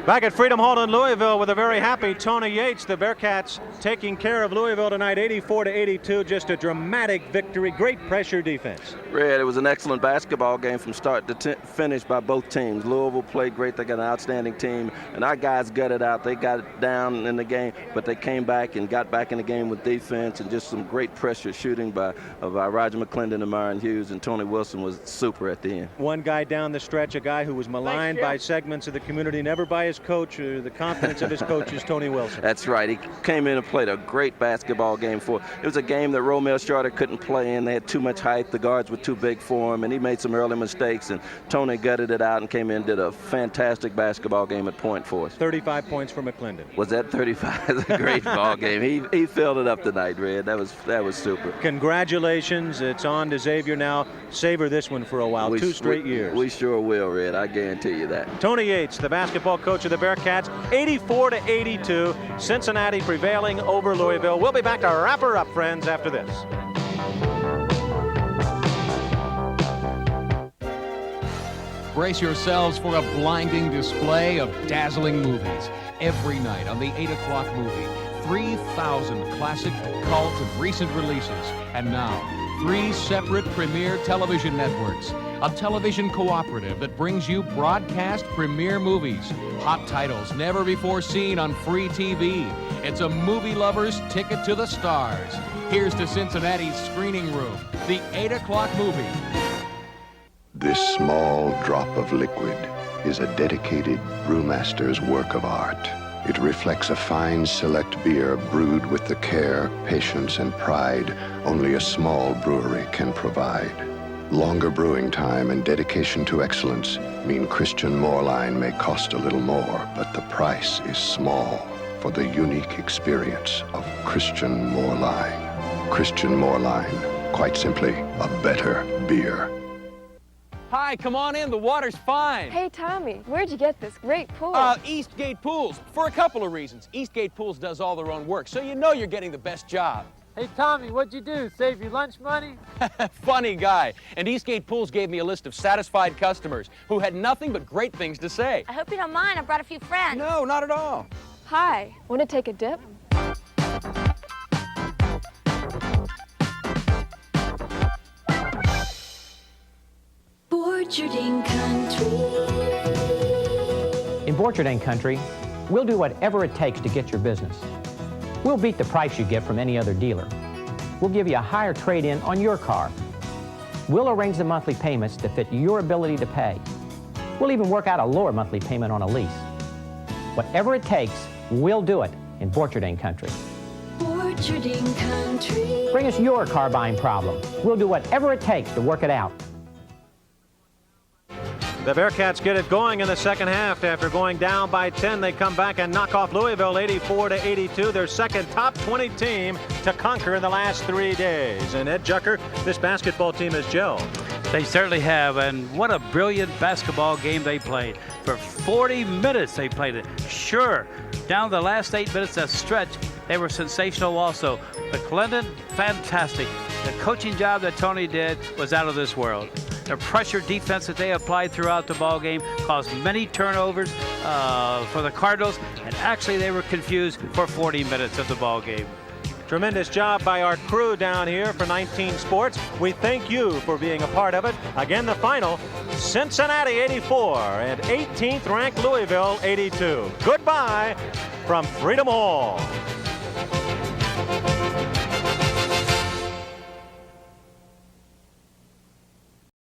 Back at Freedom Hall in Louisville with a very happy Tony Yates. The Bearcats taking care of Louisville tonight, 84-82. Just a dramatic victory. Great pressure defense. Red, it was an excellent basketball game from start to finish by both teams. Louisville played great. They got an outstanding team, and our guys gutted out. They got it down in the game, but they came back and got back in the game with defense and just some great pressure shooting by Roger McClendon and Myron Hughes, and Tony Wilson was super at the end. One guy down the stretch, a guy who was maligned by segments of the community, never by his coach or the confidence of his coach, is Tony Wilson. That's right. He came in and played a great basketball game for. It was a game that Romeo Shorter couldn't play in. They had too much height. The guards were too big for him, and he made some early mistakes, and Tony gutted it out and came in and did a fantastic basketball game at point for us. 35 points for McClendon. Was that 35? That's a great ball game. He filled it up tonight, Red. That was super. Congratulations. It's on to Xavier now. Savor this one for a while. 2 straight years. We sure will, Red. I guarantee you that. Tony Yates, the basketball coach of the Bearcats, 84-82. Cincinnati prevailing over Louisville. We'll be back to wrap her up, friends, after this. Brace yourselves for a blinding display of dazzling movies. Every night on the 8 o'clock movie, 3,000 classic, cult, and recent releases. And now, 3 separate premier television networks. A television cooperative that brings you broadcast premiere movies. Hot titles never before seen on free TV. It's a movie lover's ticket to the stars. Here's to Cincinnati's screening room, the 8 o'clock movie. This small drop of liquid is a dedicated brewmaster's work of art. It reflects a fine select beer brewed with the care, patience, and pride only a small brewery can provide. Longer brewing time and dedication to excellence mean Christian Moorline may cost a little more, but the price is small for the unique experience of Christian Moorline. Christian Moorline, quite simply, a better beer. Hi, come on in. The water's fine. Hey, Tommy, where'd you get this great pool? Eastgate Pools, for a couple of reasons. Eastgate Pools does all their own work, so you know you're getting the best job. Hey, Tommy, what'd you do? Save your lunch money? Funny guy. And Eastgate Pools gave me a list of satisfied customers who had nothing but great things to say. I hope you don't mind. I brought a few friends. No, not at all. Hi. Want to take a dip? Borcherding Country. In Borcherding Country, we'll do whatever it takes to get your business. We'll beat the price you get from any other dealer. We'll give you a higher trade-in on your car. We'll arrange the monthly payments to fit your ability to pay. We'll even work out a lower monthly payment on a lease. Whatever it takes, we'll do it in Borcherding Country. Borcherding Country. Bring us your car buying problem. We'll do whatever it takes to work it out. The Bearcats get it going in the second half. After going down by 10, they come back and knock off Louisville 84-82, their second top 20 team to conquer in the last 3 days. And Ed Jucker, this basketball team has gelled. They certainly have, and what a brilliant basketball game they played. For 40 minutes they played it. Sure, down the last 8 minutes, that stretch, they were sensational also. McClendon, fantastic. The coaching job that Tony did was out of this world. The pressure defense that they applied throughout the ball game caused many turnovers for the Cardinals, and actually they were confused for 40 minutes of the ball game. Tremendous job by our crew down here for 19 Sports. We thank you for being a part of it. Again, the final, Cincinnati 84 and 18th ranked Louisville 82. Goodbye from Freedom Hall.